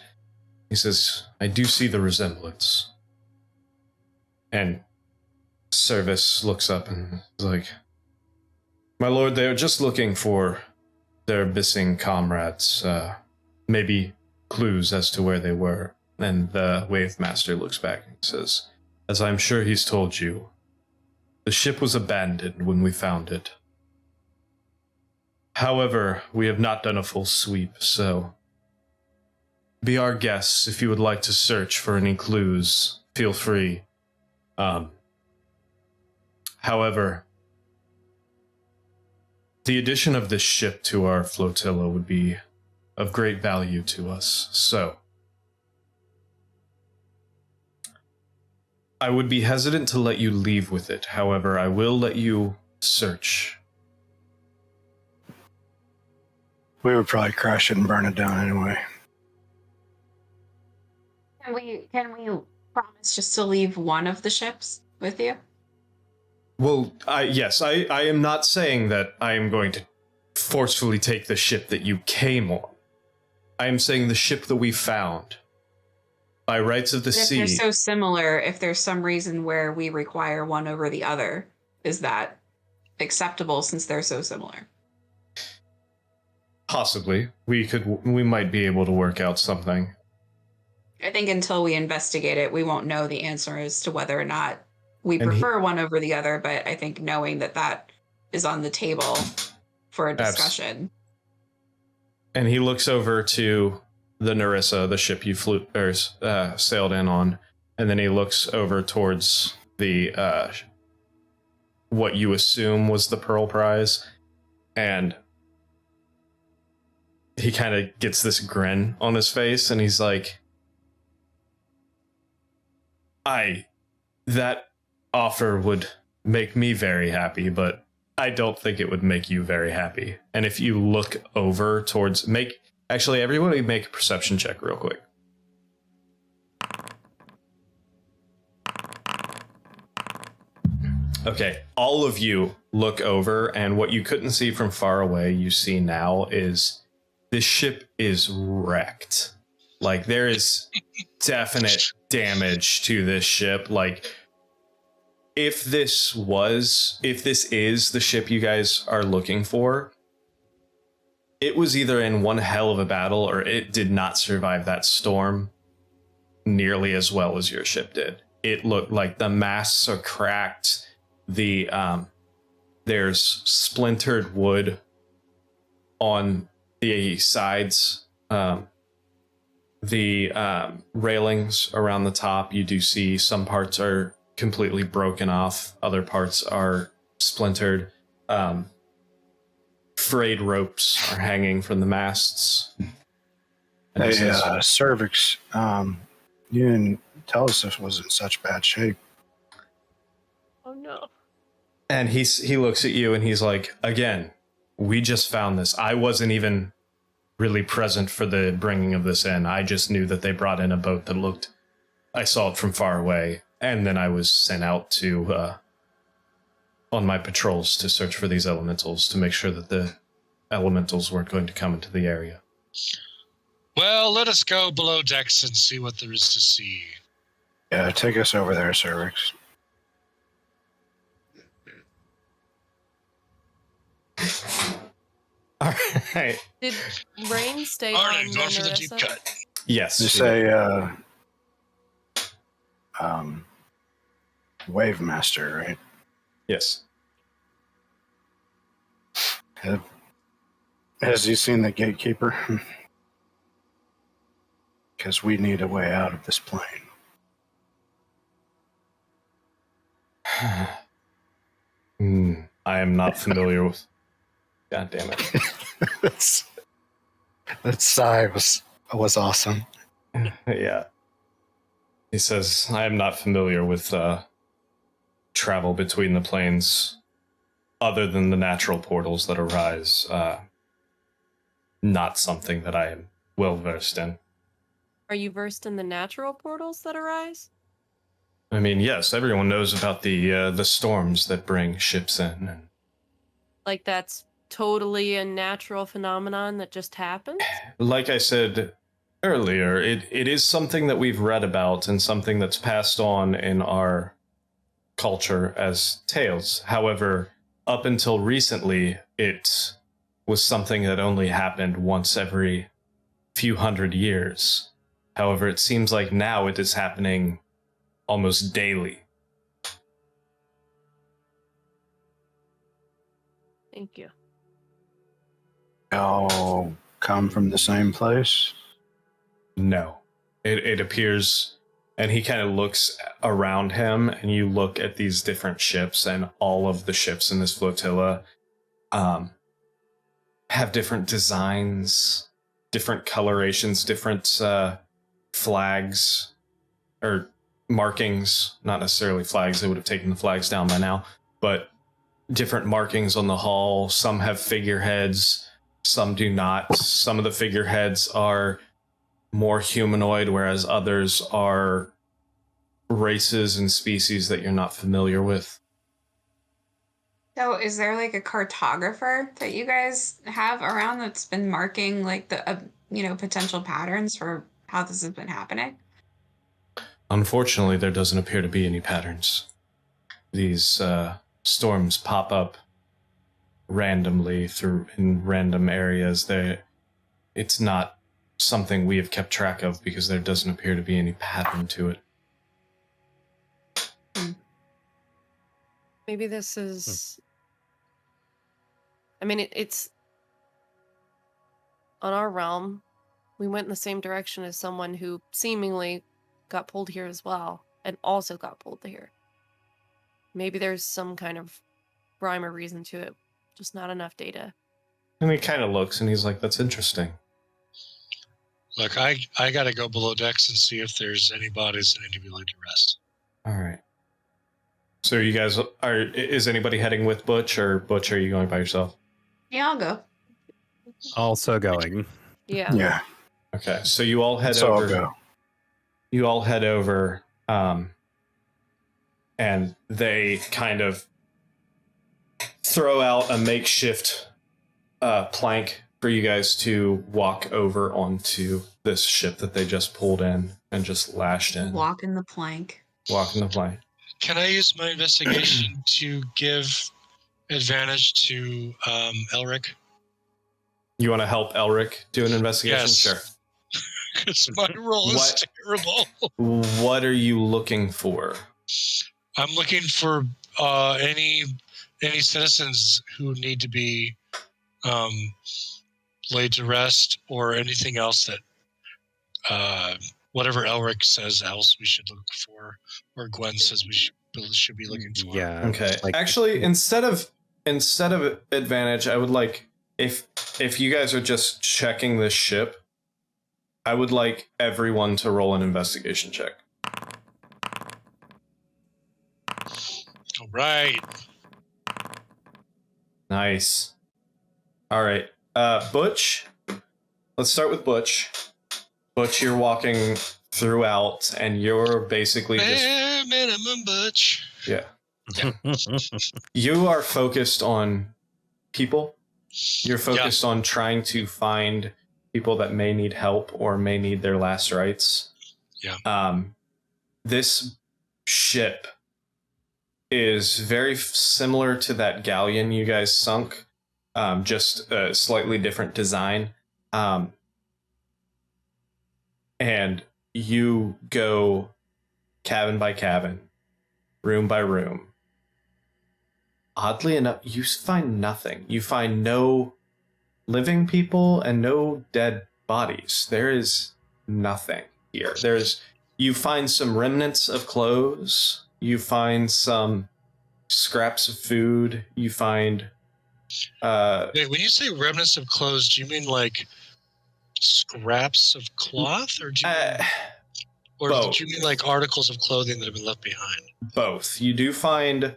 He says, I do see the resemblance. And Service looks up and is like, my lord, they are just looking for their missing comrades. Maybe clues as to where they were. And the Wave Master looks back and says, as I'm sure he's told you, the ship was abandoned when we found it. However, we have not done a full sweep, so be our guests. If you would like to search for any clues, feel free. However, the addition of this ship to our flotilla would be of great value to us, so I would be hesitant to let you leave with it. However, I will let you search. We would probably crash it and burn it down anyway. Can we promise just to leave one of the ships with you? Well, yes, I am not saying that I am going to forcefully take the ship that you came on. I am saying the ship that we found. By rights of the sea. If they're so similar, if there's some reason where we require one over the other, is that acceptable since they're so similar? Possibly. We might be able to work out something. I think until we investigate it, we won't know the answer as to whether or not we prefer one over the other, but I think knowing that that is on the table for a discussion. And he looks over to the Narissa, the ship you sailed in on, and then he looks over towards the what you assume was the Pearl Prize, and he kind of gets this grin on his face, and he's like, that offer would make me very happy, but I don't think it would make you very happy. And if you look over towards actually, everybody make a perception check real quick. Okay, all of you look over, and what you couldn't see from far away, you see now is this ship is wrecked. Like, there is definite damage to this ship. Like, if this is the ship you guys are looking for, it was either in one hell of a battle or it did not survive that storm nearly as well as your ship did. It looked like the masts are cracked. There's splintered wood on the sides. The railings around the top, you do see some parts are completely broken off. Other parts are splintered. Frayed ropes are hanging from the masts. Hey, Cervix, you didn't tell us this was in such bad shape. Oh no. And he looks at you and he's like, again, we just found this. I wasn't even really present for the bringing of this in. I just knew that they brought in a boat that looked, I saw it from far away. And then I was sent out to, on my patrols to search for these elementals to make sure that the elementals weren't going to come into the area. Well, let us go below decks and see what there is to see. Yeah, take us over there, Cervix. All right. Did Rain stay Arnie, on go for the deep Narissa? cut. Yes. You say, Wave Master, right? Yes. Has he seen the gatekeeper? Because we need a way out of this plane. I am not familiar with. God damn it. that sigh was awesome. Yeah. He says, I am not familiar with travel between the planes other than the natural portals that arise. Not something that I am well versed in. Are you versed in the natural portals that arise? I mean, yes, everyone knows about the storms that bring ships in. And Like that's totally a natural phenomenon that just happens? like I said earlier, it is something that we've read about and something that's passed on in our culture as tales. However, up until recently, it was something that only happened once every few hundred years. However, it seems like now it is happening almost daily. Thank you. All come from the same place? No. It appears, and he kind of looks around him, and you look at these different ships, and all of the ships in this flotilla have different designs, different colorations, different flags, or markings, not necessarily flags, they would have taken the flags down by now, but different markings on the hull. Some have figureheads, some do not. Some of the figureheads are more humanoid, whereas others are races and species that you're not familiar with. So, is there like a cartographer that you guys have around that's been marking like the potential patterns for how this has been happening? Unfortunately, there doesn't appear to be any patterns. These storms pop up randomly through in random areas. It's not something we have kept track of because there doesn't appear to be any pattern to it. Maybe this is. I mean, it's on our realm. We went in the same direction as someone who seemingly got pulled here as well, and also got pulled here. Maybe there's some kind of rhyme or reason to it, just not enough data. And he kind of looks and he's like, that's interesting. Look, I gotta go below decks and see if there's any bodies that need to be laid to rest. All right. So you guys is anybody heading with Butch, or Butch, are you going by yourself? Yeah, I'll go. Also going. Yeah. Yeah. Okay. So you all head So I'll over. go. You all head over, and they kind of throw out a makeshift plank for you guys to walk over onto this ship that they just pulled in and just lashed in. Walking the plank. Walking the plank. Can I use my investigation to give advantage to Elric? You want to help Elric do an investigation? Yes. Sure. Because my roll is terrible. What are you looking for? I'm looking for any citizens who need to be laid to rest, or anything else that whatever Elric says else we should look for, or Gwen says we should be looking for. Yeah. Okay. like- Actually, instead of advantage, I would like, if you guys are just checking this ship, I would like everyone to roll an investigation check. All right. Nice. All right. Butch. Let's start with Butch. Butch, you're walking throughout, and you're basically just... Bare minimum, Butch. Yeah. You are focused on people. You're focused on trying to find people that may need help or may need their last rites. Yeah. This ship is very similar to that galleon you guys sunk, just a slightly different design. And you go cabin by cabin, room by room. Oddly enough, you find nothing. You find no living people and no dead bodies. There is nothing here. You find some remnants of clothes. You find some scraps of food. You find... Wait, when you say remnants of clothes, do you mean like scraps of cloth, or do you mean like articles of clothing that have been left behind? Both. You do find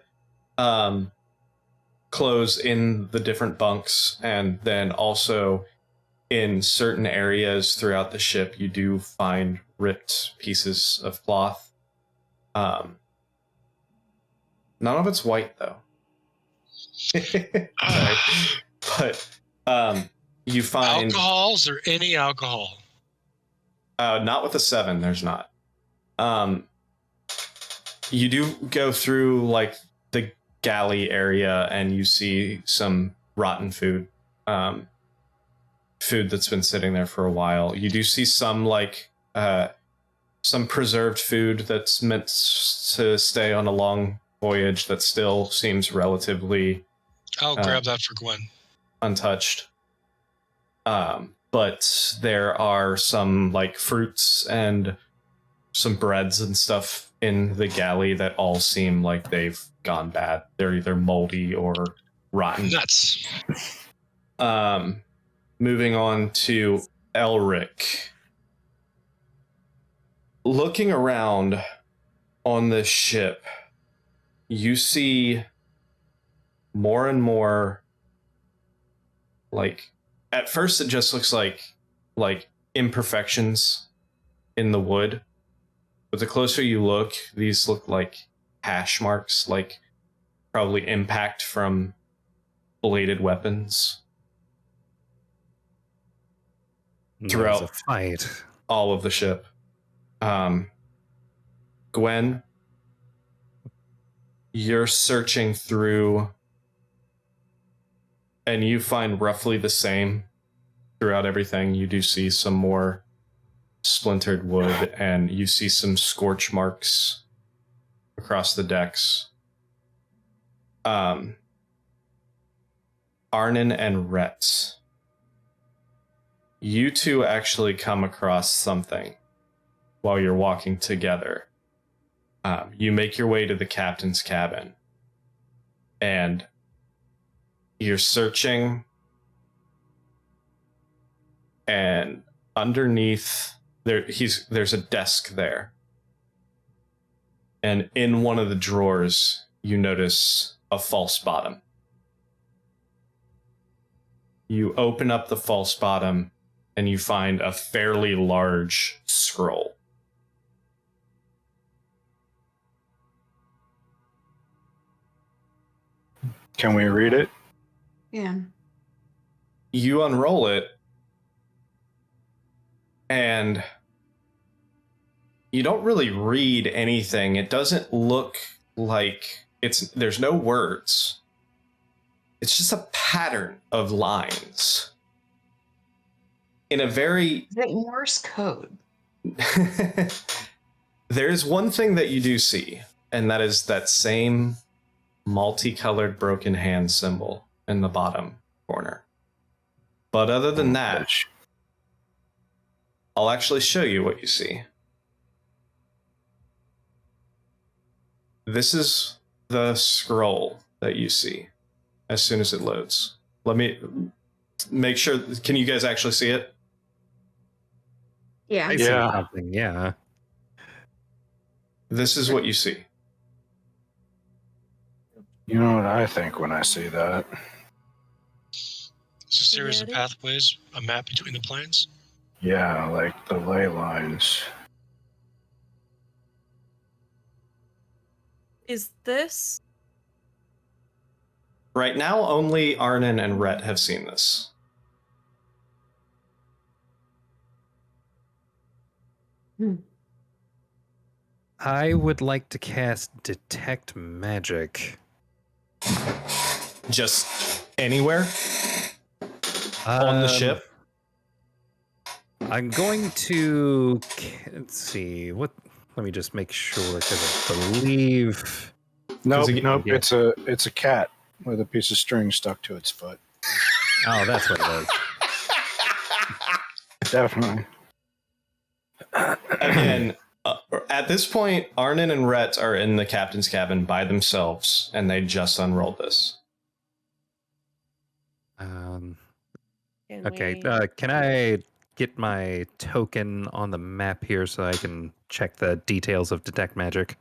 clothes in the different bunks, and then also in certain areas throughout the ship, you do find ripped pieces of cloth. None of it's white, though. Sorry. But you find... Alcohol? Is there any alcohol? Not with a 7, there's not. You do go through, like, the galley area, and you see some rotten food. Food that's been sitting there for a while. You do see some, like, some preserved food that's meant to stay on a long voyage that still seems relatively... I'll grab that for Gwen. Untouched. But there are some, like, fruits and some breads and stuff in the galley that all seem like they've gone bad. They're either moldy or rotten. Nuts. Moving on to Elric. Looking around on this ship, you see more and more, like, at first it just looks like imperfections in the wood. But the closer you look, these look like hash marks, like probably impact from bladed weapons. Throughout a fight. all of the ship. Gwen, you're searching through, and you find roughly the same throughout everything. You do see some more splintered wood, and you see some scorch marks across the decks. Arnon and Rhett, you two actually come across something while you're walking together. You make your way to the captain's cabin, and you're searching, and underneath there's a desk there, and in one of the drawers you notice a false bottom. You open up the false bottom, and you find a fairly large scroll. Can we read it? Yeah. You unroll it, and you don't really read anything. It doesn't look like there's no words. It's just a pattern of lines in a very... Is it Morse code? There's one thing that you do see, and that is that same multicolored broken hand symbol in the bottom corner. But other than that, I'll actually show you what you see. This is the scroll that you see as soon as it loads. Let me make sure. Can you guys actually see it? Yeah. I see something, yeah. This is what you see. You know what I think when I see that? It's a series of Ready? pathways, a map between the planes. Yeah, like the ley lines. Is this? Right now, only Arnon and Rhett have seen this. I would like to cast Detect Magic. Just anywhere on the ship. I'm going to. Let's see. What? Let me just make sure, because I believe. Nope, again, nope. yeah. It's a cat with a piece of string stuck to its foot. Oh, that's what it is. Definitely. Again, at this point, Arnon and Rhett are in the captain's cabin by themselves, and they just unrolled this. Can Okay. we- Can I get my token on the map here so I can check the details of Detect Magic?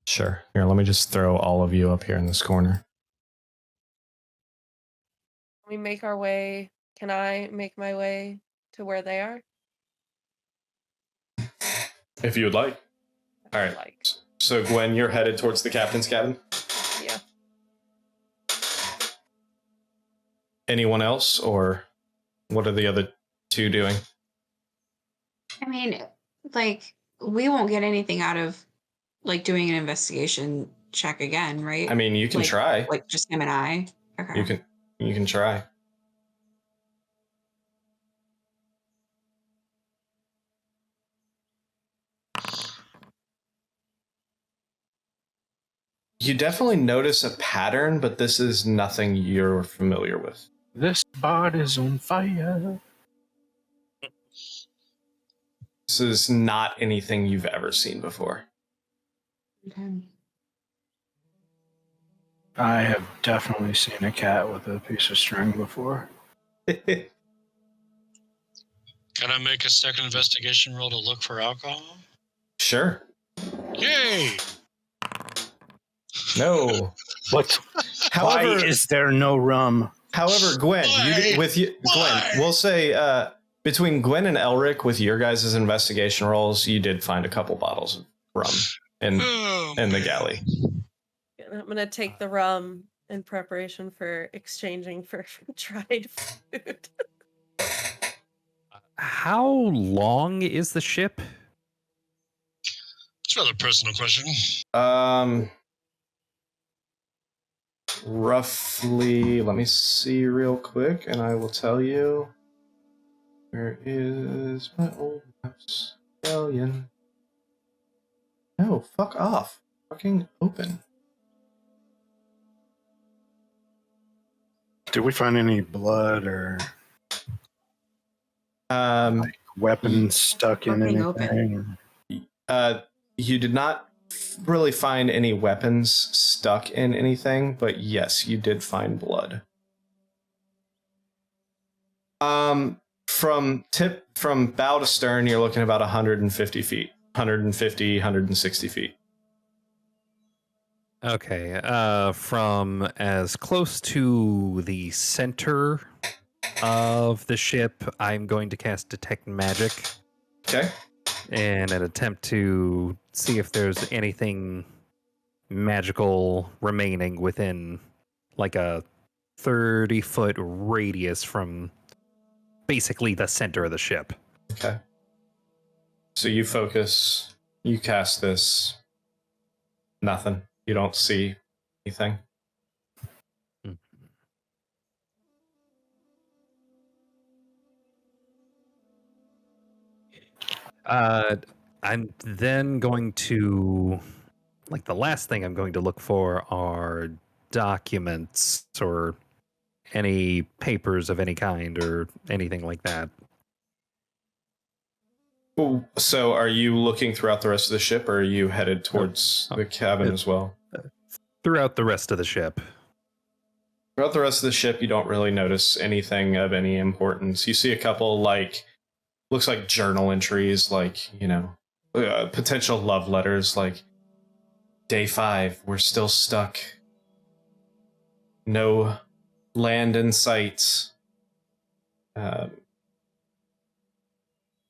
Sure. Here, let me just throw all of you up here in this corner. we make our way? Can I make my way to where they are? If you would like. All right. Like, So, Gwen, you're headed towards the captain's cabin? yeah. Anyone else, or what are the other two doing? I mean, like, we won't get anything out of like doing an investigation check again, right? I mean, you can Like- try. Like just him and I. Okay. You can try. You definitely notice a pattern, but this is nothing you're familiar with. This bot is on fire. This is not anything you've ever seen before. Okay. I have definitely seen a cat with a piece of string before. Can I make a second investigation roll to look for alcohol? Sure. Yay! No. What? However, Why is there no rum? However, Gwen, Why? Gwen, Why? we'll say between Gwen and Elric, with your guys' investigation rolls, you did find a couple bottles of rum in Oh, the man. galley. And I'm gonna take the rum in preparation for exchanging for dried food. How long is the ship? It's a rather personal question. Roughly, let me see real quick, and I will tell you. Where is my old mouse? Alien. No, fuck off. Fucking open. Did we find any blood or Um, weapons stuck in Fucking anything? you did not really find any weapons stuck in anything, but yes, you did find blood. From bow to stern, you're looking about 150 feet, 160 feet. Okay. From as close to the center of the ship, I'm going to cast Detect Magic Okay. in an attempt to see if there's anything magical remaining within like a 30-foot radius from basically the center of the ship. Okay. So you focus, you cast this. Nothing. You don't see anything. I'm then going to, like, the last thing I'm going to look for are documents or any papers of any kind or anything like that. So are you looking throughout the rest of the ship, or are you headed towards the cabin as well? Throughout the rest of the ship. Throughout the rest of the ship, you don't really notice anything of any importance. You see a couple, like, looks like journal entries, like, you know, potential love letters, like, day 5, we're still stuck. No land in sight.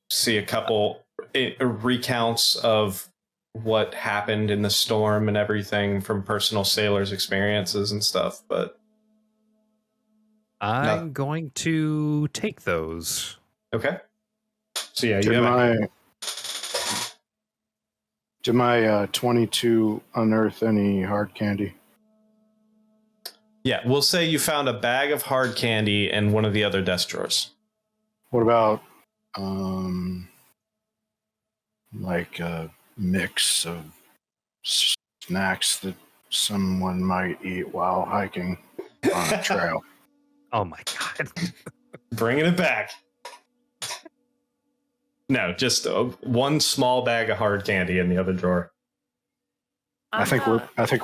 see a couple recounts of what happened in the storm and everything from personal sailors' experiences and stuff, but I'm going to take those. okay. So yeah, you Did have my 22 unearth any hard candy? yeah, we'll say you found a bag of hard candy in one of the other desk drawers. What about like a mix of snacks that someone might eat while hiking on a trail? Oh my god. Bringing it back. No, just one small bag of hard candy in the other drawer. I think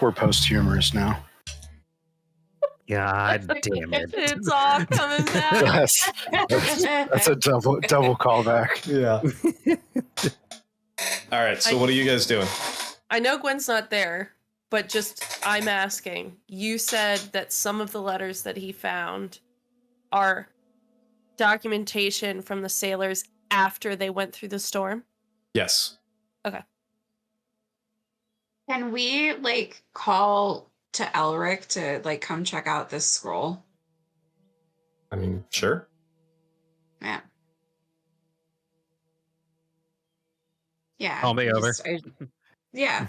we're post-humorous now. God damn it. It's all coming back. Yes, that's a double callback. Yeah. All right. So what are you guys doing? I know Gwen's not there, but just I'm asking. You said that some of the letters that he found are documentation from the sailors after they went through the storm. Yes. Okay. Can we like call to Elric to like come check out this scroll? I mean, sure. Yeah. Yeah. Call me over. Yeah.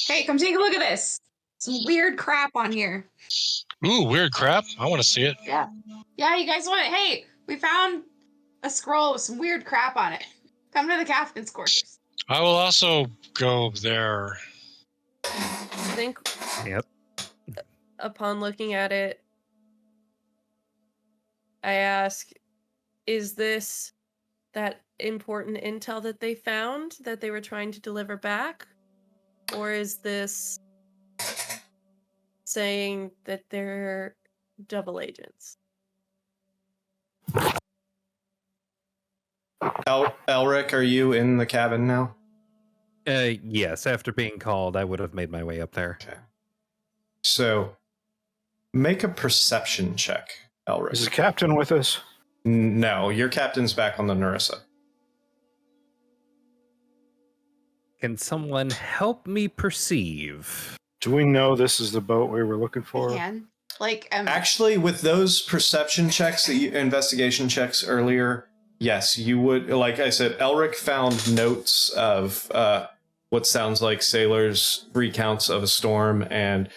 Hey, come take a look at this. Some weird crap on here. Ooh, weird crap. I want to see it. Yeah. Yeah, you guys want it? Hey, we found a scroll with some weird crap on it. Come to the captain's quarters. I will also go there. I think Yep. upon looking at it, I ask, is this that important intel that they found that they were trying to deliver back? Or is this saying that they're double agents? Elric, are you in the cabin now? Yes, after being called, I would have made my way up there. Okay. So make a perception check, Elric. Is the captain with us? No, your captain's back on the Narissa. Can someone help me perceive? Do we know this is the boat we were looking for? Can. Like, Actually, with those perception checks, investigation checks earlier, yes, you would. Like I said, Elric found notes of what sounds like sailors' recounts of a storm and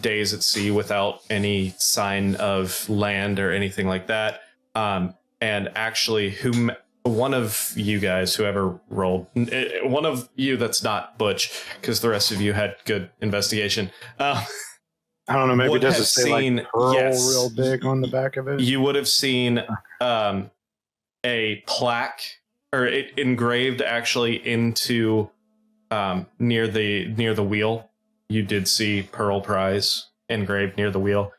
days at sea without any sign of land or anything like that. And actually, one of you guys, whoever rolled, one of you that's not Butch, because the rest of you had good investigation. I don't know. Maybe would does have it say seen- like Pearl yes. real big on the back of it? You would have seen a plaque, or it engraved actually into near the wheel. You did see Pearl Prize engraved near the wheel.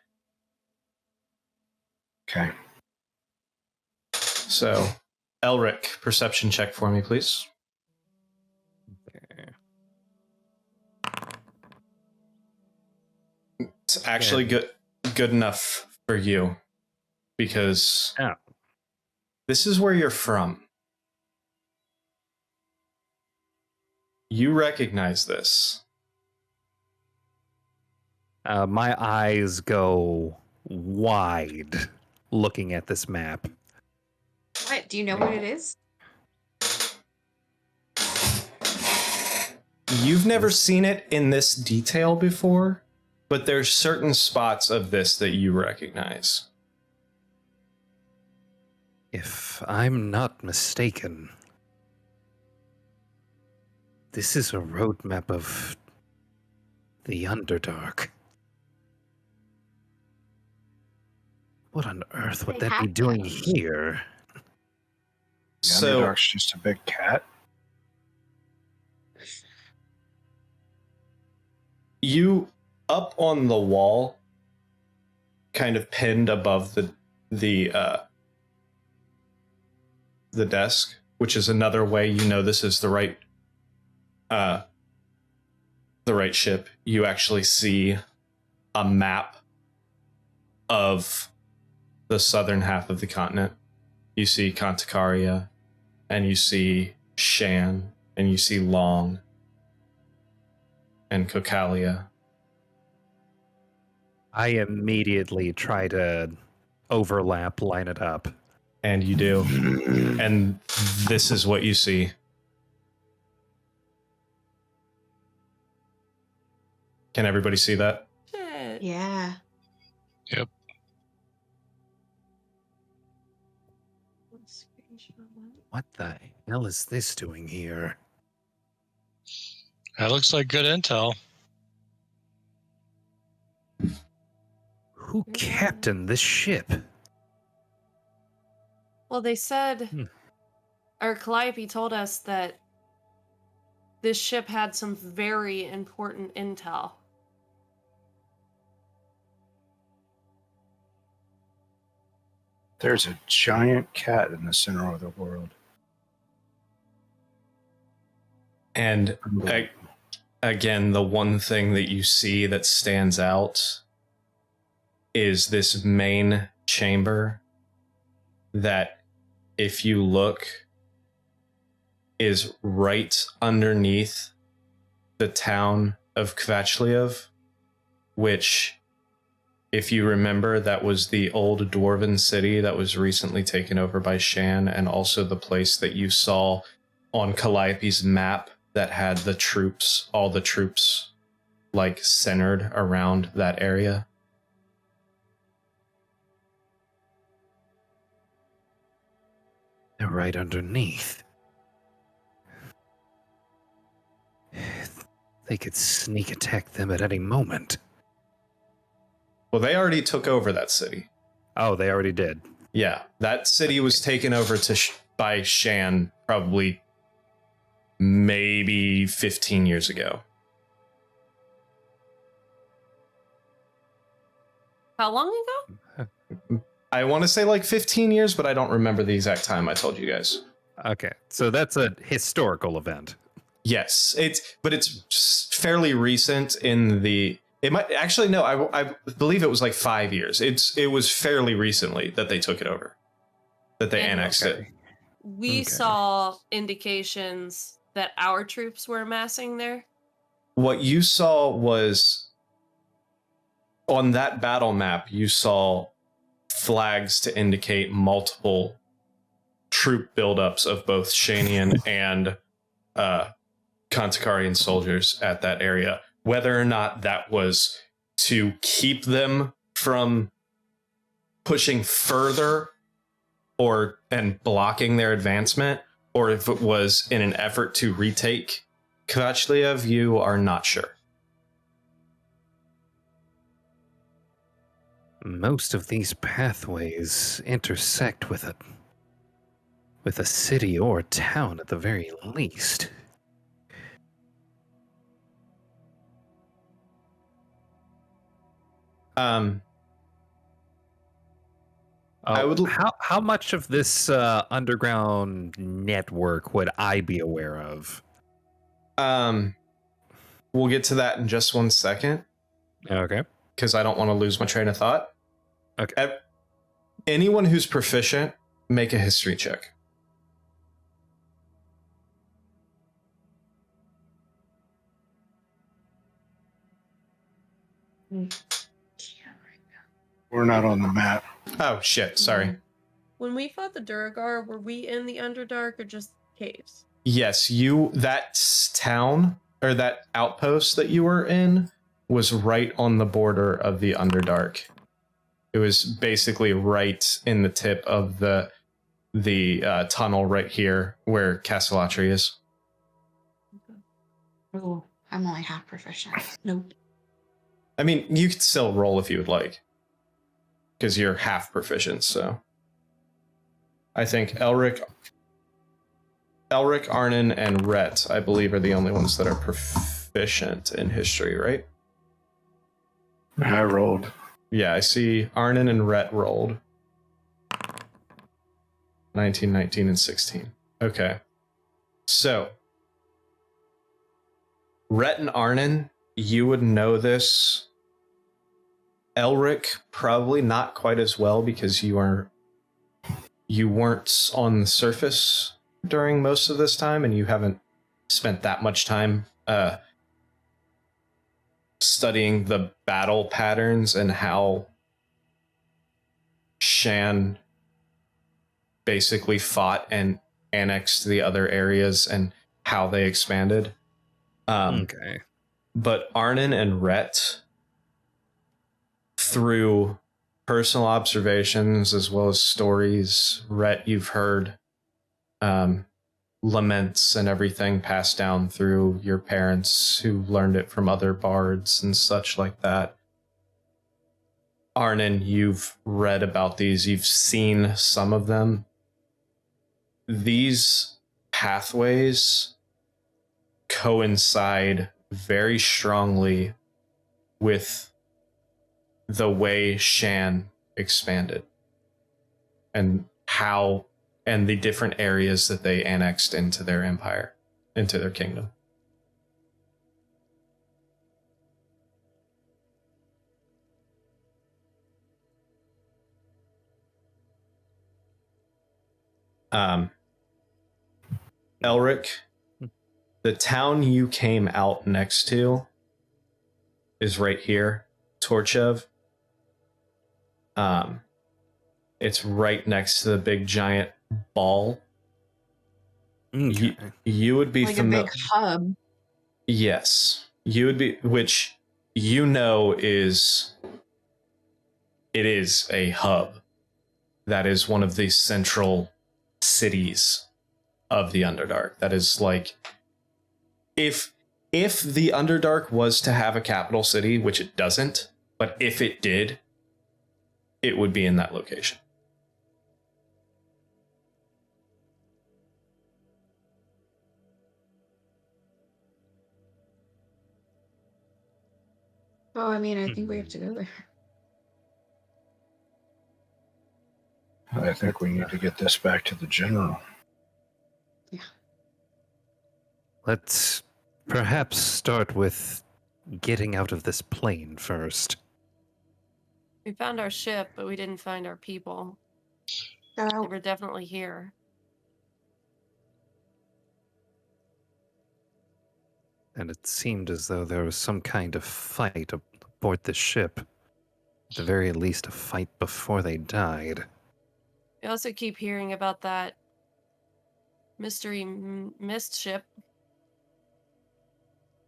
Okay. So, Elric, perception check for me, please. It's actually good enough for you because this is where you're from. You recognize this. My eyes go wide looking at this map. what? Do you know what it is? You've never seen it in this detail before, but there's certain spots of this that you recognize. If I'm not mistaken, this is a roadmap of the Underdark. What on earth would They that be have doing to. here? The So Underdark's just a big cat. you up on the wall, kind of pinned above the desk, which is another way you know this is the right ship. You actually see a map of the southern half of the continent. You see Conticaria, and you see Shan, and you see Long, and Cocalia. I immediately try to overlap, line it up. And you do. And this is what you see. Can everybody see that? Shit. Yeah. Yep. What the hell is this doing here? That looks like good intel. Who captained this ship? Well, they said, Hmm. or Calliope told us that this ship had some very important intel. There's a giant cat in the center of the world. And again, the one thing that you see that stands out is this main chamber that, if you look, is right underneath the town of Kvachliev, which, if you remember, that was the old dwarven city that was recently taken over by Shan, and also the place that you saw on Calliope's map that had the troops, all the troops, like, centered around that area. They're right underneath. They could sneak attack them at any moment. Well, they already took over that city. Oh, they already did. Yeah, that city was taken over by Shan probably maybe 15 years ago. How long ago? I want to say like 15 years, but I don't remember the exact time I told you guys. Okay, so that's a historical event. Yes, it's fairly recent in the. It might actually no. I believe it was like 5 years. It was fairly recently that they took it over, that they And- annexed it. We Okay. saw indications that our troops were amassing there. What you saw was on that battle map. You saw flags to indicate multiple troop buildups of both Shanian and Conticarian soldiers at that area. Whether or not that was to keep them from pushing further and blocking their advancement, or if it was in an effort to retake Kvachliev, you are not sure. Most of these pathways intersect with a city or town at the very least. I would How much of this underground network would I be aware of? We'll get to that in just 1 second, Okay. because I don't want to lose my train of thought. Okay. Anyone who's proficient, make a history check. We're not on the map. Oh shit, sorry. When we fought the Duragar, were we in the Underdark or just caves? Yes, that town or that outpost that you were in was right on the border of the Underdark. It was basically right in the tip of the tunnel right here where Castellatri is. Oh, I'm only half proficient. Nope. I mean, you could still roll if you would like, because you're half proficient. So I think Elric, Arnon, and Rhett, I believe, are the only ones that are proficient in history, right? I rolled. Yeah, I see Arnon and Rhett rolled. 19, 19, and 16. Okay. So, Rhett and Arnon, you would know this Elric, probably not quite as well because you weren't on the surface during most of this time, and you haven't spent that much time studying the battle patterns and how Shan basically fought and annexed the other areas and how they expanded. Okay. But Arnon and Rhett, through personal observations as well as stories, Rhett, you've heard laments and everything passed down through your parents who learned it from other bards and such like that. Arnon, you've read about these, you've seen some of them. These pathways coincide very strongly with the way Shan expanded and how and the different areas that they annexed into their empire, into their kingdom. Elric, the town you came out next to is right here, Torchev. It's right next to the big giant ball. Okay. You would be Like familiar. a big hub. Yes, you would be, which you know it is a hub. That is one of the central cities of the Underdark. That is like, if the Underdark was to have a capital city, which it doesn't, but if it did, it would be in that location. Oh, I mean, I think we have to go there. I think we need to get this back to the general. Let's perhaps start with getting out of this plane first. We found our ship, but we didn't find our people. Go They out. were definitely here. And it seemed as though there was some kind of fight aboard the ship. At the very least, a fight before they died. We also keep hearing about that mystery mist ship.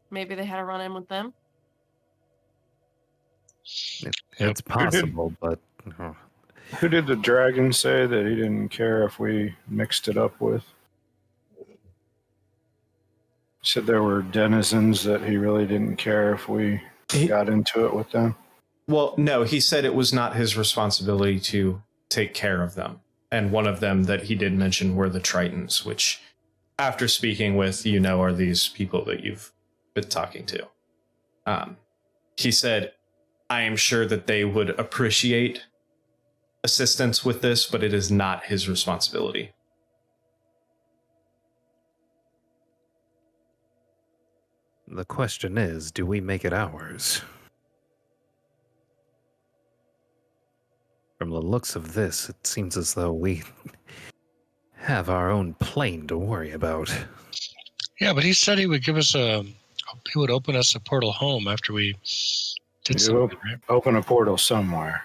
Maybe they had a run-in with them. It's possible, but Who did the dragon say that he didn't care if we mixed it up with? Said there were denizens that he really didn't care if we got into it with them. Well, no, he said it was not his responsibility to take care of them. And one of them that he did mention were the Tritons, which, after speaking with, are these people that you've been talking to. He said, I am sure that they would appreciate assistance with this, but it is not his responsibility. the question is, do we make it ours? From the looks of this, it seems as though we have our own plane to worry about. Yeah, but he said he would give us he would open us a portal home after we did You something, right? open a portal somewhere.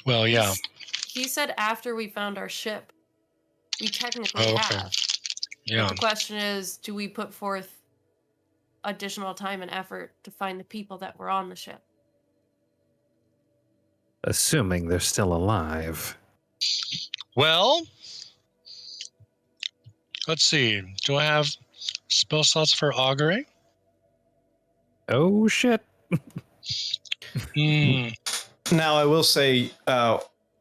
Well, yeah. He said after we found our ship. We technically Oh, okay. have. Yeah. The question is, do we put forth additional time and effort to find the people that were on the ship? Assuming they're still alive. Well, let's see. Do I have spell slots for augury? Oh, shit. Now, I will say,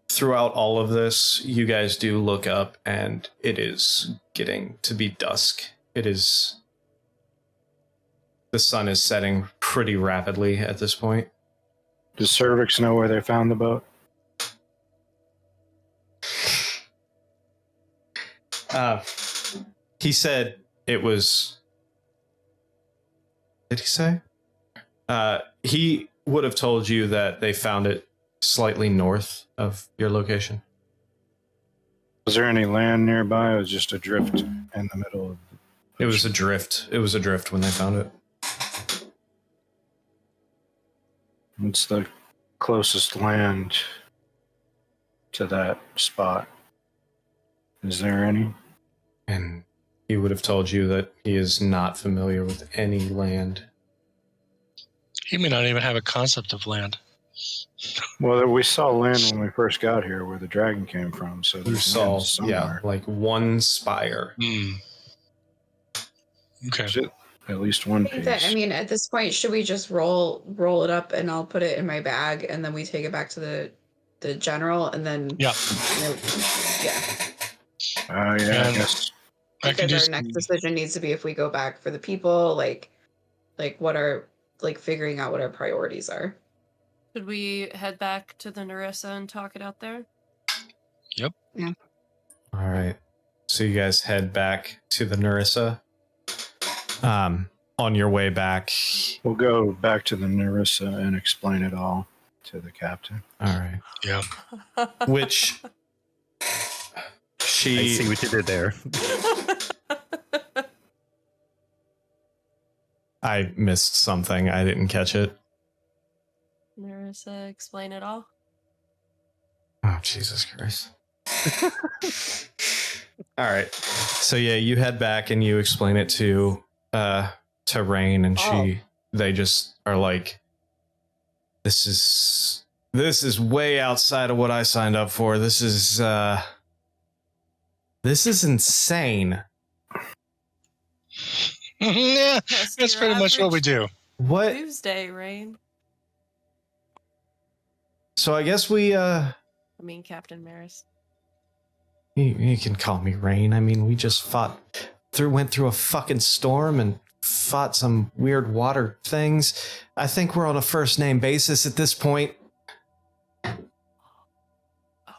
throughout all of this, you guys do look up, and it is getting to be dusk. The sun is setting pretty rapidly at this point. Does Cervix know where they found the boat? He said it was... Did he say? would have told you that they found it slightly north of your location. Was there any land nearby? It was just a drift in the middle of It was a drift. It was a drift when they found it. What's the closest land to that spot? Is there any? And he would have told you that he is not familiar with any land. He may not even have a concept of land. Well, we saw land when we first got here where the dragon came from. So You there's saw, land somewhere. like one spire. Hmm. Okay. At least one I think piece. that, I mean, at this point, should we just roll it up and I'll put it in my bag and then we take it back to the general and then Yeah. Yeah. Yeah, I And guess. I can Because do our next some- decision needs to be if we go back for the people, like what are figuring out what our priorities are. Should we head back to the Narissa and talk it out there? All right. So you guys head back to the Narissa. On your way back. We'll go back to the Narissa and explain it all to the captain. All right. Yeah. Which I she see what you did there. I missed something. I didn't catch it. Narissa, explain it all. Oh, Jesus Christ. All right. So yeah, you head back and you explain it to Rain, and they just are like, this is way outside of what I signed up for. This is insane. Yeah, Just that's your pretty much what we average do. What? Tuesday, Rain. So I guess we I mean, Captain Maris. you can call me Rain. I mean, we just went through a fucking storm and fought some weird water things. I think we're on a first name basis at this point. Oh,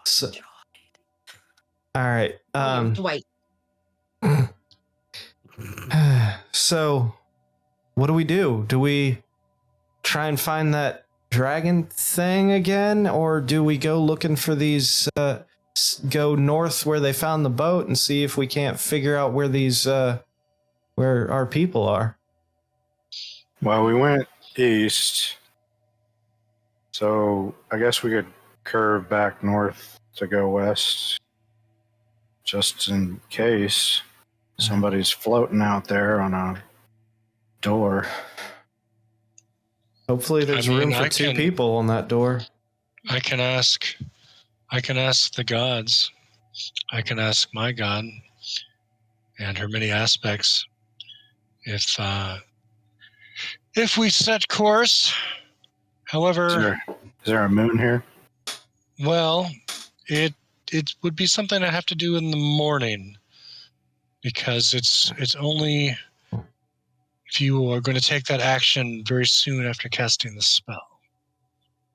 So- Joy. All right. Dwight. So what do we do? Do we try and find that dragon thing again, or do we go looking for these go north where they found the boat and see if we can't figure out where these where our people are? Well, we went east, so I guess we could curve back north to go west, just in case somebody's floating out there on a door. Hopefully there's I mean, room for I two can- people on that door. I can ask the gods. I can ask my god and her many aspects if we set course. However, Is there a moon here? well, it would be something I have to do in the morning, because it's only if you are going to take that action very soon after casting the spell.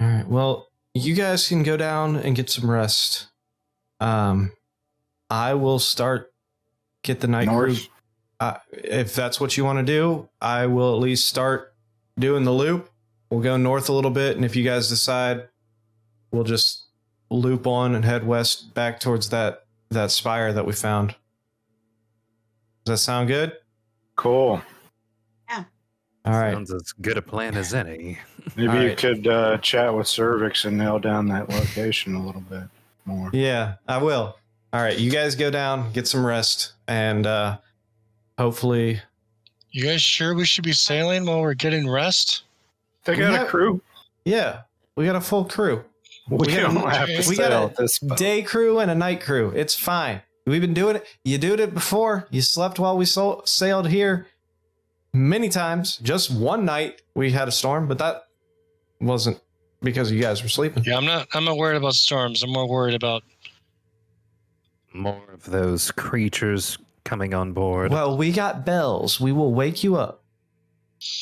All right. Well, you guys can go down and get some rest. I will get the night crew. North? If that's what you want to do, I will at least start doing the loop. We'll go north a little bit, and if you guys decide, we'll just loop on and head west back towards that spire that we found. Does that sound good? Cool. All right. Sounds as good a plan as any. Maybe All you right. could chat with Cervix and nail down that location a little bit more. Yeah, I will. All right, you guys go down, get some rest, and hopefully. You guys sure we should be sailing while we're getting rest? They got Yeah. a crew. Yeah, we got a full crew. We got don't have to we got sail a at this boat. Day crew and a night crew. It's fine. We've been doing it. You did it before. You slept while we sailed here many times. Just one night we had a storm, but that wasn't because you guys were sleeping. Yeah, I'm not worried about storms. I'm more worried about More of those creatures coming on board. Well, we got bells. We will wake you up.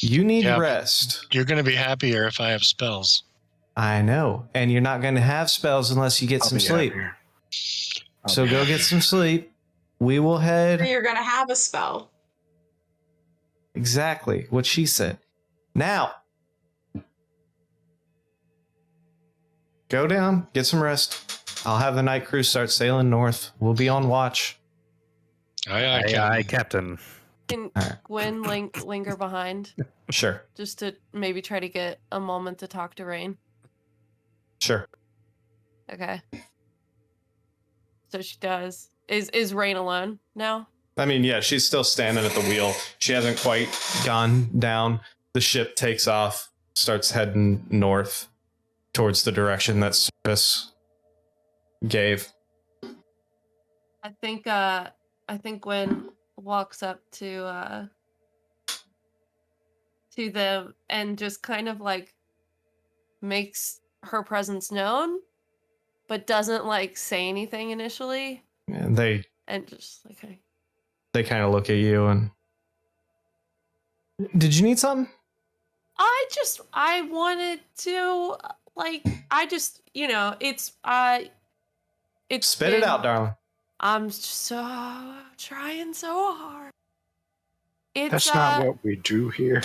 You need Yeah, but- rest. you're going to be happier if I have spells. I know. And you're not going to have spells unless you get I'll some be sleep. happier. I'll So be go happier. get some sleep. We will head. You're gonna have a spell. Exactly what she said. Now, go down, get some rest. I'll have the night crew start sailing north. We'll be on watch. Aye, Aye, Captain. Captain. Can Alright. Gwen linger behind Sure, just to maybe try to get a moment to talk to Rain? sure. Okay. So she does. Is Rain alone now? I mean, yeah, she's still standing at the wheel. She hasn't quite gone down. The ship takes off, starts heading north towards the direction that Service gave. I think Gwen walks up to them and just kind of like makes her presence known, but doesn't like say anything initially, And and just like, okay. they kind of look at you and, did you need something? I wanted to like I just it's Spit it out, darling. I'm so trying so hard. It's That's not what we do here.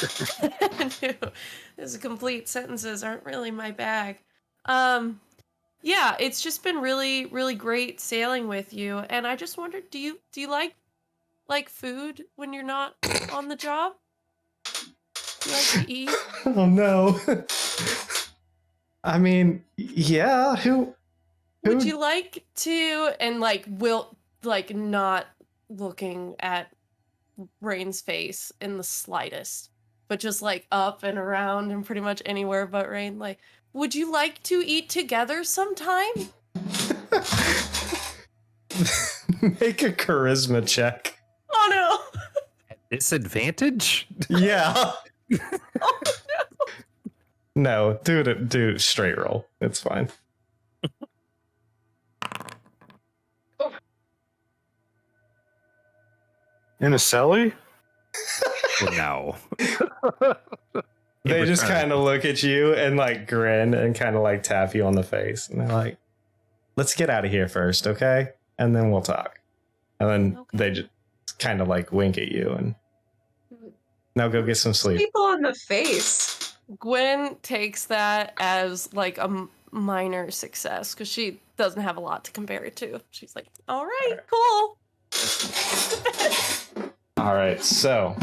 These complete sentences aren't really my bag. Yeah, it's just been really, really great sailing with you, and I just wondered, do you like food when you're not on the job? Do you like to eat? Oh no. I mean, yeah, who Would you like to, and like will like not looking at Rain's face in the slightest, but just like up and around and pretty much anywhere but Rain, like, would you like to eat together sometime? make a charisma check? Oh Disadvantage? Yeah. no. Oh No, do straight roll. It's fine. In a celly? No. They just kind of look at you and like grin and kind of like tap you on the face. And they're like, let's get out of here first, okay? And then we'll talk. And then Okay. they just kind of like wink at you and now go get some sleep. People on the face. no. Gwen takes that as like a minor success because she doesn't have a lot to compare it to. She's like, all right, cool. All right, so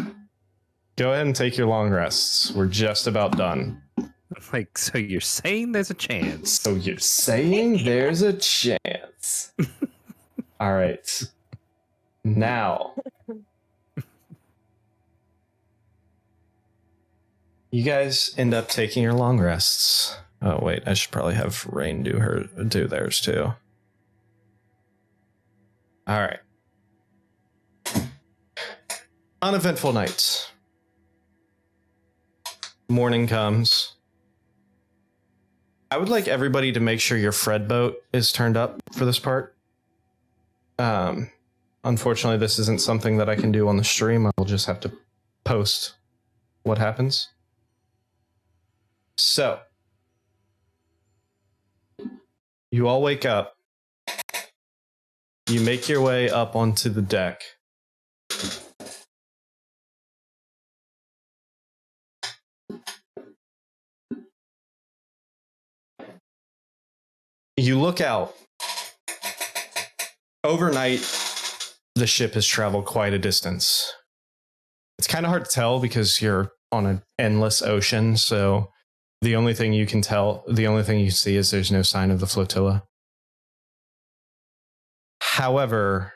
go ahead and take your long rests. We're just about done. Like, so you're saying there's a chance? So you're saying there's a chance. All right. Now, you guys end up taking your long rests. Oh wait, I should probably have Rain do theirs too. All right. Uneventful night. Morning comes. I would like everybody to make sure your Fred boat is turned up for this part. Unfortunately, this isn't something that I can do on the stream. I'll just have to post what happens. So, you all wake up. You make your way up onto the deck. You look out. Overnight, the ship has traveled quite a distance. It's kind of hard to tell because you're on an endless ocean, so the only thing you see is there's no sign of the flotilla. However,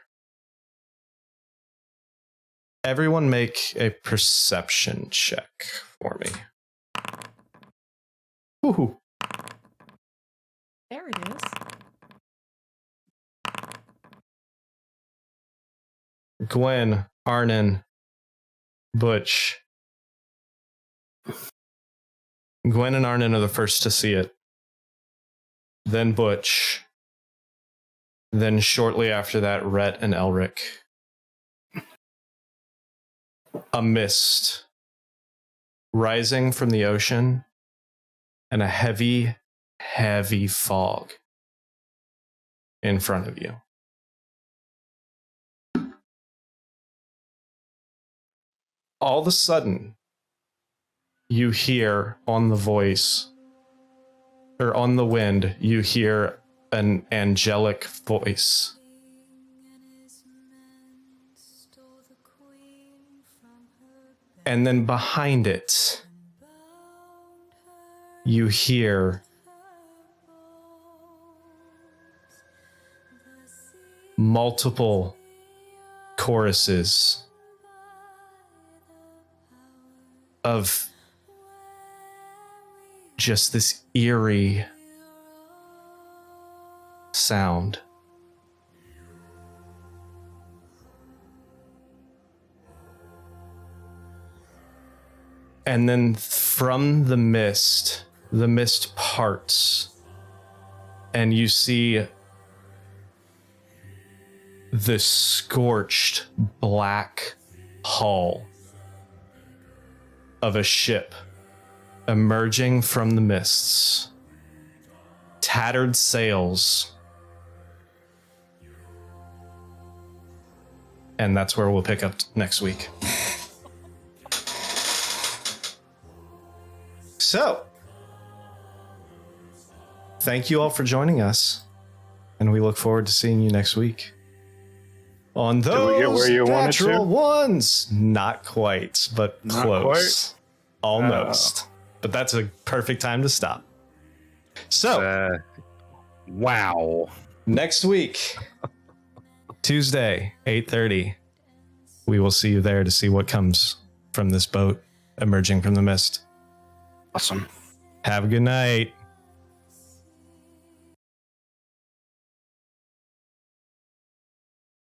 everyone make a perception check for me. Ooh. There it is. Gwen, Arnon, Butch. Gwen and Arnon are the first to see it. Then Butch. Then shortly after that, Rhett and Elric. A mist rising from the ocean and a heavy, heavy fog in front of you. All of a sudden, you hear on the voice or on the wind, you hear an angelic voice. And then behind it, you hear multiple choruses of just this eerie sound. And then from the mist parts, and you see the scorched black hull of a ship emerging from the mists, tattered sails. And that's where we'll pick up next week. So, thank you all for joining us, and we look forward to seeing you next week. On Did we get those where you wanted natural to? ones. Not quite, but Not close. Almost. But that's a perfect time to stop. So, Wow. next week, Tuesday, 8:30, we will see you there to see what comes from this boat emerging from the mist. Awesome. Have a good night.